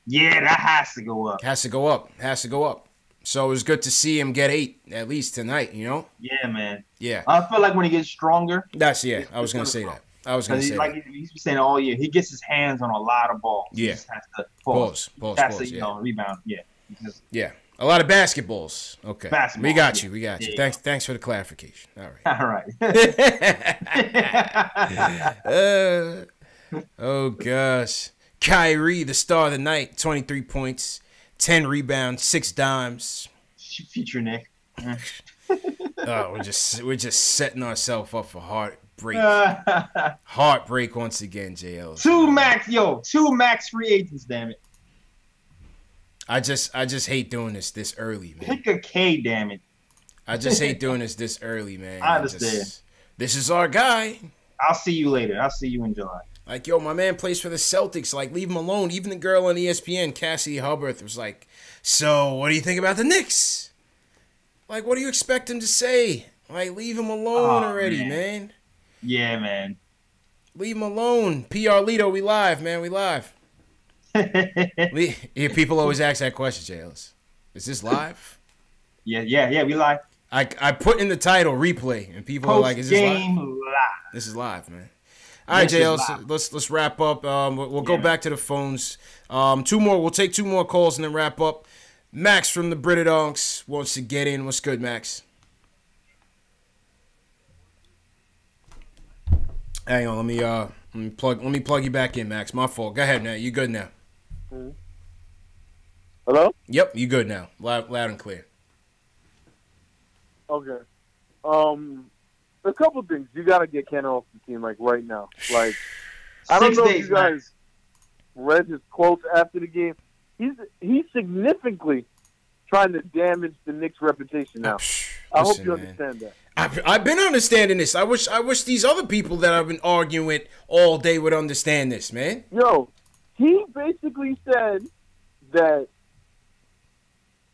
Yeah, that has to go up. Has to go up. So it was good to see him get 8 at least tonight, you know? Yeah, man. Yeah. I feel like when he gets stronger. I was going to say that. He's been saying all year. He gets his hands on a lot of balls. Yeah. He just has to pause. Rebound. Yeah. Yeah. A lot of basketballs. Okay. We got you. Yeah. Thanks for the clarification. All right. Oh, gosh. Kyrie, the star of the night, 23 points, 10 rebounds, 6 dimes. Feature Nick. We're just setting ourselves up for heartbreak. Heartbreak once again, JL. 2 max free agents, damn it. I just hate doing this early, man. Pick a K, damn it. I just hate doing this early, man. I understand. This is our guy. I'll see you later. I'll see you in July. Like, yo, my man plays for the Celtics. Like, leave him alone. Even the girl on ESPN, Cassie Hubbard, was like, so what do you think about the Knicks? Like, what do you expect him to say? Like, leave him alone already, man. Yeah, man. Leave him alone. PR Lito, we live, man. We live. People always ask that question, Jails. Is this live? Yeah, we live. I put in the title replay, and people are like, is this live? This is live, man. All right, JL, let's wrap up. We'll go back to the phones. 2 more. We'll take 2 more calls and then wrap up. Max from the Britadonks wants to get in. What's good, Max? Hang on, let me plug you back in, Max. My fault. Go ahead now. You good now? Hello? Yep, you good now. Loud and clear. Okay. A couple things. You got to get Kenner off the team, like, right now. Like, I don't know if you guys read his quotes after the game. He's significantly trying to damage the Knicks' reputation now. I hope you understand that. I've been understanding this. I wish these other people that I've been arguing with all day would understand this, man. Yo, he basically said that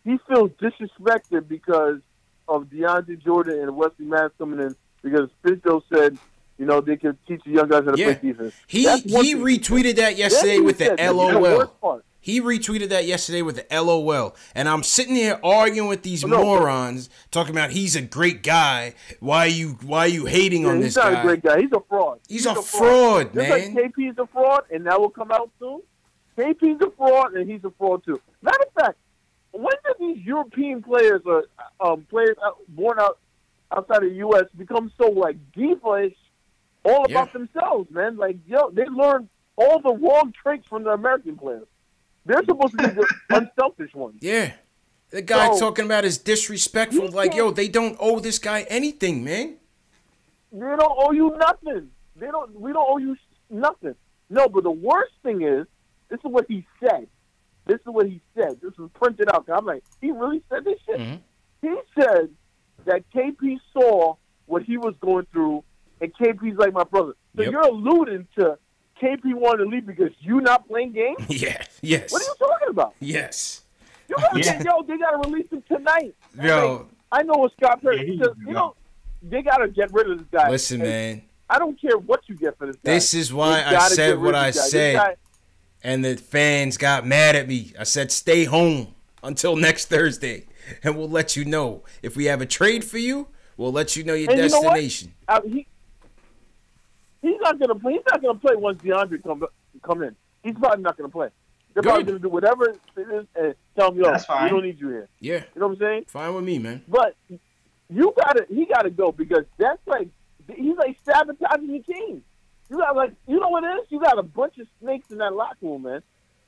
he feels disrespected because of DeAndre Jordan and Wesley Matthews coming in because Pinto said, you know, they could teach the young guys how to play defense. He retweeted that yesterday with the LOL. He retweeted that yesterday with the LOL. And I'm sitting here arguing with these morons, talking about he's a great guy. Why are you hating on this guy? He's not a great guy. He's a fraud. He's a fraud, man. Just like KP's a fraud, and that will come out soon. KP's a fraud, and he's a fraud, too. Matter of fact, when did these European players or players born outside of the U.S. become so, like, diva-ish all about themselves, man? Like, yo, they learn all the wrong traits from the American players. They're supposed to be the unselfish ones. Yeah. The guy talking about is disrespectful. Like, yo, they don't owe this guy anything, man. They don't owe you nothing. We don't owe you nothing. No, but the worst thing is, this is what he said. This was printed out. I'm like, he really said this shit? Mm-hmm. He said that KP saw what he was going through, and KP's like my brother. So you're alluding to KP wanted to leave because you not playing games? Yes. What are you talking about? Yes. They got to release him tonight. Yo, I know what Scott Perry. Yeah, Because, you know, they gotta get rid of this guy. Listen, man. I don't care what you get for this guy. This is why You I gotta said get rid what of I this guy. This said, guy- and the fans got mad at me. I said, stay home until next Thursday, and we'll let you know. If we have a trade for you, we'll let you know your And you know what? destination. He's not gonna play. He's not gonna play once DeAndre come in. He's probably not gonna play. They're probably Good. gonna do whatever it is and tell him, yo, That's fine. we don't need you here. Yeah, You know what I'm saying? fine with me, man. But he gotta go because that's like he's like sabotaging your team. You got you know what it is? You got a bunch of snakes in that locker room, man.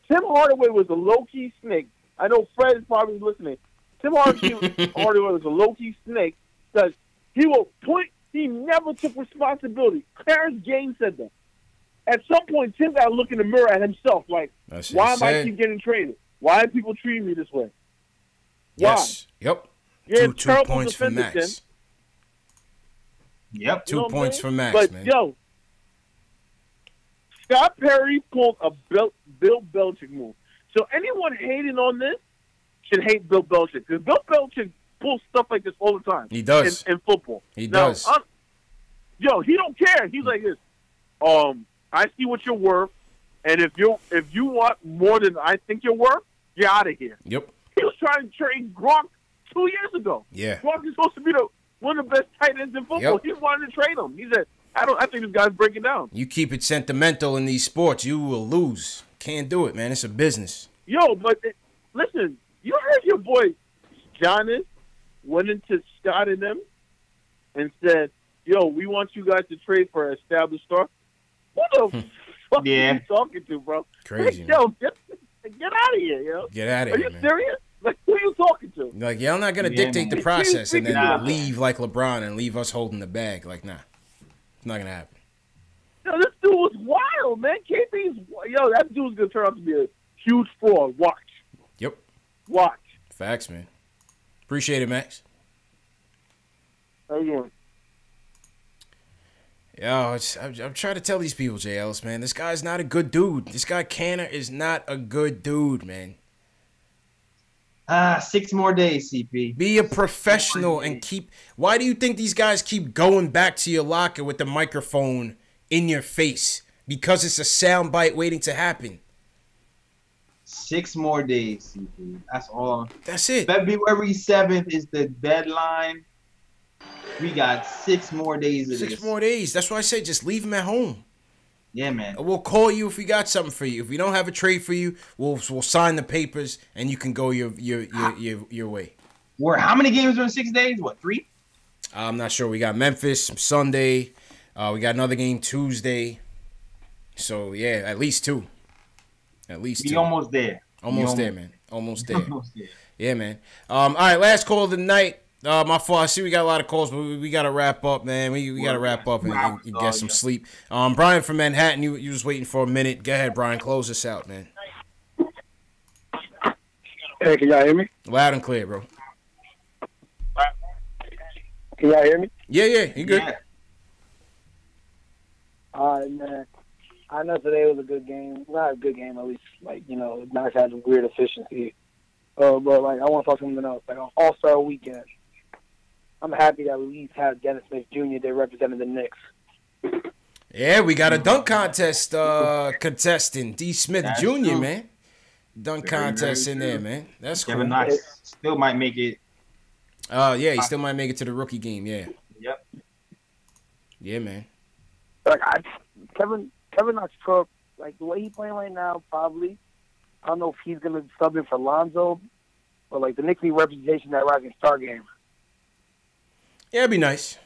Tim Hardaway was a low key snake. I know Fred is probably listening. Tim Hardaway was a low key snake because he never took responsibility. Clarence Gaines said that. At some point, Tim got to look in the mirror at himself, like, That's why what am he I said. keep getting traded? Why are people treating me this way? Yes. Yep. You're a Two terrible points for defender, Max. Tim. Yep. You know 2 what I'm points saying? for Max, But, man. yo, Scott Perry pulled a Bill Belichick move. So anyone hating on this should hate Bill Belichick. Because Bill Belichick pulls stuff like this all the time. He does. In football. He Now, does. Yo, he don't care. He's like this. I see what you're worth, and if you want more than I think you're worth, you're out of here. Yep. He was trying to trade Gronk 2 years ago. Yeah. Gronk is supposed to be one of the best tight ends in football. Yep. He wanted to trade him. He said, I think this guy's breaking down. You keep it sentimental in these sports, you will lose. Can't do it, man. It's a business. Yo, but listen, you heard your boy Giannis went into Scott and them and said, yo, we want you guys to trade for an established star. Who the fuck are you talking to, bro? Crazy, Like, yo, get out of here, yo. Get out of Are here, you man. serious? Like, who are you talking to? Like, yeah, I'm not gonna Yeah, dictate the man. process and then Nah. leave like LeBron and leave us holding the bag. Like, nah, it's not gonna happen. Yo, this dude was wild, man. Yo, that dude's gonna turn out to be a huge fraud. Watch. Yep. Watch. Facts, man. Appreciate it, Max. How you doing? Yo, I'm trying to tell these people, J. Ellis, man, this guy's not a good dude. This guy Canner is not a good dude, man. 6 more days, CP. Be a professional and keep. Why do you think these guys keep going back to your locker with the microphone in your face? Because it's a soundbite waiting to happen. 6 more days, CP. That's all. That's it. February 7th is the deadline. We got 6 more days of this. 6 more days. That's why I said just leave him at home. Yeah, man. We'll call you if we got something for you. If we don't have a trade for you, we'll sign the papers and you can go your way. How many games are in 6 days? What, 3? I'm not sure. We got Memphis Sunday. We got another game Tuesday. So yeah, at least 2. At least 2. We almost there. Almost there, man. Almost there. Almost there. Yeah, man. All right, last call of the night. My fault. I see we got a lot of calls, but we got to wrap up, man. We got to wrap up and get some sleep. Brian from Manhattan, you was waiting for a minute. Go ahead, Brian. Close us out, man. Hey, can y'all hear me? Loud and clear, bro. Can y'all hear me? Yeah, you good. Yeah. All right, man. I know today was a good game. Not a good game, at least. Like, Knox had some weird efficiency. But, like, I want to talk something else. Like, on All-Star Weekend, I'm happy that we at least had Dennis Smith Jr. They represented the Knicks. Yeah, we got a dunk contest contestant, D. Smith That's Jr., true. man. Dunk contest in there, man. That's cool. Kevin Knox still might make it. Yeah, he still might make it to the rookie game, yeah. Yep. Yeah, man. Like, Kevin Knox took, like, the way he's playing right now, probably. I don't know if he's going to sub in for Lonzo, but, like, the Knicks need representation that Rising Star game. Yeah, it'd be nice.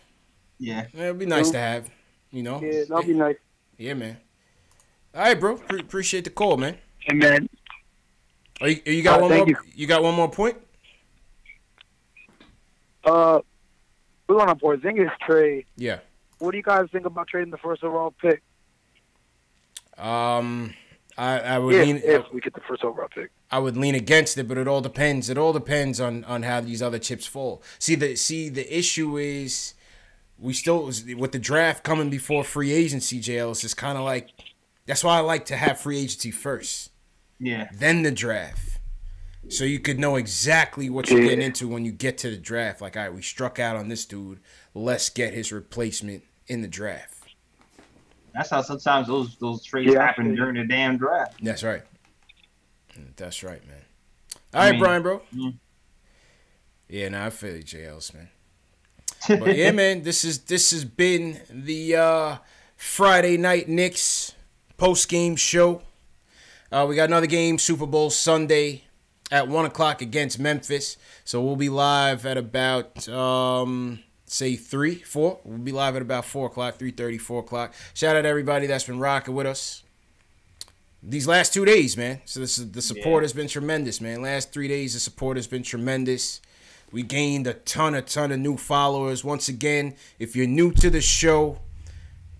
Yeah. It'd be nice to have, Yeah, that'd be nice. Yeah, man. All right, bro. Appreciate the call, man. Hey, man. You got one more? You got one more point? We're on a Porzingis trade. Yeah. What do you guys think about trading the first overall pick? I would if we get the first overall pick. I would lean against it, but it all depends. It all depends on how these other chips fall. See the issue is we still with the draft coming before free agency. JLS is kind of like that's why I like to have free agency first. Yeah. Then the draft. So you could know exactly what you're getting into when you get to the draft. Like, all right, we struck out on this dude. Let's get his replacement in the draft. That's how sometimes those trades happen during the damn draft. That's right. That's right, man. All right, Brian, bro. Yeah, I feel you, JLs, man. But yeah, man, this has been the Friday Night Knicks post-game show. We got another game, Super Bowl Sunday at 1 o'clock against Memphis. So we'll be live at about, say 3, 4. We'll be live at about 4 o'clock, 3:30, 4 o'clock. Shout out to everybody that's been rocking with us these last 2 days, man. So the support has been tremendous, man. Last 3 days, the support has been tremendous. We gained a ton of new followers. Once again, if you're new to the show,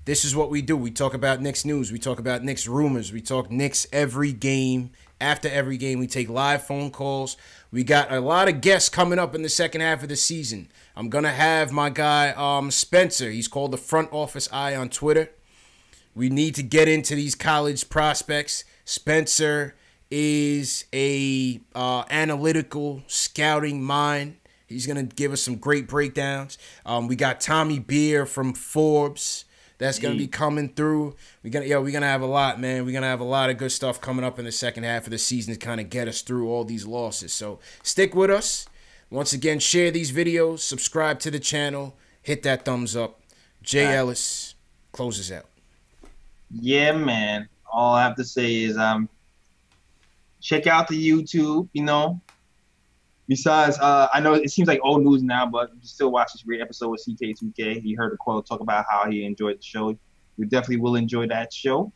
this is what we do. We talk about Knicks news. We talk about Knicks rumors. We talk Knicks every game. After every game, we take live phone calls. We got a lot of guests coming up in the second half of the season. I'm going to have my guy Spencer. He's called the Front Office Eye on Twitter. We need to get into these college prospects. Spencer is a analytical scouting mind. He's going to give us some great breakdowns. We got Tommy Beer from Forbes. That's going to be coming through. We're gonna have a lot, man. We're going to have a lot of good stuff coming up in the second half of the season to kind of get us through all these losses. So stick with us. Once again, share these videos, subscribe to the channel, hit that thumbs up. Jay Ellis closes out. Yeah, man. All I have to say is check out the YouTube, you know. Besides, I know it seems like old news now, but you still watch this great episode with CK2K. You heard Aquila talk about how he enjoyed the show. You definitely will enjoy that show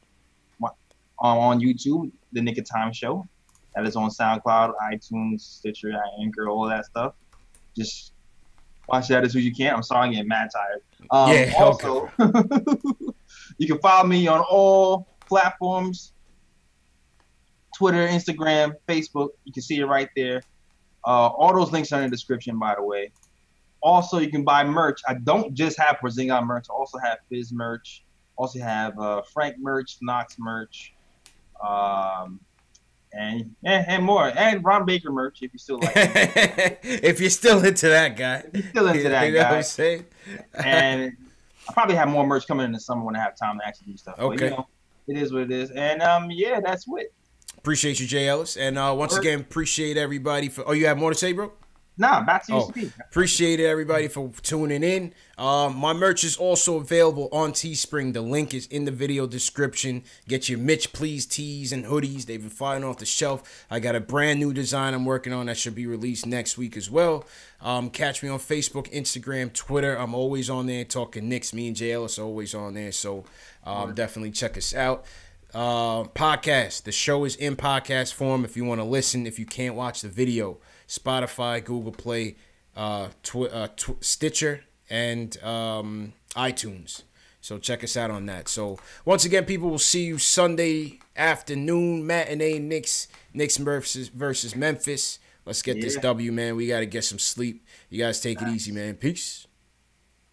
on YouTube, The Nick of Time Show. That is on SoundCloud, iTunes, Stitcher, Anchor, all that stuff. Just watch that as soon as you can. I'm sorry, I'm getting mad tired. Also, you can follow me on all platforms, Twitter, Instagram, Facebook. You can see it right there. All those links are in the description, by the way. Also, you can buy merch. I don't just have Porzingis merch. I also have Fizz merch. Also have Frank merch, Knox merch, and more. And Ron Baker merch, if you still like it. If you're still into that guy. If you're still into that you know guy. What I'm saying? And I probably have more merch coming in the summer when I have time to actually do stuff. Okay. But, you know, it is what it is. And, yeah, that's it. Appreciate you, Jay Ellis. And once again, appreciate everybody for... Oh, you have more to say, bro? Nah, back to you, Steve. Appreciate everybody for tuning in. My merch is also available on Teespring. The link is in the video description. Get your Mitch Please tees and hoodies. They've been flying off the shelf. I got a brand new design I'm working on that should be released next week as well. Catch me on Facebook, Instagram, Twitter. I'm always on there talking Knicks. Me and Jay Ellis are always on there. So definitely check us out. Podcast. The show is in podcast form if you want to listen, if you can't watch the video. Spotify, Google Play, Stitcher, and iTunes. So check us out on that. So once again, people, will see you Sunday afternoon, matinee Knicks versus Memphis. Let's get this W, man. We got to get some sleep. You guys take it easy, man. Peace.